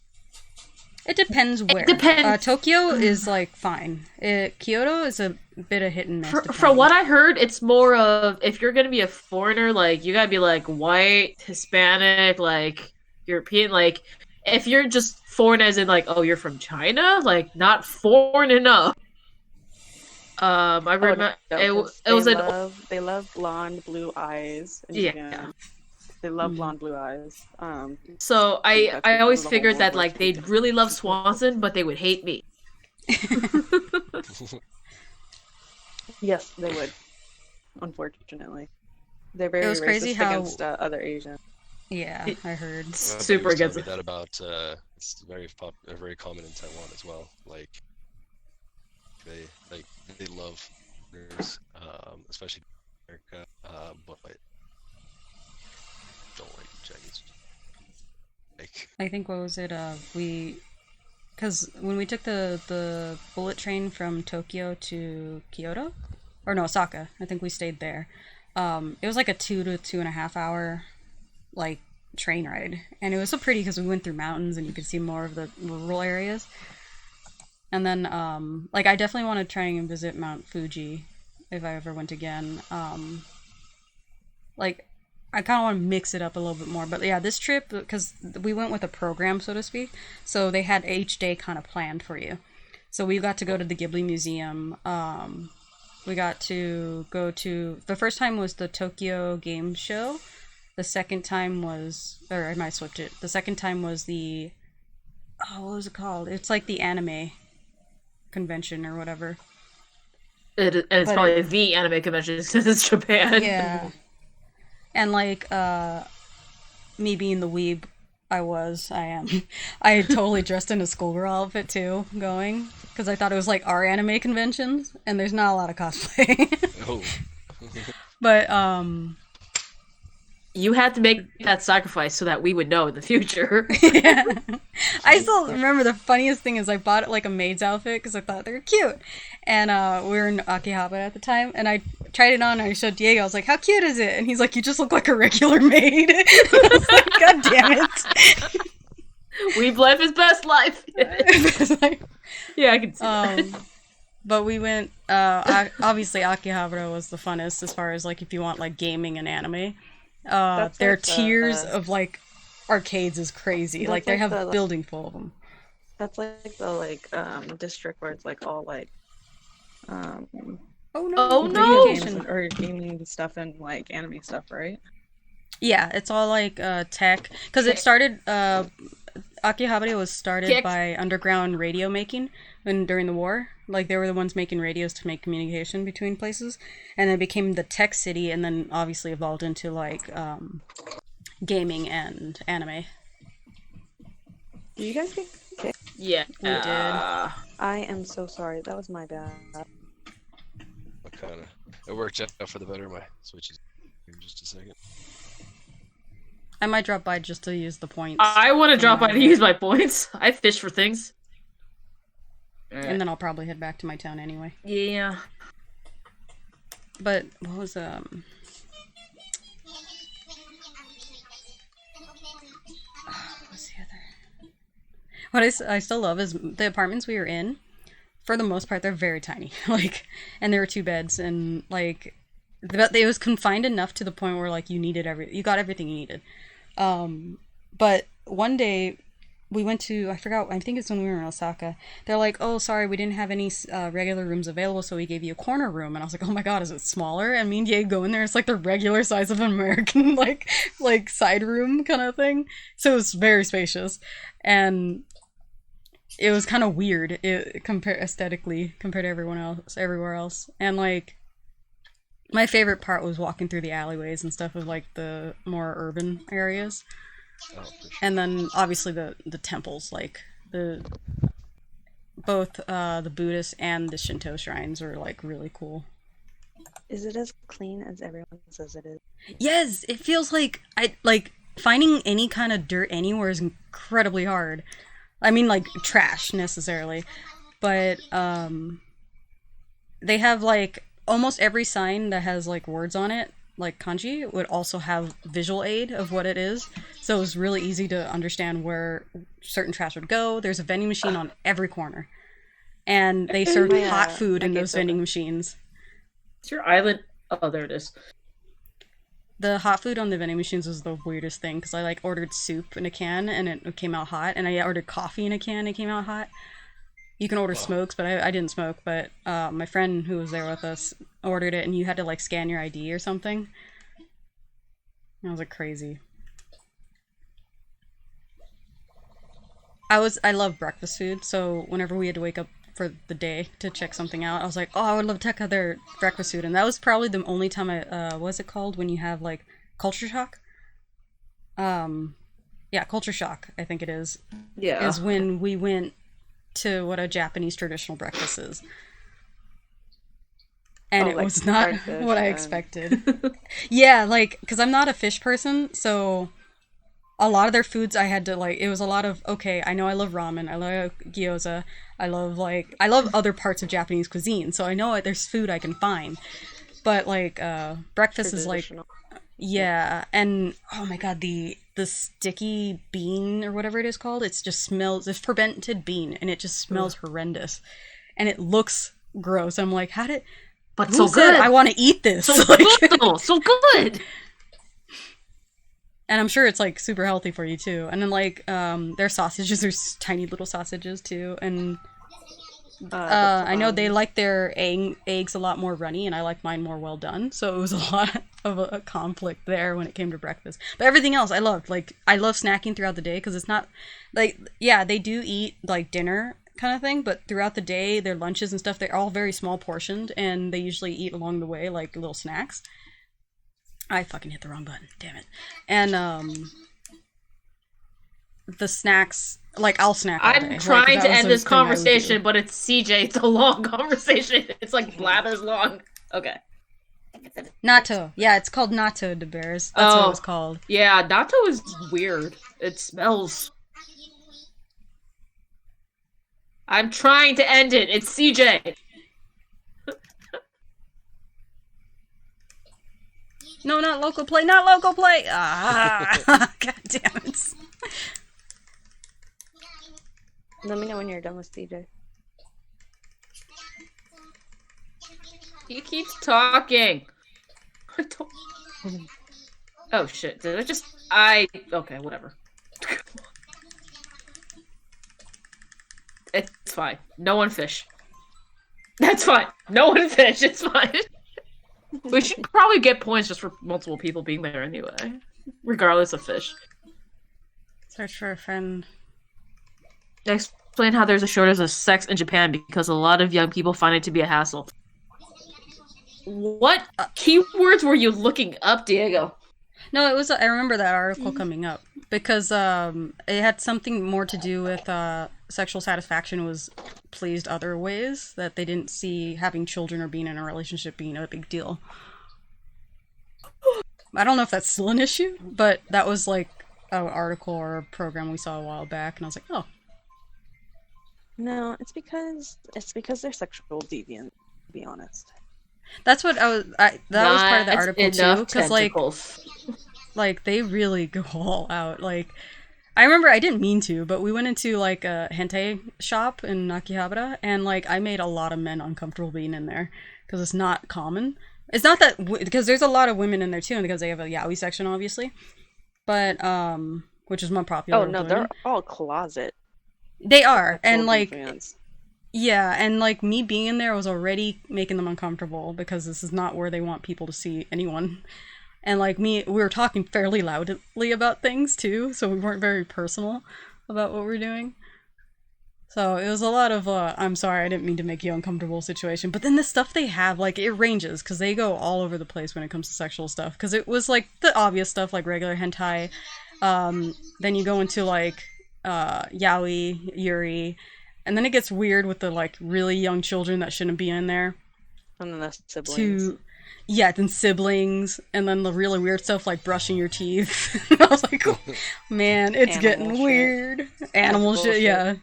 It depends where. It depends. Tokyo is like fine. Kyoto is a bit of hit and miss. From what I heard, it's more of if you're gonna be a foreigner, like you gotta be like white, Hispanic, like European. Like if you're just foreign, as in like, oh, you're from China, like not foreign enough. I remember it was they love blonde blue eyes in Japan. They love blonde blue eyes. So I always figured that like they'd really love Swanson, but they would hate me. Yes, they would. Unfortunately, they're very It was crazy racist how against other Asians. Yeah, I heard. Super against that about it's very common in Taiwan as well. Like they love foreigners, especially America, but don't like Chinese. Like I think what was it? Because when we took the bullet train from Tokyo to Kyoto, or no, Osaka, I think we stayed there. It was like a 2 to 2.5 hour like train ride, and it was so pretty because we went through mountains and you could see more of the rural areas. And then like I definitely want to try and visit Mount Fuji if I ever went again. Like I kind of want to mix it up a little bit more, but yeah, this trip, because we went with a program, so to speak, so they had each day kind of planned for you. So we got to go to the Ghibli Museum. We got to go to, the first time was the Tokyo Game Show. The second time was, or I might switch it. The second time was the, oh, what was it called? It's like the anime convention or whatever. It's probably the anime convention since it's Japan. Yeah. And like, me being the weeb I am. I had totally dressed in a schoolgirl outfit too, going, because I thought it was like our anime conventions, and there's not a lot of cosplay. Oh. But you had to make that sacrifice so that we would know in the future. Yeah. I still remember the funniest thing is I bought like a maid's outfit because I thought they were cute, and we were in Akihabara at the time, and I tried it on and I showed Diego. I was like, "How cute is it?" And he's like, "You just look like a regular maid." I was like, "God damn it!" We've lived his best life. Yeah, I can see that. But we went. Obviously, Akihabara was the funnest as far as like if you want like gaming and anime. Their like tiers of like arcades is crazy. Like they have a building full of them. That's like the district where it's like all like or gaming stuff and like anime stuff, right? Yeah, it's all like tech, because it started Akihabara was started by underground radio making during the war. Like they were the ones making radios to make communication between places, and then it became the tech city, and then obviously evolved into like gaming and anime. Do you guys get kicked? Yeah, we did. I am so sorry. That was my bad. It worked out for the better. My Switch is in just a second. I might drop by just to use the points. I want to drop by to use my points. I fish for things. And then I'll probably head back to my town anyway. Yeah. But what was what's the other? What I still love is the apartments we were in. For the most part, they're very tiny. Like, and there were 2 beds, and like, but it was confined enough to the point where like you got everything you needed. But one day we went to, I think it's when we were in Osaka. They're like, "Oh, sorry, we didn't have any regular rooms available, so we gave you a corner room." And I was like, "Oh my god, is it smaller?" And me and Diego go in there, it's like the regular size of an American like side room kind of thing. So it was very spacious, and it was kind of weird aesthetically compared to everywhere else. And like, my favorite part was walking through the alleyways and stuff of like the more urban areas. Oh, for sure. And then obviously the temples, like both the Buddhist and the Shinto shrines were like really cool. Is it as clean as everyone says it is? Yes, it feels like finding any kind of dirt anywhere is incredibly hard. I mean, like trash necessarily, but they have like almost every sign that has like words on it, like kanji, would also have visual aid of what it is. So it was really easy to understand where certain trash would go. There's a vending machine on every corner, and they served hot food in those vending machines. It's your island. Oh, there it is. The hot food on the vending machines was the weirdest thing, because I like ordered soup in a can and it came out hot, and I ordered coffee in a can and it came out hot. You can order smokes, but I didn't smoke. But my friend who was there with us ordered it, and you had to like scan your ID or something. That was like crazy. I love breakfast food, so whenever we had to wake up for the day to check something out, I was like, oh, I would love to check out their breakfast food. And that was probably the only time what's it called when you have like culture shock? Yeah, culture shock, I think it is. Yeah. Is when we went to what a Japanese traditional breakfast is. And it was not what I expected. Yeah, like, because I'm not a fish person, so a lot of their foods I had to, like, it was a lot of, okay, I know I love ramen, I love gyoza, I love other parts of Japanese cuisine, so I know there's food I can find. But, like, breakfast is, like, yeah, and, oh my god, the sticky bean, or whatever it is called, it just smells, it's fermented bean, and it just smells horrendous. And it looks gross. I'm like, but so good! I want to eat this! So good, though! So good! And I'm sure it's, like, super healthy for you, too. And then, like, their sausages are tiny little sausages, too. And I know they like their eggs a lot more runny, and I like mine more well done. So it was a lot of a conflict there when it came to breakfast. But everything else I loved. Like, I love snacking throughout the day, because it's not, like, yeah, they do eat, like, dinner kind of thing, but throughout the day, their lunches and stuff, they're all very small portioned, and they usually eat along the way, like, little snacks. I fucking hit the wrong button, damn it. And, the snacks, like, I'll snack all day. I'm trying to end this conversation, but it's CJ, it's a long conversation. It's like blathers long. Okay. Natto. Yeah, it's called natto de bears. That's what it was called. Yeah, natto is weird. It smells... I'm trying to end it. It's CJ. No, not local play. Not local play. Ah, god damn it. Let me know when you're done with CJ. He keeps talking. I don't... Oh shit! Did I just? Okay, whatever. It's fine. No one fish. That's fine. No one fish. It's fine. We should probably get points just for multiple people being there anyway, regardless of fish. Search for a friend. Explain how there's a shortage of sex in Japan because a lot of young people find it to be a hassle. What keywords were you looking up, Diego? No, it was. I remember that article coming up because it had something more to do with sexual satisfaction was pleased other ways, that they didn't see having children or being in a relationship being a big deal. I don't know if that's still an issue, but that was like an article or a program we saw a while back, and I was like, oh. No, it's because they're sexual deviant, to be honest. That's what that was part of the article too, because like they really go all out. Like, I remember I didn't mean to, but we went into like a hentai shop in Akihabara, and like I made a lot of men uncomfortable being in there because it's not common. It's not that because there's a lot of women in there too, and because they have a yaoi section, obviously, but which is more popular. Oh no, they're all closet. They are, and like. Yeah, and like me being in there was already making them uncomfortable because this is not where they want people to see anyone. And like we were talking fairly loudly about things too, so we weren't very personal about what we're doing. So it was a lot of I'm sorry, I didn't mean to make you uncomfortable situation. But then the stuff they have, like, it ranges because they go all over the place when it comes to sexual stuff. Because it was like the obvious stuff like regular hentai. Then you go into like yaoi, yuri. And then it gets weird with the, like, really young children that shouldn't be in there. And then the siblings. Yeah, then siblings. And then the really weird stuff like brushing your teeth. I was like, oh, man, it's getting weird. Animal shit, yeah.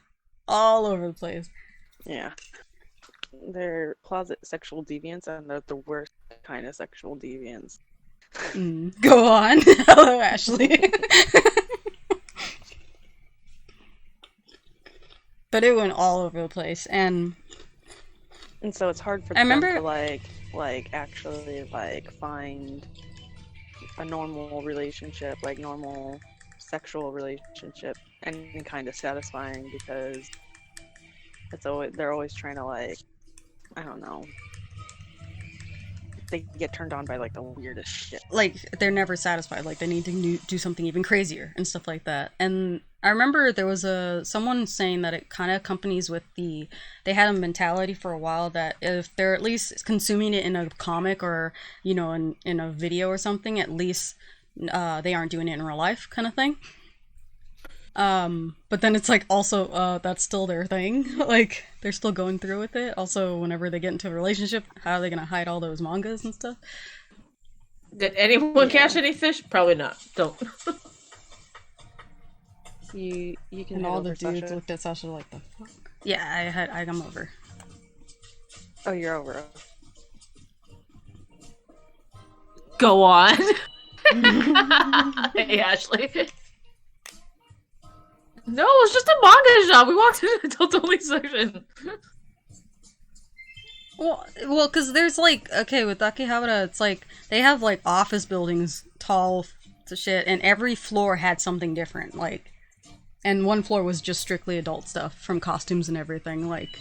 All over the place. Yeah. They're closet sexual deviants, and they're the worst kind of sexual deviants. Go on. Hello, Ashley. But it went all over the place, and so it's hard for them to like actually like find a normal relationship, like normal sexual relationship, any kind of satisfying, because they're always trying to like, I don't know. They get turned on by like the weirdest shit. Like they're never satisfied. Like they need to do something even crazier and stuff like that. And I remember there was someone saying that it kind of accompanies with they had a mentality for a while that if they're at least consuming it in a comic or in a video or something, at least they aren't doing it in real life kind of thing. But then it's like also that's still their thing. Like they're still going through with it. Also, whenever they get into a relationship, how are they gonna hide all those mangas and stuff? Did anyone catch any fish? Probably not. Don't. You can. And all the dudes Sasha. looked at Sasha like the fuck. Yeah, I'm over. Oh, you're over. Go on. Hey, Ashley. No, it's just a manga shop. We walked into the adult only section. Well, because there's like, okay, with Akihabara, it's like they have like office buildings, tall to shit, and every floor had something different. Like, and one floor was just strictly adult stuff, from costumes and everything. Like,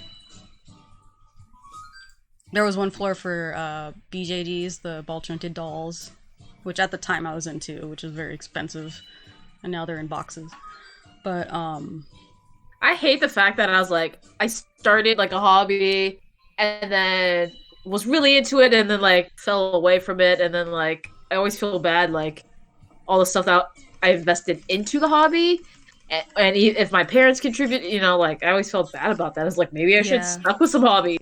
there was one floor for BJDs, the ball-jointed dolls, which at the time I was into, which was very expensive, and now they're in boxes. But I hate the fact that I started like a hobby and then was really into it and then like fell away from it, and then like I always feel bad like all the stuff that I invested into the hobby, and if my parents contribute, like I always felt bad about that. It's like maybe I should stuck with some hobby.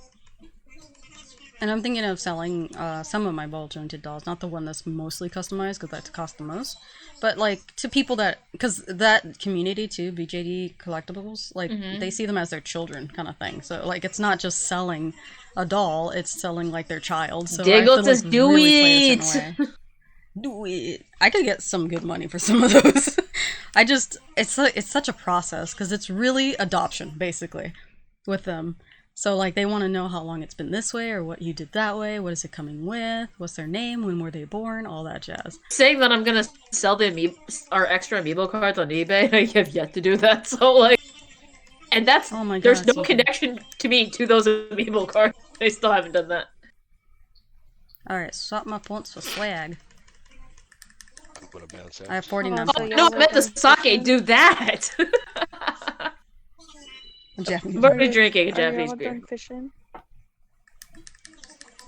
And I'm thinking of selling some of my ball-jointed dolls, not the one that's mostly customized, because that costs the most, but like to people that, because that community too, BJD collectibles, like they see them as their children kind of thing. So like it's not just selling a doll, it's selling like their child. So Diggle, I have to, like, do really play a it. certain way. Do it. I could get some good money for some of those. It's such a process because it's really adoption basically with them. So, like, they want to know how long it's been this way, or what you did that way, what is it coming with, what's their name, when were they born, all that jazz. Saying that I'm gonna sell the our extra amiibo cards on eBay, I have yet to do that, so, like... And that's... Oh my God, there's no CJ. connection to me to those amiibo cards. I still haven't done that. Alright, swap my points for swag. I'm gonna bounce out. I have 49 Oh, points. No, I meant the sake, do that! Japanese I'm beer. already drinking a Are Japanese you all beer. done fishing?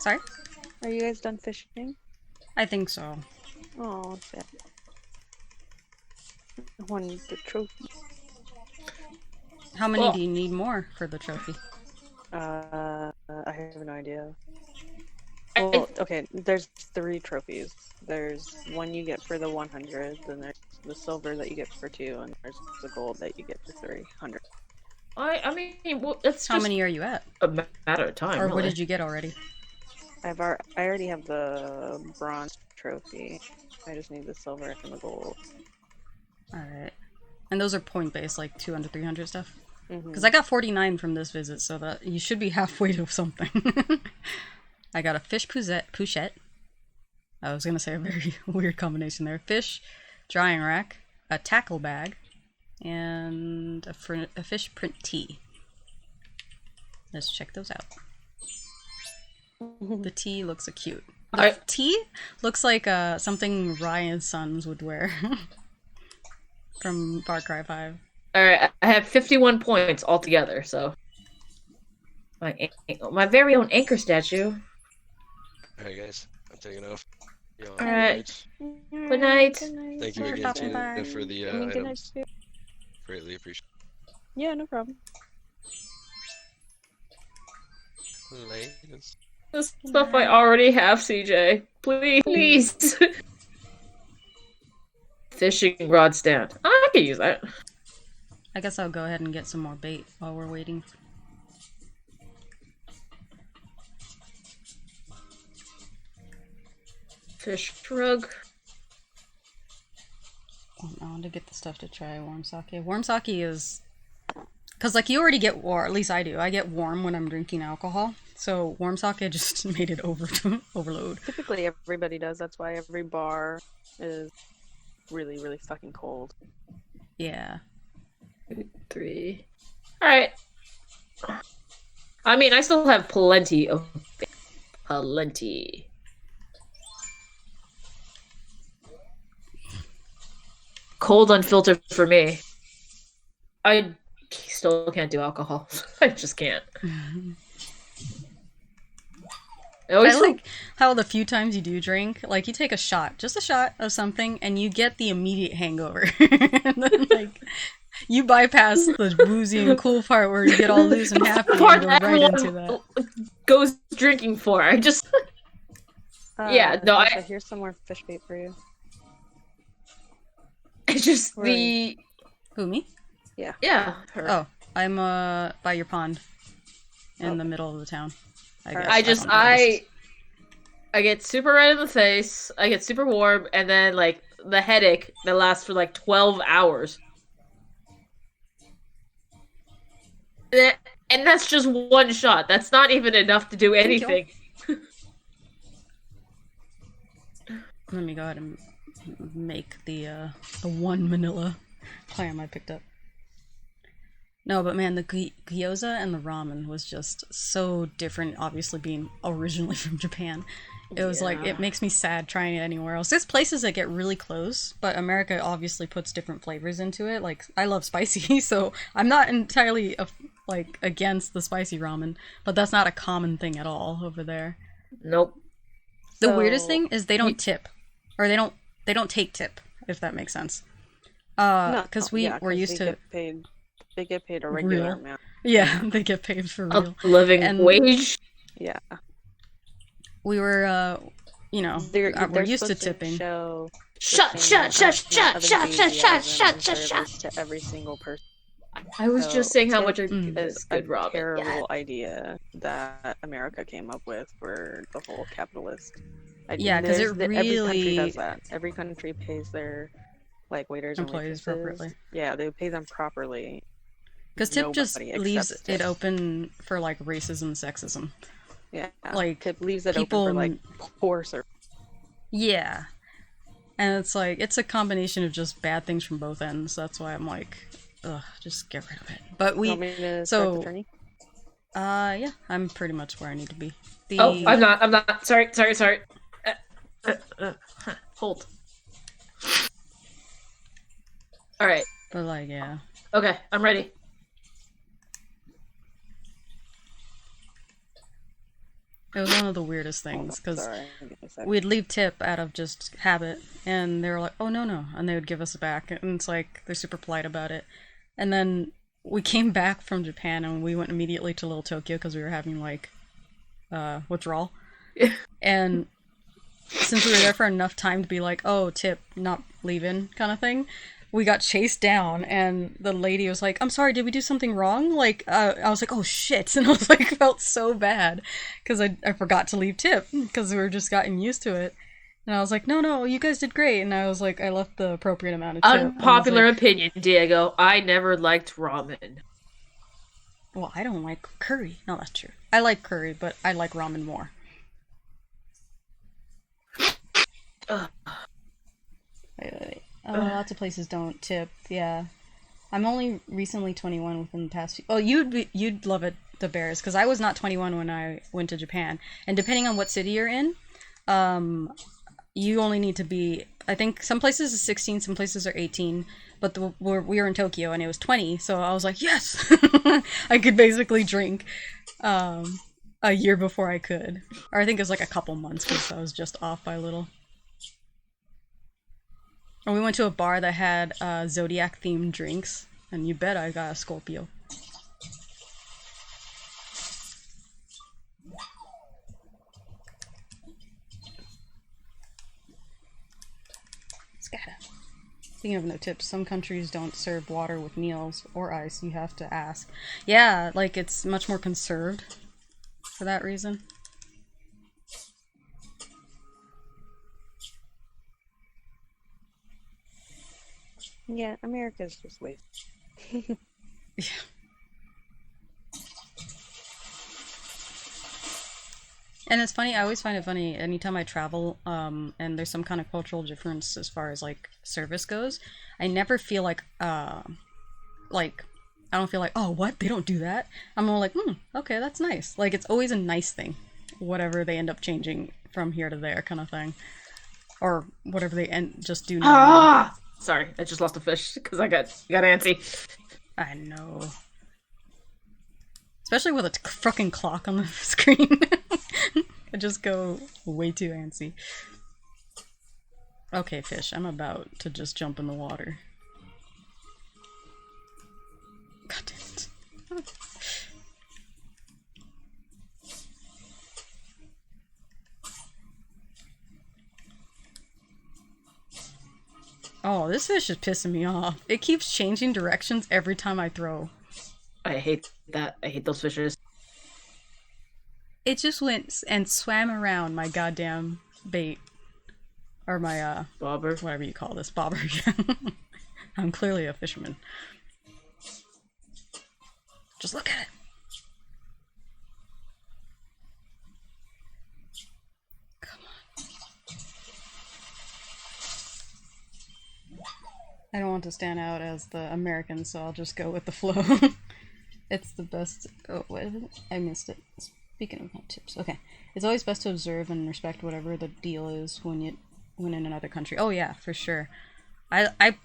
Sorry? Are you guys done fishing? I think so. Oh, sad. I wanted the trophy. How many do you need more for the trophy? I have no idea. Well, okay, there's 3 trophies. There's one you get for the 100, then there's the silver that you get for 2, and there's the gold that you get for 300. I mean, well, it's How just many are you at? a matter of time, Or what really. did you get already? I already have the bronze trophy. I just need the silver and the gold. Alright. And those are point-based, like 200, 300 stuff? Mm-hmm. Because I got 49 from this visit, so that you should be halfway to something. I got a fish pouchette. I was gonna say a very weird combination there. Fish drying rack, a tackle bag, and a fish print tee. Let's check those out. The tee looks cute. The tee looks like something Ryan's sons would wear from Far Cry 5. Alright, I have 51 points altogether, so... My very own anchor statue. Alright, guys, I'm taking off. Alright. Good night. Thank you again, Tina, for the items. Greatly appreciate it. Yeah, no problem. Ladies. This stuff I already have, CJ. Please. Fishing rod stand. I can use that. I guess I'll go ahead and get some more bait while we're waiting. Fish rug. I want to get the stuff to try warm sake. Warm sake is... Because, like, you already get warm, at least I do. I get warm when I'm drinking alcohol. So, warm sake just made it overload. Typically, everybody does. That's why every bar is really, really fucking cold. Yeah. 3. Alright. I mean, I still have plenty of plenty. Cold unfiltered for me. I still can't do alcohol. I just can't. I like how the few times you do drink, like you take a shot, just a shot of something, and you get the immediate hangover. And then, like, you bypass the woozy and cool part where you get all loose and happy and go right into that. Goes drinking for. I just yeah, no, Sasha, here's some more fish bait for you. It's just the Who, me? Yeah. Yeah. Her. Oh, I'm by your pond in the middle of the town. I get super red in the face, I get super warm, and then like the headache that lasts for like 12 hours. And that's just one shot. That's not even enough to do anything. Let me go ahead and make the one vanilla clam I picked up. No, but man, the gyoza and the ramen was just so different, obviously being originally from Japan. It was like, it makes me sad trying it anywhere else. There's places that get really close, but America obviously puts different flavors into it. Like, I love spicy, so I'm not entirely, like, against the spicy ramen, but that's not a common thing at all over there. Nope. The weirdest thing is they don't tip. Or they don't take tip, if that makes sense. Because we're used to... They get paid a regular amount. Yeah, they get paid for real. A living wage? Yeah. We were, you know, we're used to tipping. Shut to every single person. I was just saying how much is good ramen. Terrible idea that America came up with for the whole capitalist. Yeah, because it really every country does that. Every country pays their waiters and employees appropriately. Yeah, they pay them properly. Because tip just leaves it open for like racism, sexism. Yeah, like tip leaves it open for like poor service. Yeah, and it's like it's a combination of just bad things from both ends. That's why I'm like, ugh, just get rid of it. But we yeah, I'm pretty much where I need to be. Oh, I'm not. Sorry. Hold. All right. But like, yeah. Okay, I'm ready. It was one of the weirdest things, because we'd leave tip out of just habit, and they were like, oh, no, and they would give us it back, and it's like, they're super polite about it. And then we came back from Japan, and we went immediately to Little Tokyo, because we were having, like, withdrawal. And since we were there for enough time to be like, oh, tip, not leaving, kind of thing, we got chased down, and the lady was like, I'm sorry, did we do something wrong? Like, I was like, oh shit, and I was like, felt so bad, because I forgot to leave tip, because we were just gotten used to it. And I was like, no, you guys did great, and I was like, I left the appropriate amount of tip. Unpopular opinion, Diego, I never liked ramen. Well, I don't like curry. No, that's true. I like curry, but I like ramen more. Wait. Lots of places don't tip. Yeah, I'm only recently 21 within the past few... Oh, you'd love it, the Bears, because I was not 21 when I went to Japan, and depending on what city you're in, you only need to be... I think some places is 16, some places are 18, but we were in Tokyo and it was 20, so I was like, yes, I could basically drink a year before I could, or I think it was like a couple months because I was just off by a little. And we went to a bar that had Zodiac-themed drinks, and you bet I got a Scorpio. Speaking of no tips, some countries don't serve water with meals or ice. You have to ask. Yeah, like it's much more conserved for that reason. Yeah, America's just waste. Yeah. And it's funny, I always find it funny anytime I travel, and there's some kind of cultural difference as far as like service goes. I never feel like I don't feel like, oh, what? They don't do that? I'm more like, okay, that's nice. Like, it's always a nice thing. Whatever they end up changing from here to there kind of thing. Or whatever they just do now. Sorry, I just lost a fish because I got antsy. I know. Especially with a fucking clock on the screen. I just go way too antsy. Okay, fish, I'm about to just jump in the water. God damn it. Oh, this fish is pissing me off. It keeps changing directions every time I throw. I hate that. I hate those fishes. It just went and swam around my goddamn bait. Or my, bobber. Whatever you call this. Bobber. I'm clearly a fisherman. Just look at it. Come on. I don't want to stand out as the American, so I'll just go with the flow. It's the best. Oh, what is it? I missed it. Speaking of my tips. Okay. It's always best to observe and respect whatever the deal is when in another country. Oh yeah, for sure. I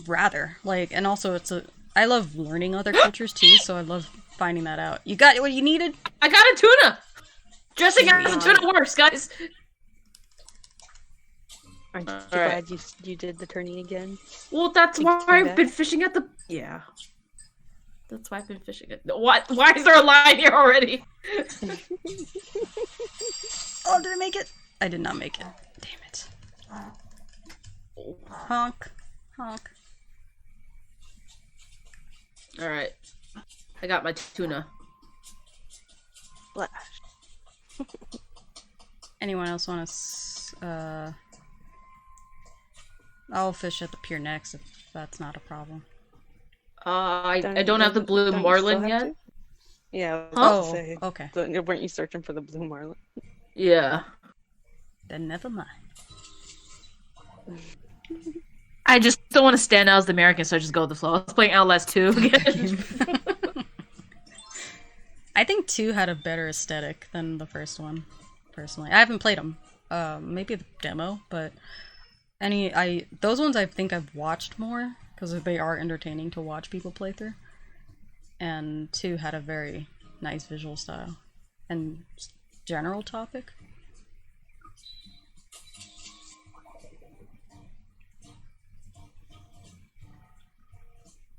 rather like, and also I love learning other cultures too, so I love finding that out. You got what you needed? I got a tuna! Dressing as a tuna works, guys! Aren't you glad you did the turning again? Well, that's why I've been fishing at the... Yeah. That's why I've been fishing at... What? Why is there a line here already? Oh, did I make it? I did not make it. Damn it. Honk. Honk. Alright. I got my tuna. Splash. Anyone else want to... I'll fish at the pier next if that's not a problem. I don't have the blue marlin yet. To? Yeah, I was about to say. Okay. So, weren't you searching for the blue marlin? Yeah. Then never mind. I just don't want to stand out as the American, so I just go with the flow. I was playing Outlast 2 again. I think 2 had a better aesthetic than the first one, personally. I haven't played them. Maybe the demo, but those ones I think I've watched more, because they are entertaining to watch people play through. And 2 had a very nice visual style. And general topic.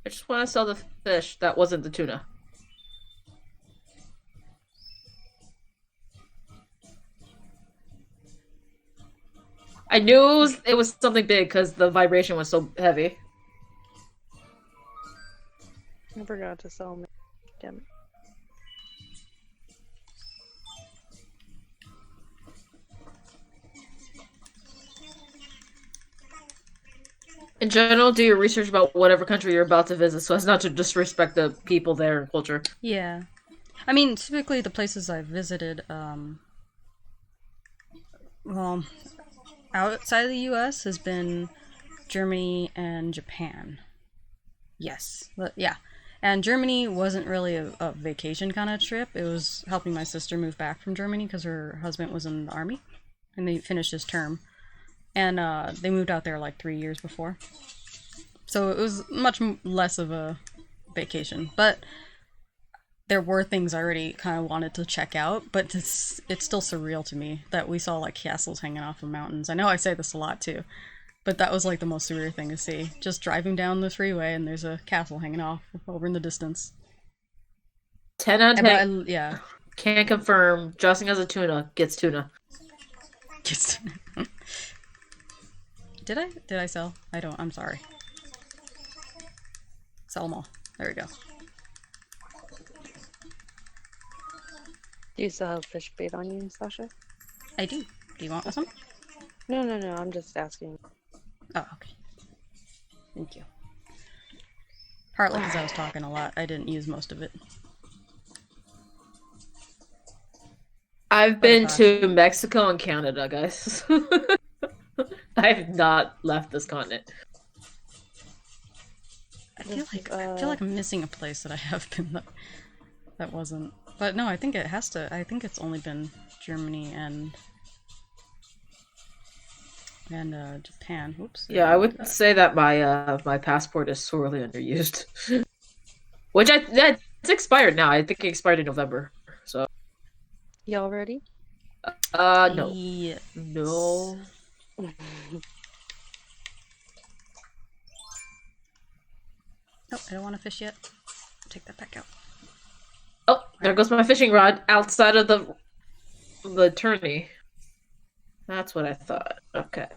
I just want to sell the fish that wasn't the tuna. I knew it was something big because the vibration was so heavy. I forgot to sell me. Damn it. In general, do your research about whatever country you're about to visit so as not to disrespect the people there and culture. Yeah. I mean, typically the places I've visited, well, outside of the US has been Germany and Japan. Yes. But, yeah. And Germany wasn't really a vacation kind of trip. It was helping my sister move back from Germany because her husband was in the army and they finished his term. And they moved out there like 3 years before. So it was much less of a vacation. But there were things I already kind of wanted to check out. But it's still surreal to me that we saw like castles hanging off of mountains. I know I say this a lot too. But that was like the most surreal thing to see. Just driving down the freeway and there's a castle hanging off over in the distance. 10 out of 10. Yeah. Can't confirm. Dressing as a tuna gets tuna. Gets tuna. Did I sell? I don't. I'm sorry. Sell them all. There we go. Do you still have fish bait on you, Sasha? I do. Do you want some? No. I'm just asking. Oh, okay. Thank you. Partly because I was talking a lot. I didn't use most of it. I've been to Mexico and Canada, guys. I have not left this continent. I feel like I'm missing a place that I have been that wasn't. But no, I think it has to. I think it's only been Germany and Japan. Whoops. Yeah, I would say that my passport is sorely underused. Which it's expired now. I think it expired in November. So. Y'all ready? No. Yes. No. Oh, I don't want to fish yet. Take that back out. Oh, there goes my fishing rod outside of the tourney. That's what I thought. Okay.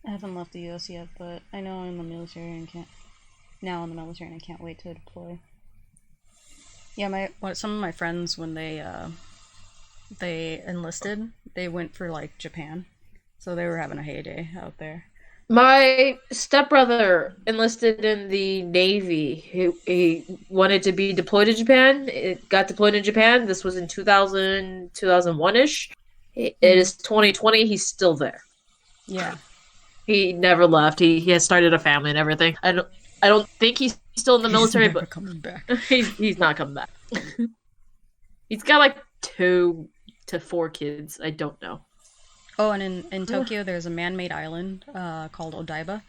I haven't left the US yet, but I know I'm in the military and can't. Now in the military and I can't wait to deploy. Yeah, some of my friends when they enlisted, they went for like Japan, so they were having a heyday out there. My stepbrother enlisted in the Navy. He wanted to be deployed to Japan. It got deployed in Japan. This was in 2001-ish. It is 2020. He's still there. Yeah. He never left. He has started a family and everything. I don't think he's still in the military, but coming back. he's not coming back. He's got like 2 to 4 kids. I don't know. Oh, and in Tokyo, there's a man-made island called Odaiba,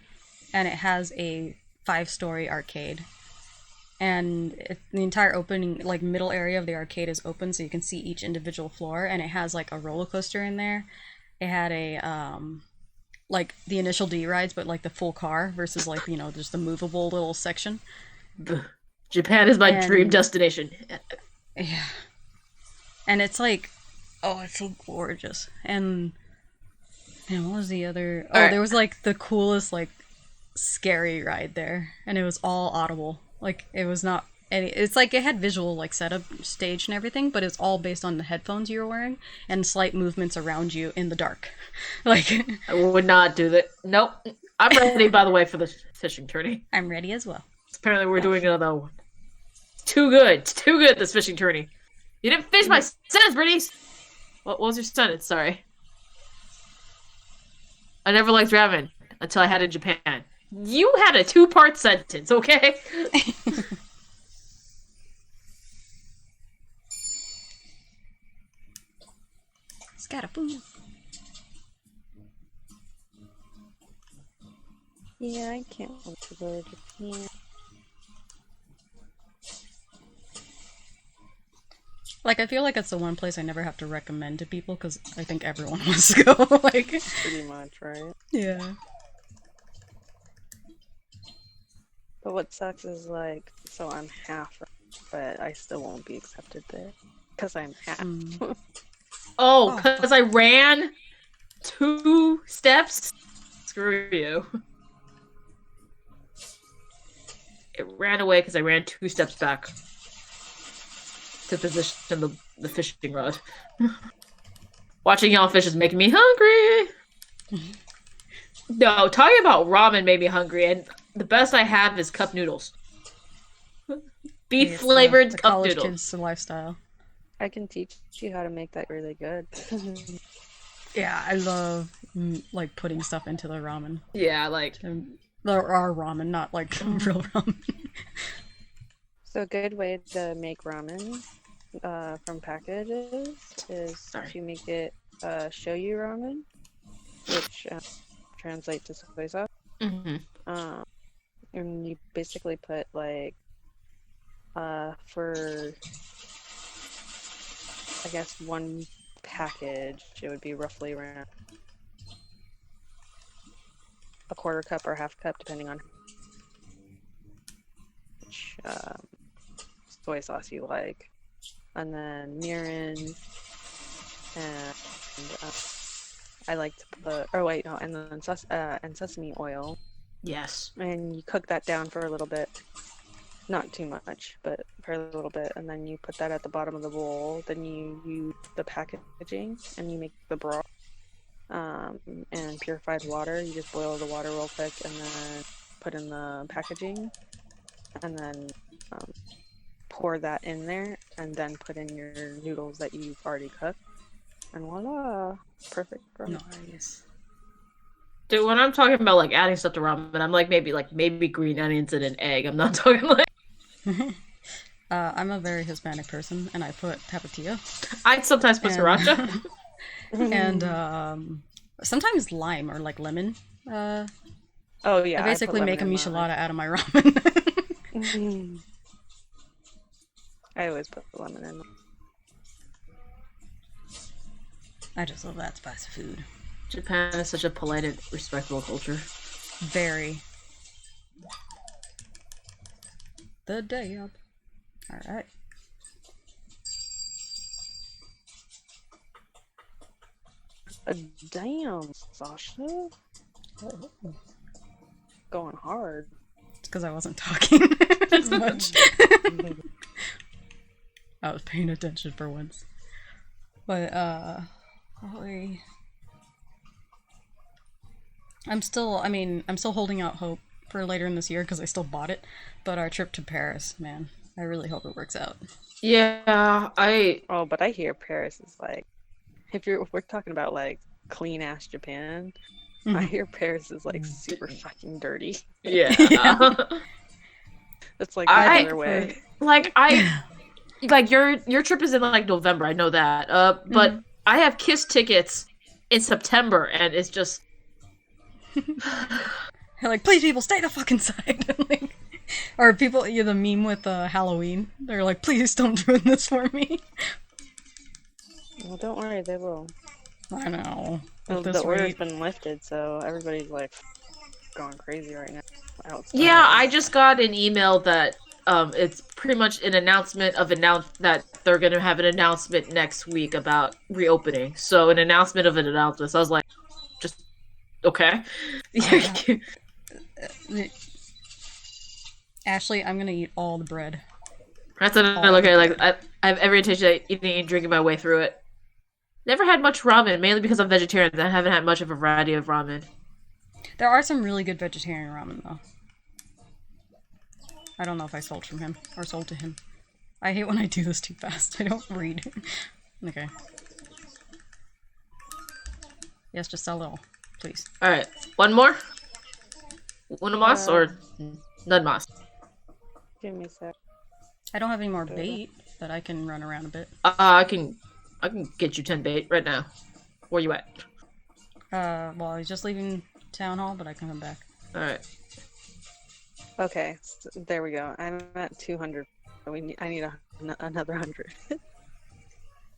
and it has a 5-story arcade. And the entire opening, like middle area of the arcade is open, so you can see each individual floor, and it has like a roller coaster in there. It had a like the initial D rides, but like the full car versus like just the movable little section. Japan is my dream destination. Yeah, and it's like, oh, it's so gorgeous. And what was the other? Oh, there was like the coolest like scary ride there, and it was all audible. Like it was not any. It's like it had visual like setup, stage, and everything, but it's all based on the headphones you were wearing and slight movements around you in the dark. Like I would not do that. Nope. I'm ready. By the way, for the fishing tourney. I'm ready as well. Apparently, we're doing another one. Too good. It's too good. This fishing tourney. You didn't finish my sentence, Bernice. What was your sentence? Sorry. I never liked ramen until I had it in Japan. You had a 2-part sentence, okay? Scatapoo. Yeah, I can't wait to go to Japan. Like, I feel like it's the one place I never have to recommend to people because I think everyone wants to go. Like, pretty much, right? Yeah. But what sucks is like, so I'm half, but I still won't be accepted there because I'm half. Oh, because I ran 2 steps? Screw you. It ran away because I ran 2 steps back to position the fishing rod. Watching y'all fish is making me hungry. No, talking about ramen made me hungry, and the best I have is cup noodles. Beef flavored the cup college noodles. kids lifestyle. I can teach you how to make that really good. Yeah, I love like putting stuff into the ramen. Yeah, like our ramen, not like real ramen. So a good way to make ramen from packages is to make it shoyu ramen, which translates to soy sauce. Mm-hmm. And you basically put like for I guess 1 package, it would be roughly around a 1/4 cup or 1/2 cup, depending on which soy sauce you like, and then mirin, and I like to put, and then sesame oil. Yes. And you cook that down for a little bit. Not too much, but for a little bit, and then you put that at the bottom of the bowl. Then you use the packaging, and you make the broth, and purified water. You just boil the water real quick, and then put in the packaging, and then pour that in there, and then put in your noodles that you've already cooked, and voila, perfect ramen. Nice. Dude, when I'm talking about like adding stuff to ramen, I'm like maybe green onions and an egg. I'm not talking like. I'm a very Hispanic person, and I put tapatio. I'd sometimes put sriracha. And sometimes lime or like lemon. Oh yeah. I basically make a lemon in michelada out of my ramen. I always put the lemon in. I just love that spicy food. Japan is such a polite and respectful culture. Very. The day up. Alright. Damn, Sasha. Oh. Going hard. It's because I wasn't talking as much. I was paying attention for once. But, I'm still holding out hope for later in this year because I still bought it. But our trip to Paris, man, I really hope it works out. Yeah, but I hear Paris is like, if we're talking about like clean ass Japan, I hear Paris is like super fucking dirty. Yeah. It's like another way. Like your trip is in like November, I know that. But I have KISS tickets in September, and it's just like, please people stay the fuck inside. Like, or people, the meme with Halloween. They're like, please don't ruin this for me. Well, don't worry, they will. I know. Well, the order's been lifted, so everybody's like going crazy right now. Outside. Yeah, I just got an email that it's pretty much an announcement that they're gonna have an announcement next week about reopening. So an announcement of an announcement. So I was like, just okay. Ashley, I'm gonna eat all the bread. That's what I look at. Like I have every intention of eating and drinking my way through it. Never had much ramen, mainly because I'm vegetarian. I haven't had much of a variety of ramen. There are some really good vegetarian ramen, though. I don't know if I sold to him. I hate when I do this too fast. I don't read. Okay. Yes, just a little, please. Alright, one more? One mas or none mas? Give me a sec. I don't have any more bait, but I can run around a bit. I can get you 10 bait right now. Where you at? Well, I was just leaving town hall, but I can come back. Alright. Okay, so there we go. I'm at 200. I need another 100.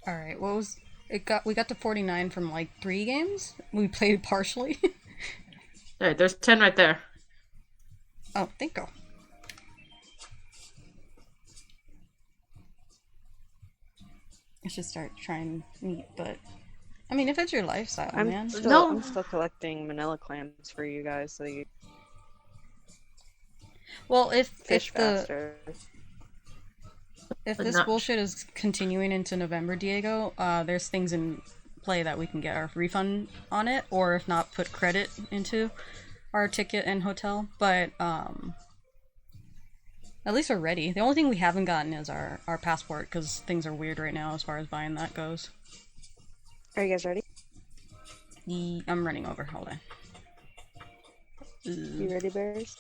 Alright, what was it? We got to 49 from like 3 games? We played partially. Alright, there's 10 right there. Oh, thank you. I should start trying meat, but I mean, if it's your lifestyle, man. I'm still collecting manila clams for you guys, so you. Well, if fish faster. If this bullshit is continuing into November, Diego, there's things in play that we can get our refund on it, or if not, put credit into our ticket and hotel. But at least we're ready. The only thing we haven't gotten is our passport, because things are weird right now as far as buying that goes. Are you guys ready? I'm running over. Hold on. You ready, Bears?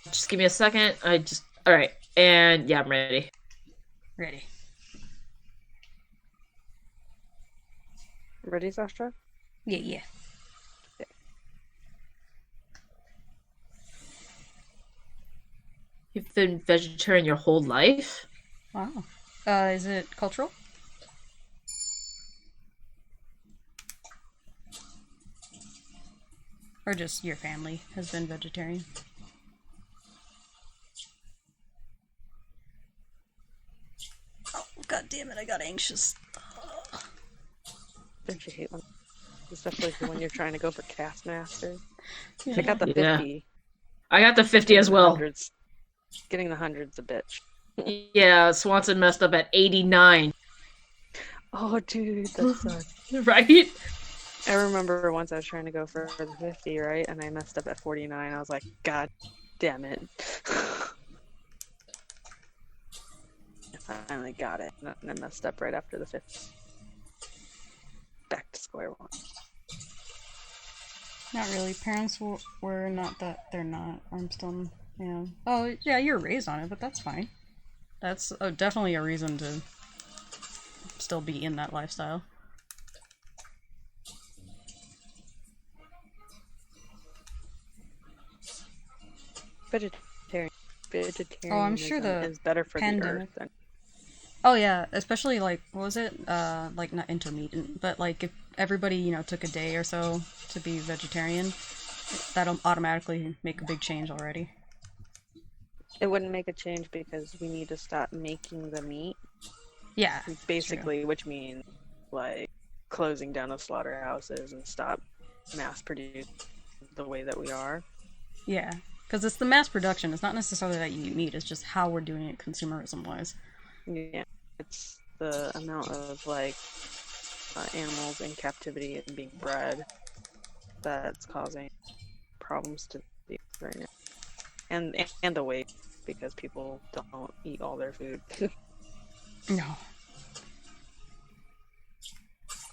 Just give me a second. Alright. And yeah, I'm ready. Ready. Ready, Sasha? Yeah. Okay. You've been vegetarian your whole life? Wow. Is it cultural? Or just your family has been vegetarian? Oh, god damn it, I got anxious. Don't you hate when, especially when you're trying to go for Cast Master? Yeah. I got the 50. I got the 50 as well. Getting the 100's a bitch. Yeah, Swanson messed up at 89. Oh, dude, that sucks. Right? I remember once I was trying to go for the 50, right? And I messed up at 49. I was like, God damn it. I finally got it. And I messed up right after the 50. Back to square one. Not really. Parents were not that. They're not. I'm still. Yeah. Oh, yeah, you're raised on it, but that's fine. That's definitely a reason to still be in that lifestyle. Vegetarianism Oh, I'm sure the is better for pandemic. the earth. Oh yeah, especially like what was it? Like not intermittent, but like if everybody took a day or so to be vegetarian, that'll automatically make a big change already. It wouldn't make a change because we need to stop making the meat. Yeah, basically, which means like closing down the slaughterhouses and stop mass producing the way that we are. Yeah, because it's the mass production. It's not necessarily that you eat meat. It's just how we're doing it consumerism wise. Yeah, it's the amount of like animals in captivity and being bred that's causing problems to the right now, and the weight because people don't eat all their food. No.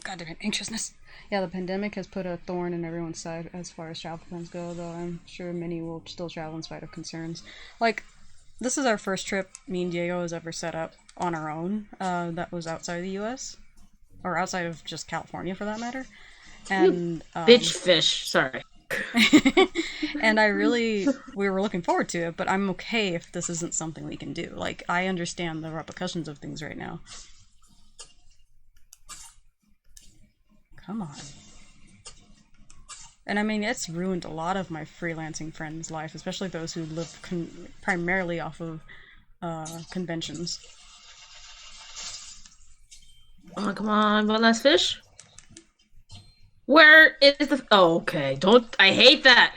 God damn it, anxiousness. Yeah, the pandemic has put a thorn in everyone's side as far as travel plans go, though I'm sure many will still travel in spite of concerns. Like, this is our first trip me and Diego has ever set up on our own that was outside the US. Or outside of just California, for that matter. And bitch fish, sorry. And we were looking forward to it, but I'm okay if this isn't something we can do. Like, I understand the repercussions of things right now. Come on. And I mean, it's ruined a lot of my freelancing friends' life, especially those who live primarily off of conventions. Oh, come on, one last fish. Where is the... Oh, okay. Don't... I hate that!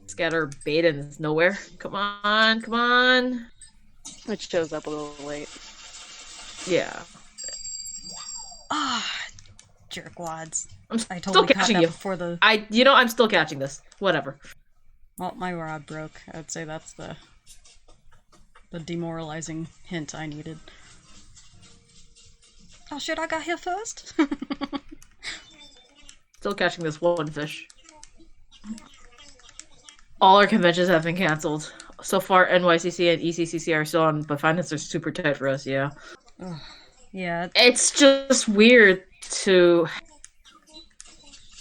Scatter bait and it's nowhere. Come on, come on. It shows up a little late. Yeah. Ah, jerkwads. I totally still catching caught that you. Before the... I'm still catching this. Whatever. Well, my rod broke. I'd say that's the demoralizing hint I needed. Oh shit, I got here first? Still catching this one fish. All our conventions have been canceled. So far, NYCC and ECCC are still on, but finances are super tight for us, yeah. Ugh. Yeah. It's just weird to...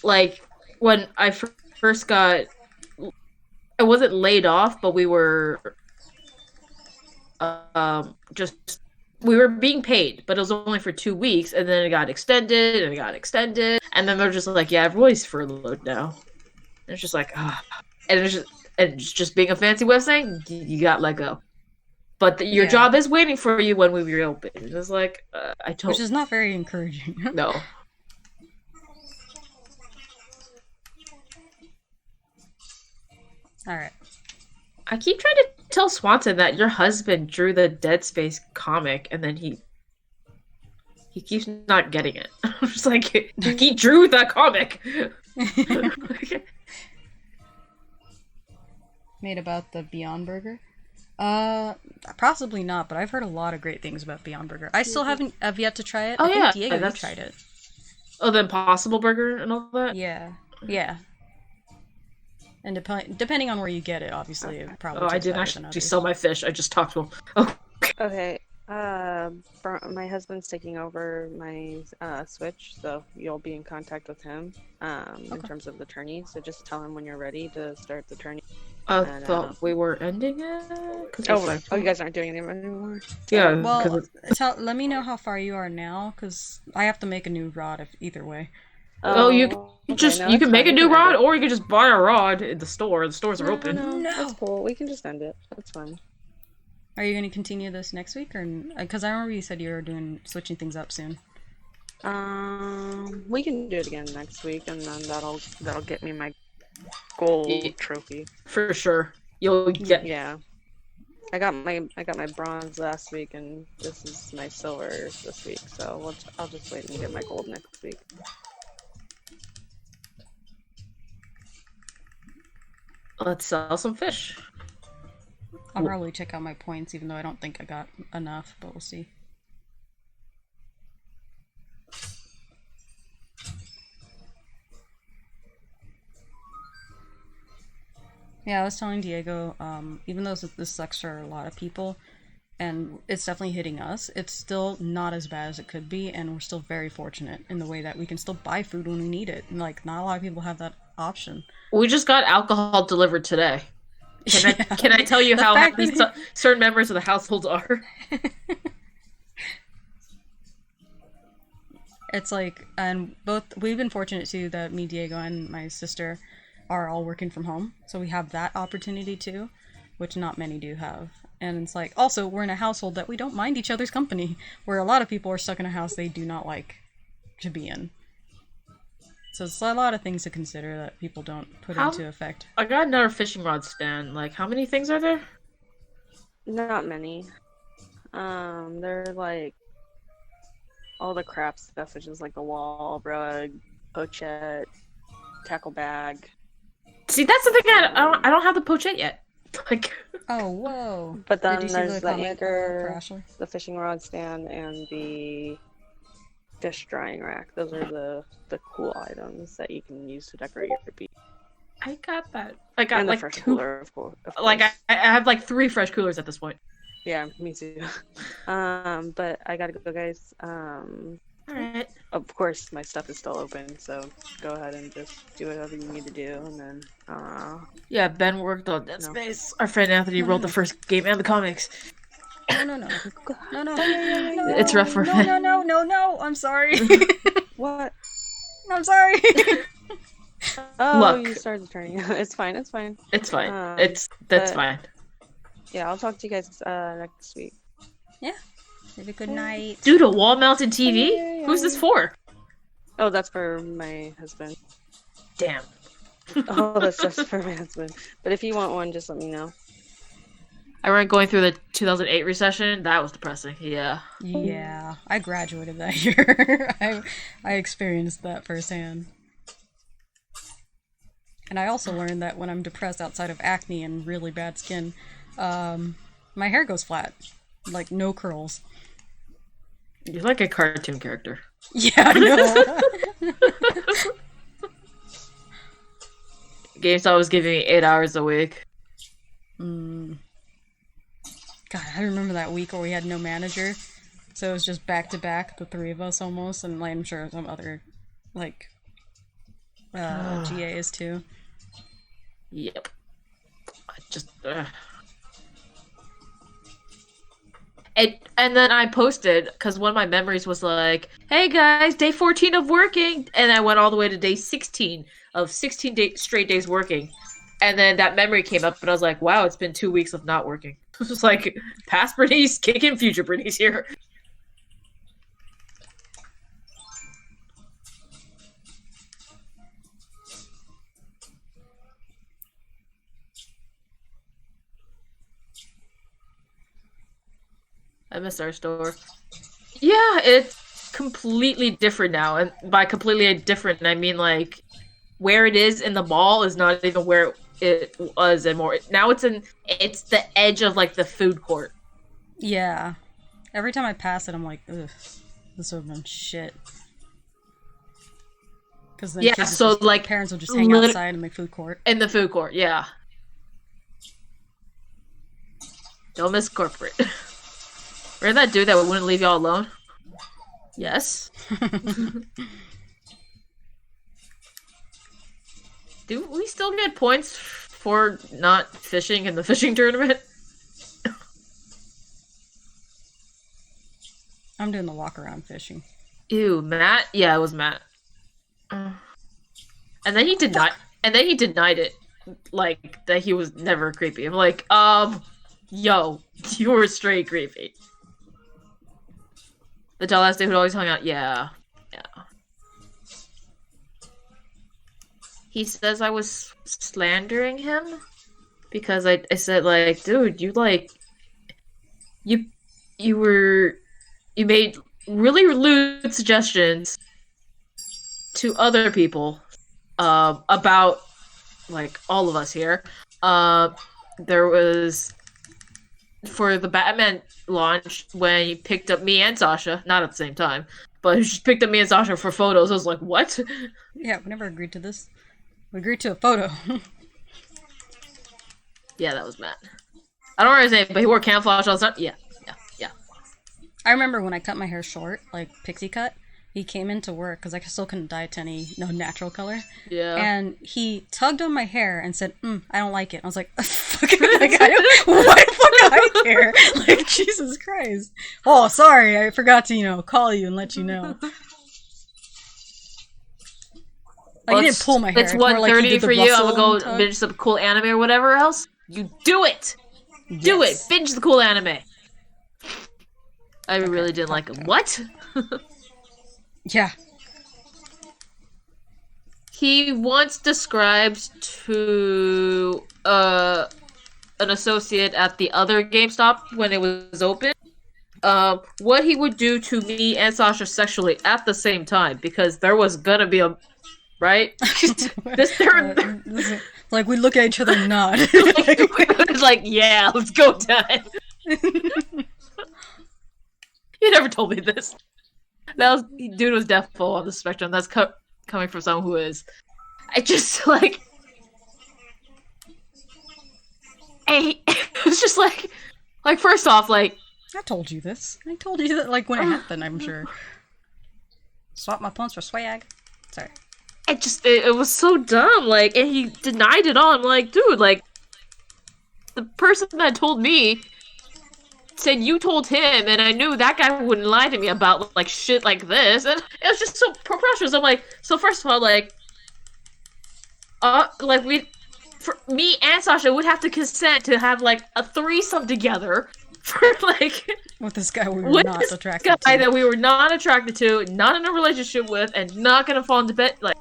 Like, when I first got... I wasn't laid off, but we were... We were being paid, but it was only for 2 weeks, and then it got extended, and it got extended, and then they're just like, yeah, everybody's furloughed now. And it's just like, ah. And it's just being a fancy way of saying, you got let go. But your job is waiting for you when we reopen. It's like, I told... Which is not very encouraging. No. Alright. I keep trying to tell Swanson that your husband drew the Dead Space comic, and then he keeps not getting it. I'm just like, he drew that comic! Made about the Beyond Burger? Possibly not, but I've heard a lot of great things about Beyond Burger. I still have yet to try it. Oh, I think yeah. Diego, you tried it. Oh, the Impossible Burger and all that? Yeah. Yeah. And depending on where you get it, obviously, it probably I didn't actually sell my fish. I just talked to him. Oh. Okay. My husband's taking over my Switch, so you'll be in contact with him in terms of the tourney. So just tell him when you're ready to start the tourney. I thought we were ending it. Oh, you guys aren't doing it anymore? Yeah. Well, let me know how far you are now, because I have to make a new rod either way. Oh, you can make a new rod, or you can just buy a rod in the store. The stores are open. No, that's cool. We can just end it. That's fine. Are you going to continue this next week, or because I remember you said you were switching things up soon? We can do it again next week, and then that'll get me my gold trophy for sure. You'll get I got my bronze last week, and this is my silver this week. So I'll just wait and get my gold next week. Let's sell some fish. I'll probably check out my points, even though I don't think I got enough, but we'll see. Yeah, I was telling Diego, even though this sucks for a lot of people, and it's definitely hitting us, it's still not as bad as it could be, and we're still very fortunate in the way that we can still buy food when we need it. And, like, not a lot of people have that option. We just got alcohol delivered today. Can I tell you how happy certain members of the household are? It's like, and we've been fortunate too that me, Diego, and my sister are all working from home, so we have that opportunity too, which not many do have. And it's like, also, we're in a household that we don't mind each other's company, where a lot of people are stuck in a house they do not like to be in. So it's a lot of things to consider that people don't put into effect. I got another fishing rod stand. Like, how many things are there? Not many. They're like all the crap stuff, which is like the wall, rug, pochette, tackle bag. See, that's the thing. I don't have the pochette yet. Like, oh whoa! But then there's the anchor, the fishing rod stand, and the fish drying rack. Those are the cool items that you can use to decorate your beach. I got that. I got and like the fresh 2 cooler, of course. Like I have like 3 fresh coolers at this point. Yeah, me too. But I gotta go, guys. Alright. Of course, my stuff is still open, so go ahead and just do whatever you need to do, and then. Yeah, Ben worked on Dead Space. Our friend Anthony wrote the first game and the comics. No. It's rough for Ben. No. I'm sorry. What? I'm sorry. Oh, Look. you started turning. It's fine. It's fine. But- Fine. Yeah, I'll talk to you guys next week. Yeah. Have a good night. Dude, a wall-mounted TV? Yeah. Who's this for? Oh, that's for my husband. Damn. Oh, that's just for my husband. But if you want one, just let me know. I remember going through the 2008 recession. That was depressing. Yeah. Yeah, I graduated that year. I experienced that firsthand. And I also learned that when I'm depressed outside of acne and really bad skin, my hair goes flat. Like, no curls. You're like a cartoon character. Yeah, I know. GameStop was giving me 8 hours a week. God, I remember that week where we had no manager. So it was just back to back, the 3 of us almost, and like, I'm sure some other, like, GAs too. Yep. I just... And then I posted, because one of my memories was like, hey guys, day 14 of working! And I went all the way to day 16 of 16 straight days working. And then that memory came up, and I was like, wow, it's been 2 weeks of not working. It was like, past Bernice, kicking future Bernice here. I miss our store. Yeah, it's completely different now. And by completely different, I mean, like, where it is in the mall is not even where it was anymore. Now it's the edge of, like, the food court. Yeah. Every time I pass it, I'm like, ugh, this would have been shit. Because then yeah, so, like, parents will just hang outside in the food court. In the food court, yeah. Don't miss corporate. Remember that dude that wouldn't leave y'all alone? Yes. Do we still get points for not fishing in the fishing tournament? I'm doing the walk around fishing. Ew, Matt? Yeah, it was Matt. And then he denied it. Like, that he was never creepy. I'm like, yo, you were straight creepy. The tall ass dude who always hung out. Yeah. He says I was slandering him because I said, like, dude, you made really lewd suggestions to other people about, like, all of us here. There was for the Batman launch when he picked up me and Sasha, not at the same time, but he just picked up me and Sasha for photos. I was like, what? Yeah, we never agreed to this. We agreed to a photo. Yeah, that was Matt. I don't remember his name, but he wore camouflage all the time. Yeah. I remember when I cut my hair short, like pixie cut, he came into work, because I still couldn't dye it to any natural color. Yeah. And he tugged on my hair and said, I don't like it. I was like, fuck, like, why the fuck I care? Like, Jesus Christ. Oh, sorry, I forgot to, call you and let you know. Like, he didn't pull my hair. It's 1:30 for you. I'm gonna go binge some cool anime or whatever else. You do it! Do it! Binge the cool anime! I really didn't like him. What? Yeah. He once described to an associate at the other GameStop when it was open what he would do to me and Sasha sexually at the same time, because there was gonna be a right. Like we look at each other and nod. It's like, yeah, let's go time. You never told me this. Dude was definitely on the spectrum. That's coming from someone who is. I just like. It was just like first off, like. I told you this. I told you that, like, when it happened, I'm sure. Swap my points for swag. Sorry. It was so dumb, like, and he denied it all. I'm like, dude, like, the person that told me said you told him, and I knew that guy wouldn't lie to me about, like, shit like this, and it was just so preposterous. I'm like, so first of all, like, me and Sasha would have to consent to have, like, a threesome together for, like... With this guy we were not attracted to. That we were not attracted to, not in a relationship with, and not gonna fall into bed, like,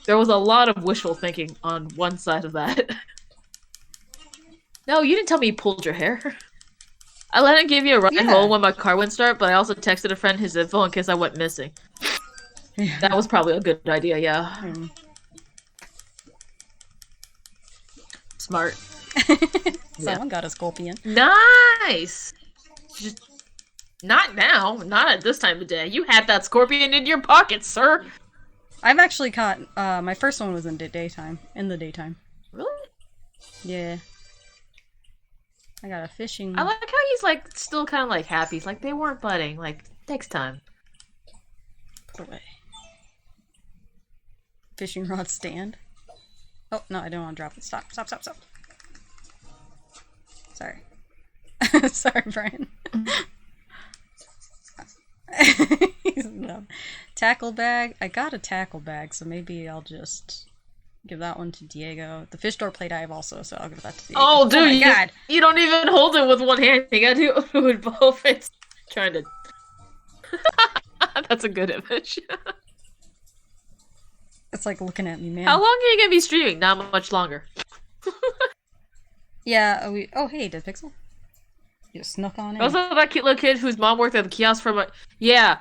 there was a lot of wishful thinking on one side of that. No, you didn't tell me you pulled your hair. I let him give you a ride home when my car wouldn't start, but I also texted a friend his info in case I went missing. Yeah. That was probably a good idea, yeah. Smart. Someone got a scorpion. Nice! Just not now. Not at this time of day. You had that scorpion in your pocket, sir! I've actually caught, my first one was in the daytime. Really? Yeah. I got a fishing... I like how he's, like, still kind of, like, happy. He's like, they weren't budding. Like, takes time. Put away. Fishing rod stand. Oh, no, I don't want to drop it. Stop. Sorry. Sorry, Brian. No. Tackle bag. I got a tackle bag, so maybe I'll just give that one to Diego. The fish door plate I have also, so I'll give that to Diego. Oh, dude, my God. You don't even hold it with one hand. You gotta do it with both. It's trying to... That's a good image. It's like looking at me, man. How long are you gonna be streaming? Not much longer. Yeah, Oh, hey, Dead Pixel. You snuck on in. Also, that cute little kid whose mom worked at the kiosk for yeah,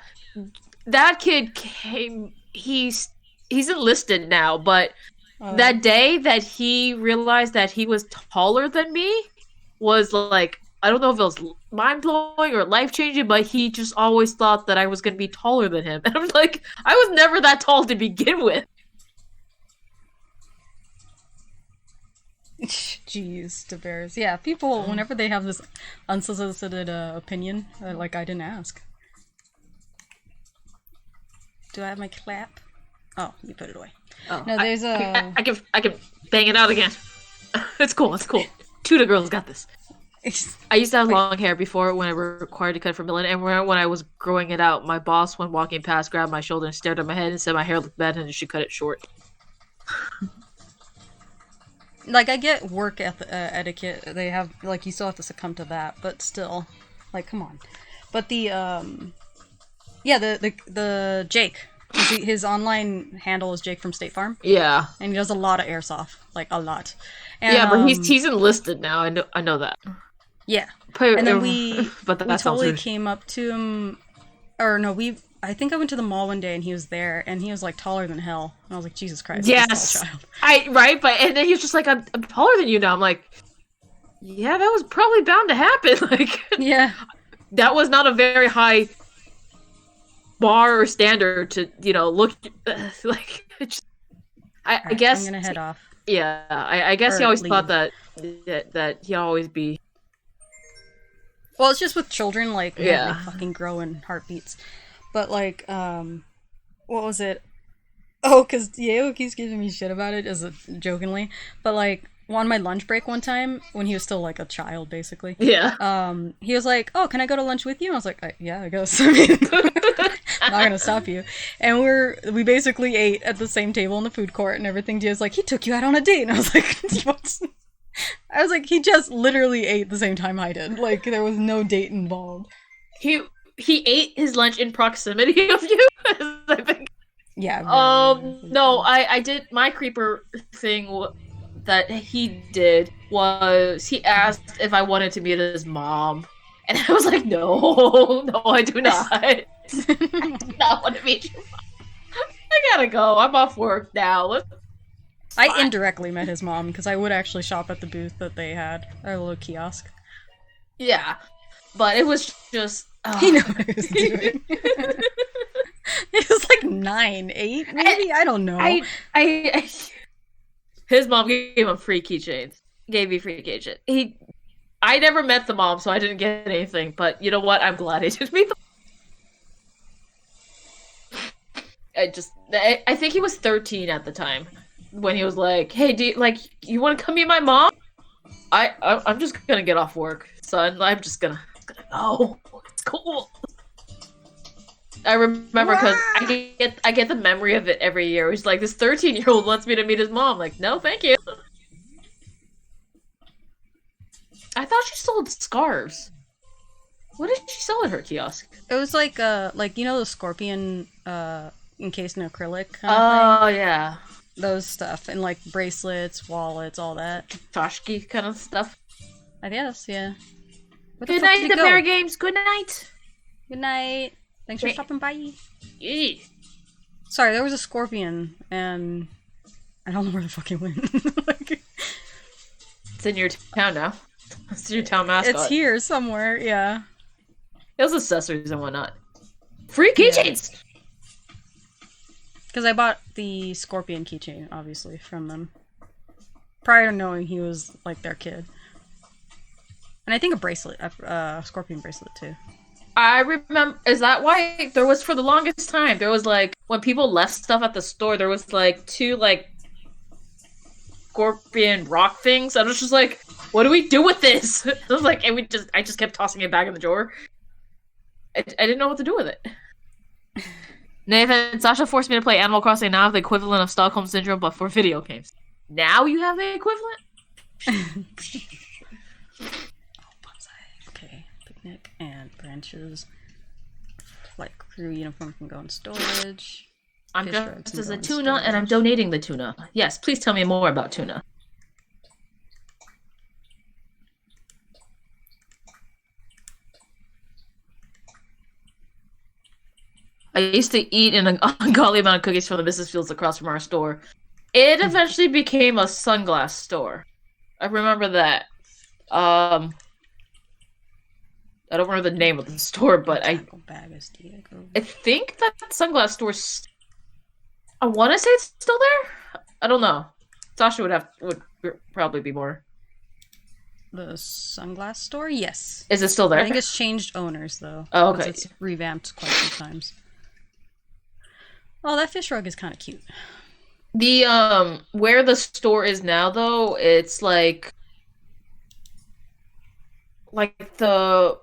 that kid came. He's enlisted now, but that day that he realized that he was taller than me was like, I don't know if it was mind blowing or life changing, but he just always thought that I was gonna be taller than him, and I'm like, I was never that tall to begin with. Jeez, to bears. Yeah, people, whenever they have this unsolicited opinion, like, I didn't ask. Do I have my clap? Oh, you put it away. Oh, no, there's I can bang it out again. It's cool. Two of the girls got this. I used to have long hair before when I was required to cut for Millen, and when I was growing it out, my boss, when walking past, grabbed my shoulder and stared at my head and said my hair looked bad and she cut it short. Like, I get work etiquette, they have, like, you still have to succumb to that, but still, like, come on. But the Jake, his online handle is Jake from State Farm. Yeah. And he does a lot of airsoft, like, a lot. And, yeah, but he's enlisted now, I know that. Yeah. And then we totally came up to him, or no, I think I went to the mall one day and he was there and he was like taller than hell. And I was like, Jesus Christ, yes, tall child. Right, but and then he was just like, I'm taller than you now. I'm like, yeah, that was probably bound to happen. Like, yeah, that was not a very high bar or standard to look like. I guess I'm gonna head off. Yeah, I guess he Or always leave. thought that he'd always be. Well, it's just with children, like, man, Yeah. they fucking grow in heartbeats. But, like, what was it? Oh, because Diego keeps giving me shit about it, jokingly. But, like, on my lunch break one time, when he was still, like, a child, basically. Yeah. He was like, oh, can I go to lunch with you? And I was like, yeah, I guess. I mean, I'm not gonna stop you. And we basically ate at the same table in the food court and everything. Diego's like, he took you out on a date. And I was like, what? I was like, he just literally ate the same time I did. Like, there was no date involved. He ate his lunch in proximity of you, I think. Yeah. No, I did my creeper thing that he did was he asked if I wanted to meet his mom, and I was like, no, I do not. I do not want to meet your mom. I gotta go. I'm off work now. I indirectly met his mom because I would actually shop at the booth that they had, a little kiosk. Yeah, but it was just he knew what he was doing. He was like 9, 8, maybe. I don't know. His mom gave him free keychains. Gave me free keychains. I never met the mom, so I didn't get anything. But you know what? I'm glad I didn't meet them. I think he was 13 at the time when he was like, "Hey, you want to come meet my mom?" I'm just gonna get off work, son. I'm just gonna go. It's cool. I remember because I get the memory of it every year. He's like, this 13-year-old wants me to meet his mom. Like, no, thank you. I thought she sold scarves. What did she sell at her kiosk? It was like you know the scorpion encased in acrylic kind of thing? Oh yeah, those stuff and like bracelets, wallets, all that. Tashki kind of stuff. I guess, yeah. Good night, the Bear Games. Good night. Good night. Thanks for stopping by. Yeah. Sorry, there was a scorpion, and I don't know where the fuck it went. Like, it's in your town now. It's your town mascot. It's here somewhere, yeah. It was accessories and whatnot. Free keychains! Because I bought the scorpion keychain, obviously, from them. Prior to knowing he was, like, their kid. And I think a bracelet, a scorpion bracelet, too. I remember, is that why there was, for the longest time, there was like, when people left stuff at the store, there was like 2 like scorpion rock things. I was just like, what do we do with this? I was like, and I just kept tossing it back in the drawer. I didn't know what to do with it. Nathan, Sasha forced me to play Animal Crossing. Now I have the equivalent of Stockholm Syndrome, but for video games. Now you have the equivalent? Okay, picnic and branches. Flight crew uniform can go in storage. I'm dressed as a tuna, and I'm donating the tuna. Yes, please tell me more about tuna. I used to eat an ungodly amount of cookies from the Mrs. Fields across from our store. It eventually became a sunglass store. I remember that. I don't remember the name of the store, but I think that sunglass store's... I want to say it's still there? I don't know. Sasha would probably be more. The sunglass store? Yes. Is it still there? I think it's changed owners, though. Oh, okay. It's revamped quite a few times. Oh, that fish rug is kind of cute. The, where the store is now, though, it's like the...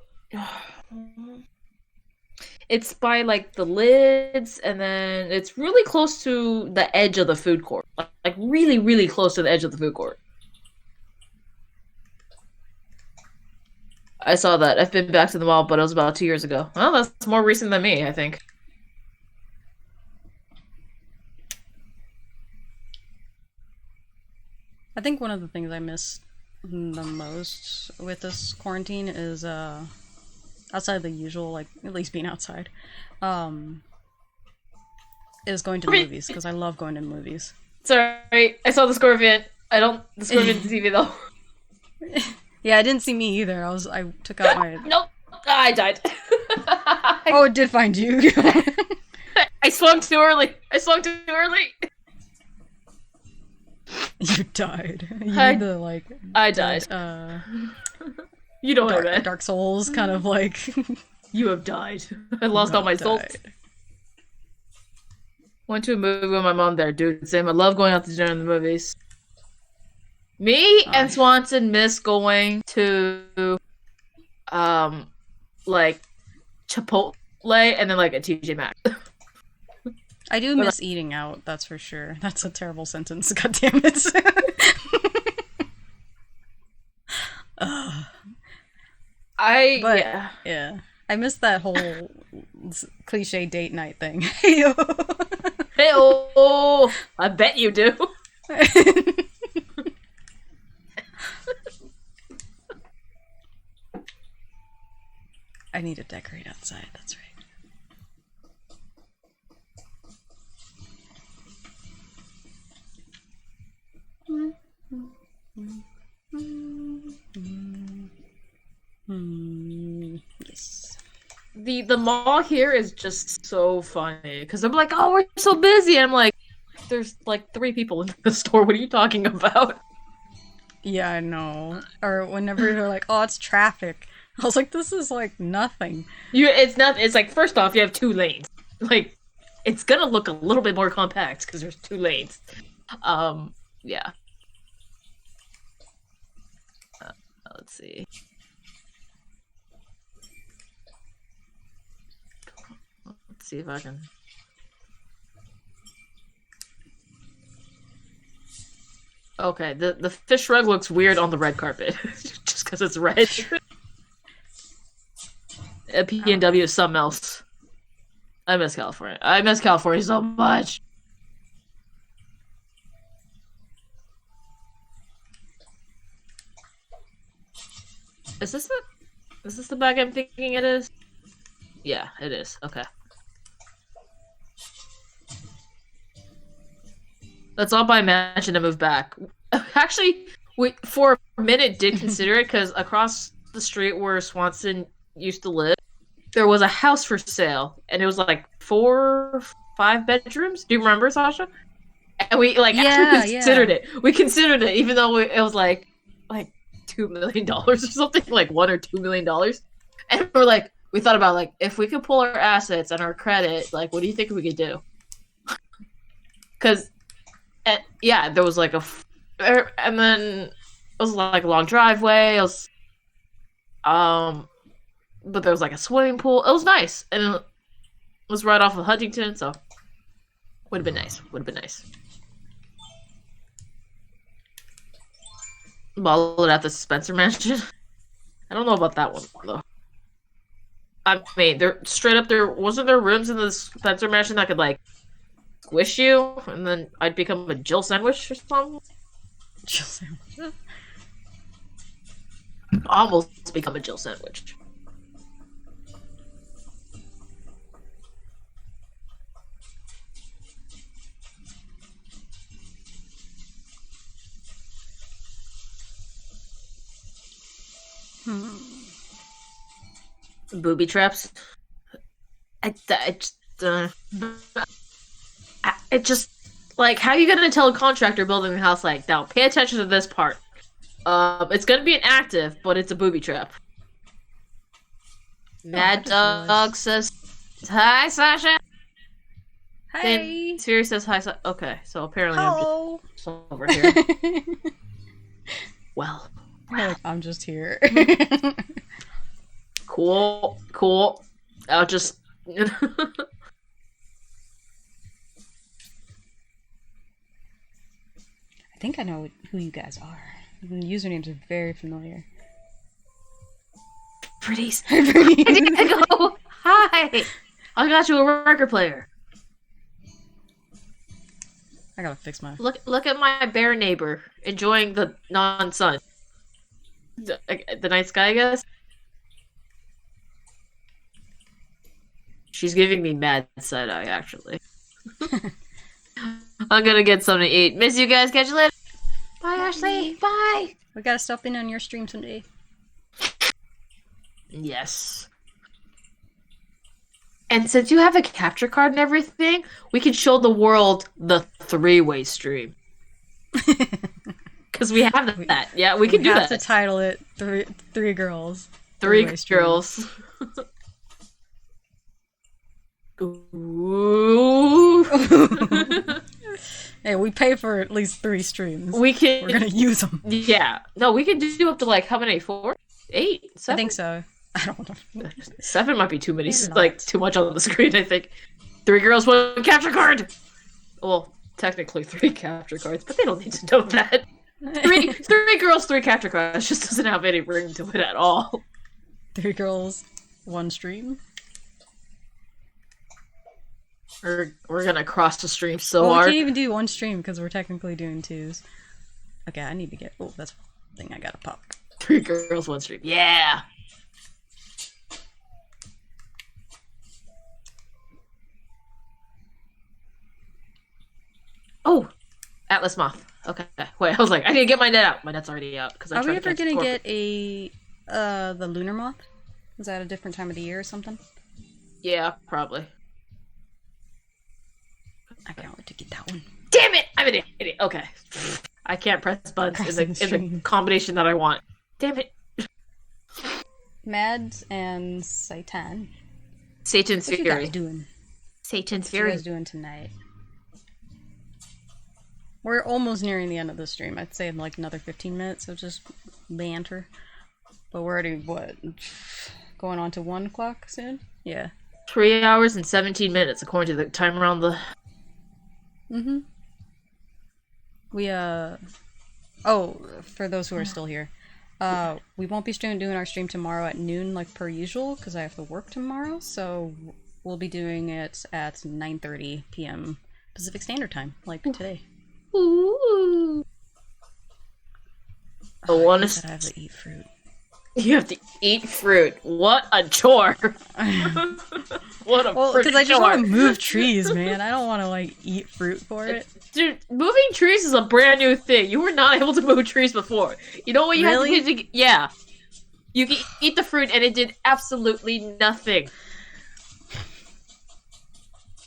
It's by, like, the lids, and then it's really close to the edge of the food court. Like really, really close to the edge of the food court. I saw that. I've been back to the mall, but it was about 2 years ago. Well, that's more recent than me, I think. I think one of the things I miss the most with this quarantine is, outside the usual, like, at least being outside, is going to movies, because I love going to movies. Sorry, I saw the Scorpion. The Scorpion's TV, though. Yeah, it didn't see me either. I took out my... Nope, I died. Oh, it did find you. I swung too early. You died. You I- need the, like... I dead, died. You know what I meant. Dark Souls, kind of like... You have died. I lost all my souls. Went to a movie with my mom there, dude. Same. I love going out to dinner in the movies. Me and Swanson miss going to, like, Chipotle and then, like, a TJ Maxx. I do miss eating out, that's for sure. That's a terrible sentence, god damn it. Yeah. I miss that whole cliche date night thing. Hey-oh! I bet you do. I need to decorate outside, that's right. Yes. The mall here is just so funny because I'm like, oh, we're so busy. And I'm like, there's like 3 people in the store. What are you talking about? Yeah, I know. Or whenever they're like, oh, it's traffic. I was like, this is like nothing. It's not. It's like, first off, you have 2 lanes. Like, it's gonna look a little bit more compact because there's 2 lanes. Yeah. Let's see. Let's see if I can. Okay, the fish rug looks weird on the red carpet, just because it's red. P&W is something else. I miss California. I miss California so much. Is this the bag I'm thinking it is? Yeah, it is. Okay. Let's all buy a mansion and move back. Actually, we for a minute did consider it because across the street where Swanson used to live, there was a house for sale, and it was like 4, 5 bedrooms. Do you remember, Sasha? And we actually considered it. We considered it, even though it was like $2 million or something, like $1 or $2 million. And we thought about like if we could pull our assets and our credit, like what do you think we could do? Because yeah, there was like and then it was like a long driveway. It was, but there was like a swimming pool. It was nice, and it was right off of Huntington, so would have been nice. Would have been nice. Ball it at the Spencer Mansion. I don't know about that one though. I mean, they're straight up there. Wasn't there rooms in the Spencer Mansion that could like squish you, and then I'd become a Jill sandwich or something? Jill sandwich. Almost become a Jill sandwich. Booby traps. It just like, how are you gonna tell a contractor building a house like, now pay attention to this part. It's gonna be an active, but it's a booby trap. Mad Dog says hi, Sasha. Hey. Siri says hi. Okay, so apparently Hello. I'm just over here. Well, I'm just here. Cool. I'll just. I think I know who you guys are. The usernames are very familiar. Bernice. Hello. Hi. I got you a record player. I gotta fix my. Look at my bear neighbor enjoying the non-sun. The night sky, I guess. She's giving me mad side eye, actually. I'm gonna get something to eat. Miss you guys. Catch you later. Bye, Ashley. Bye. We gotta stop in on your stream someday. Yes. And since you have a capture card and everything, we can show the world the 3-way stream. Because we have that. Yeah, we can do that. We have to title it Three Girls. Three Girls. Ooh. Hey, we pay for at least 3 streams. We're gonna use them. Yeah. No, we can do up to like how many? 4? 8? 7? I think so. I don't know. 7 might be too many. Like too much on the screen. I think 3 girls, 1 capture card. Well, technically 3 capture cards, but they don't need to know that. 3 girls, 3 capture cards just doesn't have any ring to it at all. 3 girls, 1 stream. We're gonna cross the stream so hard. We can't even do 1 stream because we're technically doing 2s. Okay, I need to get. Oh, that's the thing I gotta pop. 3 girls, 1 stream. Yeah. Oh, Atlas Moth. Okay. Wait, I was like, I need to get my net out. My net's already out because I. Are we ever gonna get the lunar moth? Is that a different time of the year or something? Yeah, probably. I can't wait to get that one. Damn it! I'm an idiot. Okay. I can't press buttons in the combination that I want. Damn it. Mads and Satan. Satan's Fury. What you guys doing? Satan's Fury. What you guys doing tonight? We're almost nearing the end of the stream. I'd say in like another 15 minutes of just banter. But we're already, what, going on to 1 o'clock soon? Yeah. 3 hours and 17 minutes according to the timer on the... Mm-hmm. We, oh, for those who are still here, we won't be doing our stream tomorrow at noon like per usual, because I have to work tomorrow, so we'll be doing it at 9:30 p.m. Pacific Standard Time, like today. Ooh. I want to have to eat fruit. You have to eat fruit. What a chore! What a because I just want to move trees, man. I don't want to like eat fruit for it. Dude, moving trees is a brand new thing. You were not able to move trees before. You know what you had to do? Yeah, you can eat the fruit, and it did absolutely nothing.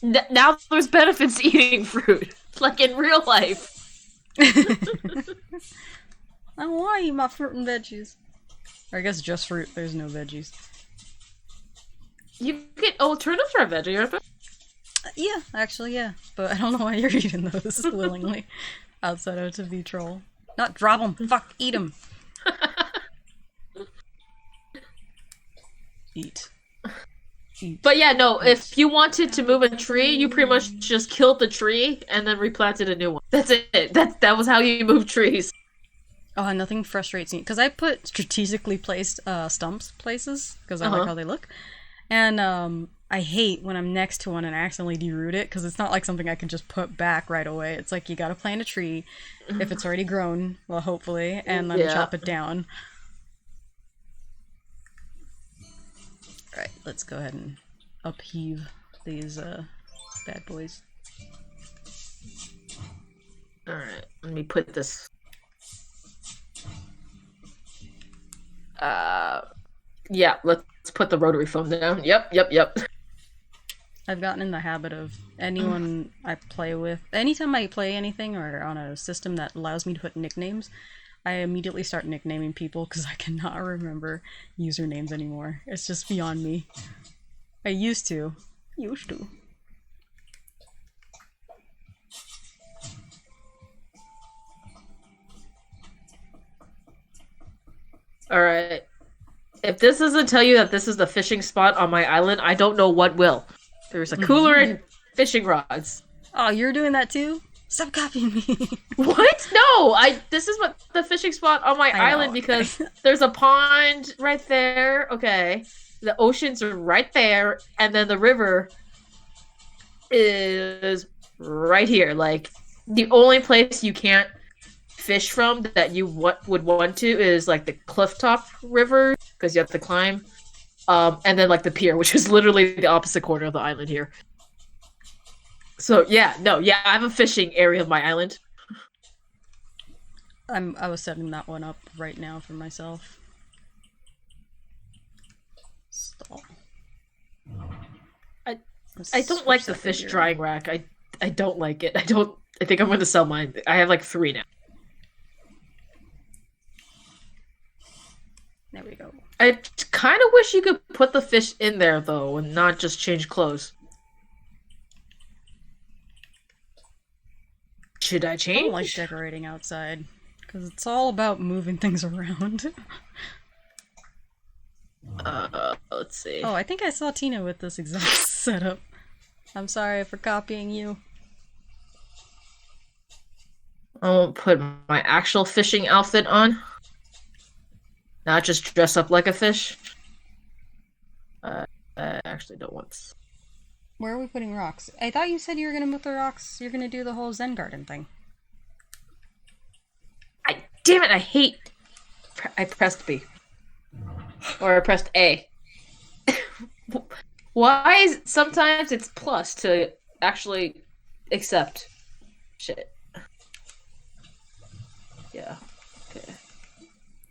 Now there's benefits to eating fruit, like in real life. I don't want to eat my fruit and veggies. Or I guess just fruit. There's no veggies. You get turnips are a veggie, aren't they? Yeah, actually, yeah. But I don't know why you're eating those willingly. Outside of to be troll. Not drop them. Fuck, eat them. Eat. But yeah, no, if you wanted to move a tree, you pretty much just killed the tree and then replanted a new one. That's it. That was how you move trees. Oh, nothing frustrates me. Because I put strategically placed stumps places, because I like how they look. And I hate when I'm next to one and I accidentally deroot it, because it's not like something I can just put back right away. It's like you gotta plant a tree, if it's already grown, well, hopefully, and then chop it down. Alright, let's go ahead and upheave these bad boys. Alright, let me put this... yeah, let's put the rotary phone down. Yep. I've gotten in the habit of anyone I play with, anytime I play anything or on a system that allows me to put nicknames, I immediately start nicknaming people because I cannot remember usernames anymore. It's just beyond me. I used to. Alright. If this doesn't tell you that this is the fishing spot on my island, I don't know what will. There's a cooler and fishing rods. Oh, you're doing that too? Stop copying me. What? No! This is what the fishing spot on my island because there's a pond right there. Okay. The oceans are right there, and then the river is right here. Like, the only place you can't fish from that you would want to is like the clifftop river because you have to climb, and then like the pier, which is literally the opposite corner of the island here. So I have a fishing area of my island. I was setting that one up right now for myself. Stall. I don't like the fish drying rack. I don't like it. I think I'm going to sell mine. I have like 3 now. There we go. I kind of wish you could put the fish in there, though, and not just change clothes. Should I I change? don't like decorating outside, because it's all about moving things around. Let's see. Oh, I think I saw Tina with this exact setup. I'm sorry for copying you. I won't put my actual fishing outfit on. Not just dress up like a fish. I actually don't want. Where are we putting rocks? I thought you said you were gonna move the rocks. You're gonna do the whole Zen garden thing. Damn it! I hate. I pressed B. Or I pressed A. Why is sometimes it's plus to actually accept shit? Yeah. Okay.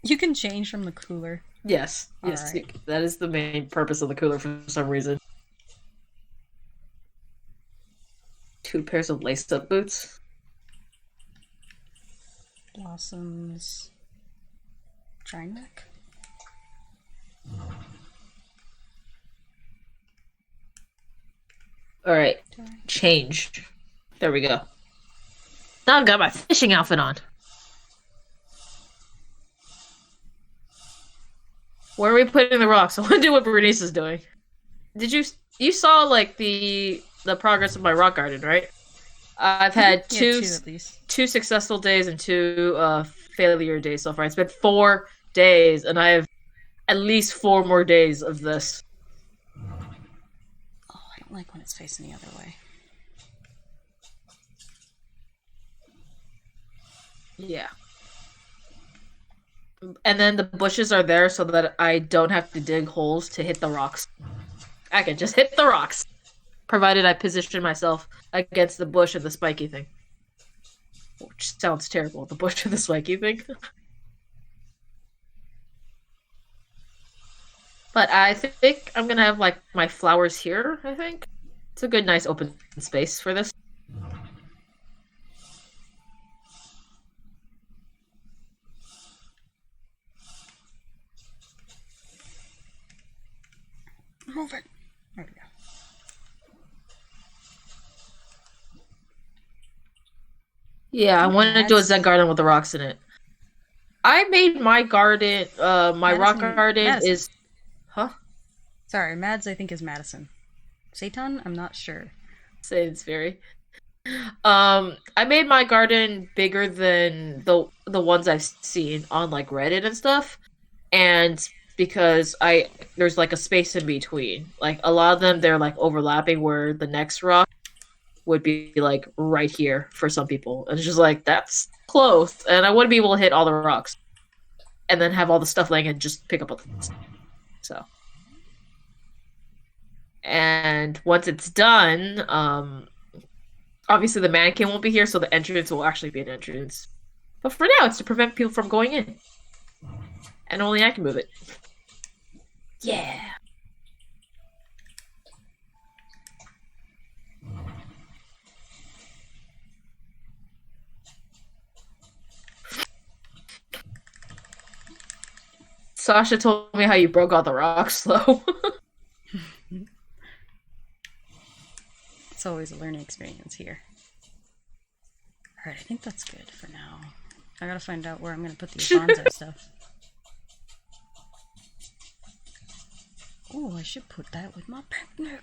You can change from the cooler. Yes. All Yes. right. That is the main purpose of the cooler for some reason. 2 pairs of laced-up boots. Blossoms. Giant neck. All right. Change. There we go. Now I've got my fishing outfit on. Where are we putting the rocks? I want to do what Bernice is doing. Did you saw like the progress of my rock garden, right? I've had two successful days and 2 failure days so far. It's been 4 days, and I have at least 4 more days of this. Oh, I don't like when it's facing the other way. Yeah. And then the bushes are there so that I don't have to dig holes to hit the rocks. I can just hit the rocks, provided I position myself against the bush and the spiky thing. Which sounds terrible, the bush and the spiky thing. But I think I'm gonna have like my flowers here, I think. It's a good, nice open space for this. Move it. There we go. Yeah, I wanted to do a Zen garden with the rocks in it. I made my garden, my rock garden is... Huh? Sorry, Mads I think is Madison. Satan? I'm not sure. Sainsbury. I made my garden bigger than the ones I've seen on like Reddit and stuff, and because there's like a space in between. Like a lot of them, they're like overlapping where the next rock would be like right here for some people. And it's just like, that's close. And I wouldn't be able to hit all the rocks. And then have all the stuff laying and just pick up all the stuff. So. And once it's done, obviously the mannequin won't be here, so the entrance will actually be an entrance. But for now, it's to prevent people from going in. And only I can move it. Yeah. Sasha told me how you broke all the rocks slow. It's always a learning experience here. Alright, I think that's good for now. I gotta find out where I'm gonna put these bonsai stuff. Oh, I should put that with my picnic.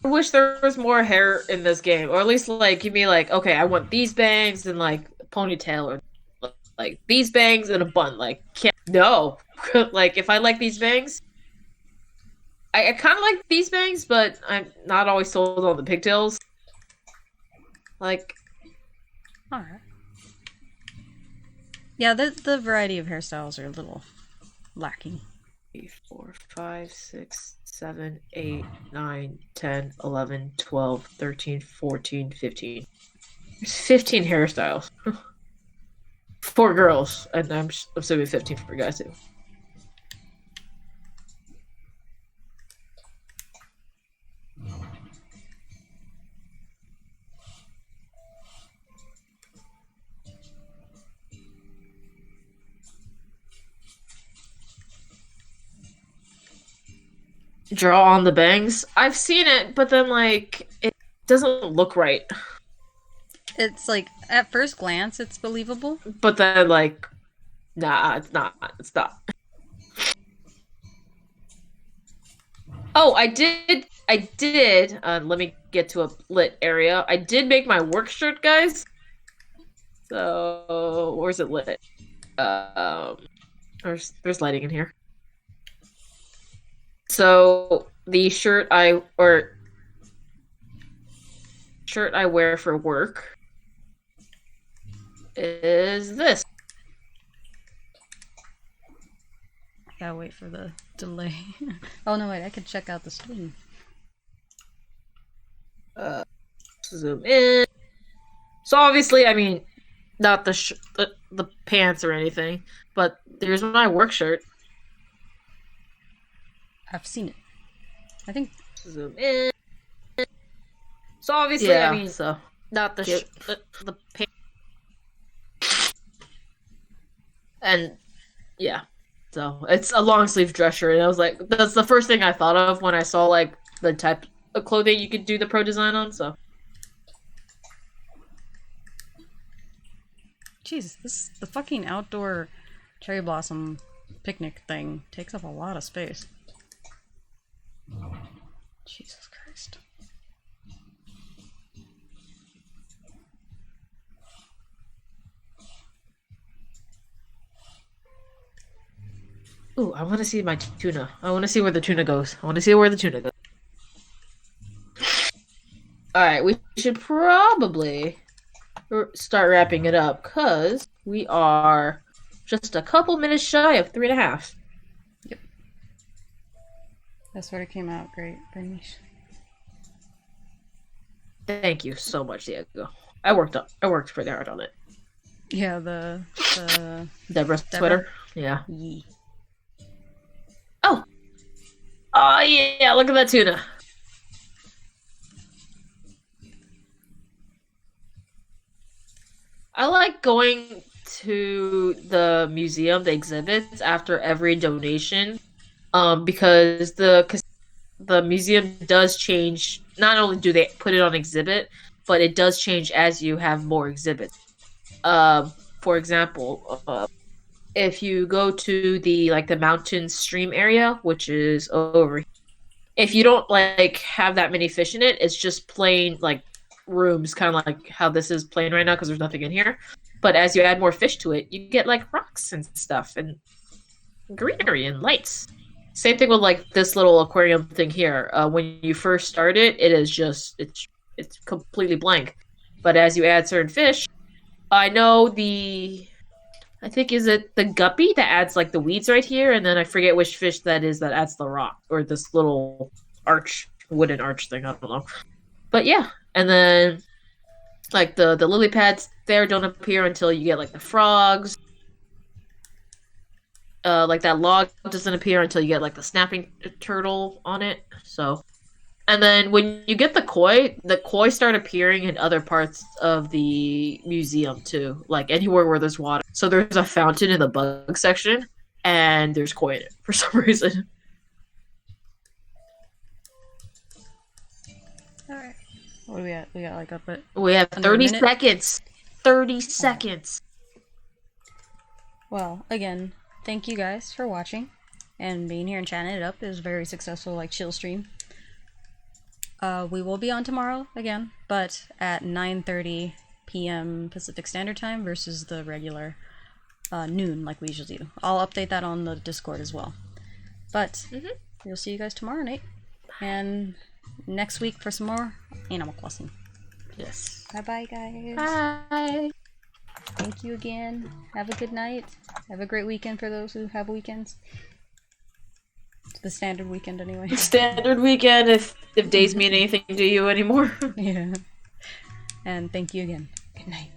I wish there was more hair in this game, or at least like give me like, okay, I want these bangs and like a ponytail, or like these bangs and a bun. Like, no, like if I like these bangs, I kind of like these bangs, but I'm not always sold on the pigtails. Like, all right. Yeah, the variety of hairstyles are a little lacking. 3, 4, 5, 6, 7, 8, 9, 10, 11, 12, 13, 14, 15. There's 15 hairstyles. 4 girls, and I'm assuming 15 for guys too. draw on the bangs. I've seen it, but then like it doesn't look right. It's like at first glance, it's believable. But then like, nah, it's not. It's not. Oh, I did. Let me get to a lit area. I did make my work shirt, guys. So where's it lit? There's lighting in here. So the shirt I wear for work is this. Gotta wait for the delay. Oh no, wait! I could check out the stream. Zoom in. So obviously, I mean, not the pants or anything, but there's my work shirt. I've seen it. I think. Zoom in. So obviously, I mean, so not the pants. And yeah, so it's a long sleeve dress shirt, and I was like, that's the first thing I thought of when I saw like the type of clothing you could do the pro design on. So. Jeez, the fucking outdoor cherry blossom picnic thing takes up a lot of space. Jesus Christ. Ooh, I want to see my tuna. I want to see where the tuna goes. Alright, we should probably start wrapping it up, because we are just a couple minutes shy of 3.5. Yep. That sort of came out great, Bernice. Thank you so much, Diego. I worked pretty hard on it. Yeah, the Deborah sweater? Yeah. Yee. Oh, yeah, look at that tuna. I like going to the museum, the exhibits, after every donation, because the museum does change. Not only do they put it on exhibit, but it does change as you have more exhibits. For example, if you go to the mountain stream area, which is over here, if you don't like have that many fish in it, it's just plain like rooms, kind of like how this is plain right now because there's nothing in here. But as you add more fish to it, you get like rocks and stuff and greenery and lights. Same thing with like this little aquarium thing here. When you first start it, it is just it's completely blank. But as you add certain fish, I think is it the guppy that adds like the weeds right here, and then I forget which fish that is that adds the rock or this little wooden arch thing. I don't know. But yeah, and then like the lily pads there don't appear until you get like the frogs. Like that log doesn't appear until you get like the snapping turtle on it. So, and then when you get the koi start appearing in other parts of the museum too, like anywhere where there's water. So there's a fountain in the bug section, and there's koi in it for some reason. All right. What do we at? We got like up at. We have 30 seconds. 30 seconds. Well, again, thank you guys for watching and being here and chatting it up. It was a very successful like chill stream. We will be on tomorrow again, but at 9:30 p.m. Pacific Standard Time versus the regular noon like we usually do. I'll update that on the Discord as well. But we'll see you guys tomorrow night and next week for some more Animal Crossing. Yes. Bye guys. Bye. Thank you again. Have a good night. Have a great weekend for those who have weekends. The standard weekend anyway. Standard weekend if days mean anything to you anymore. Yeah. And thank you again. Good night.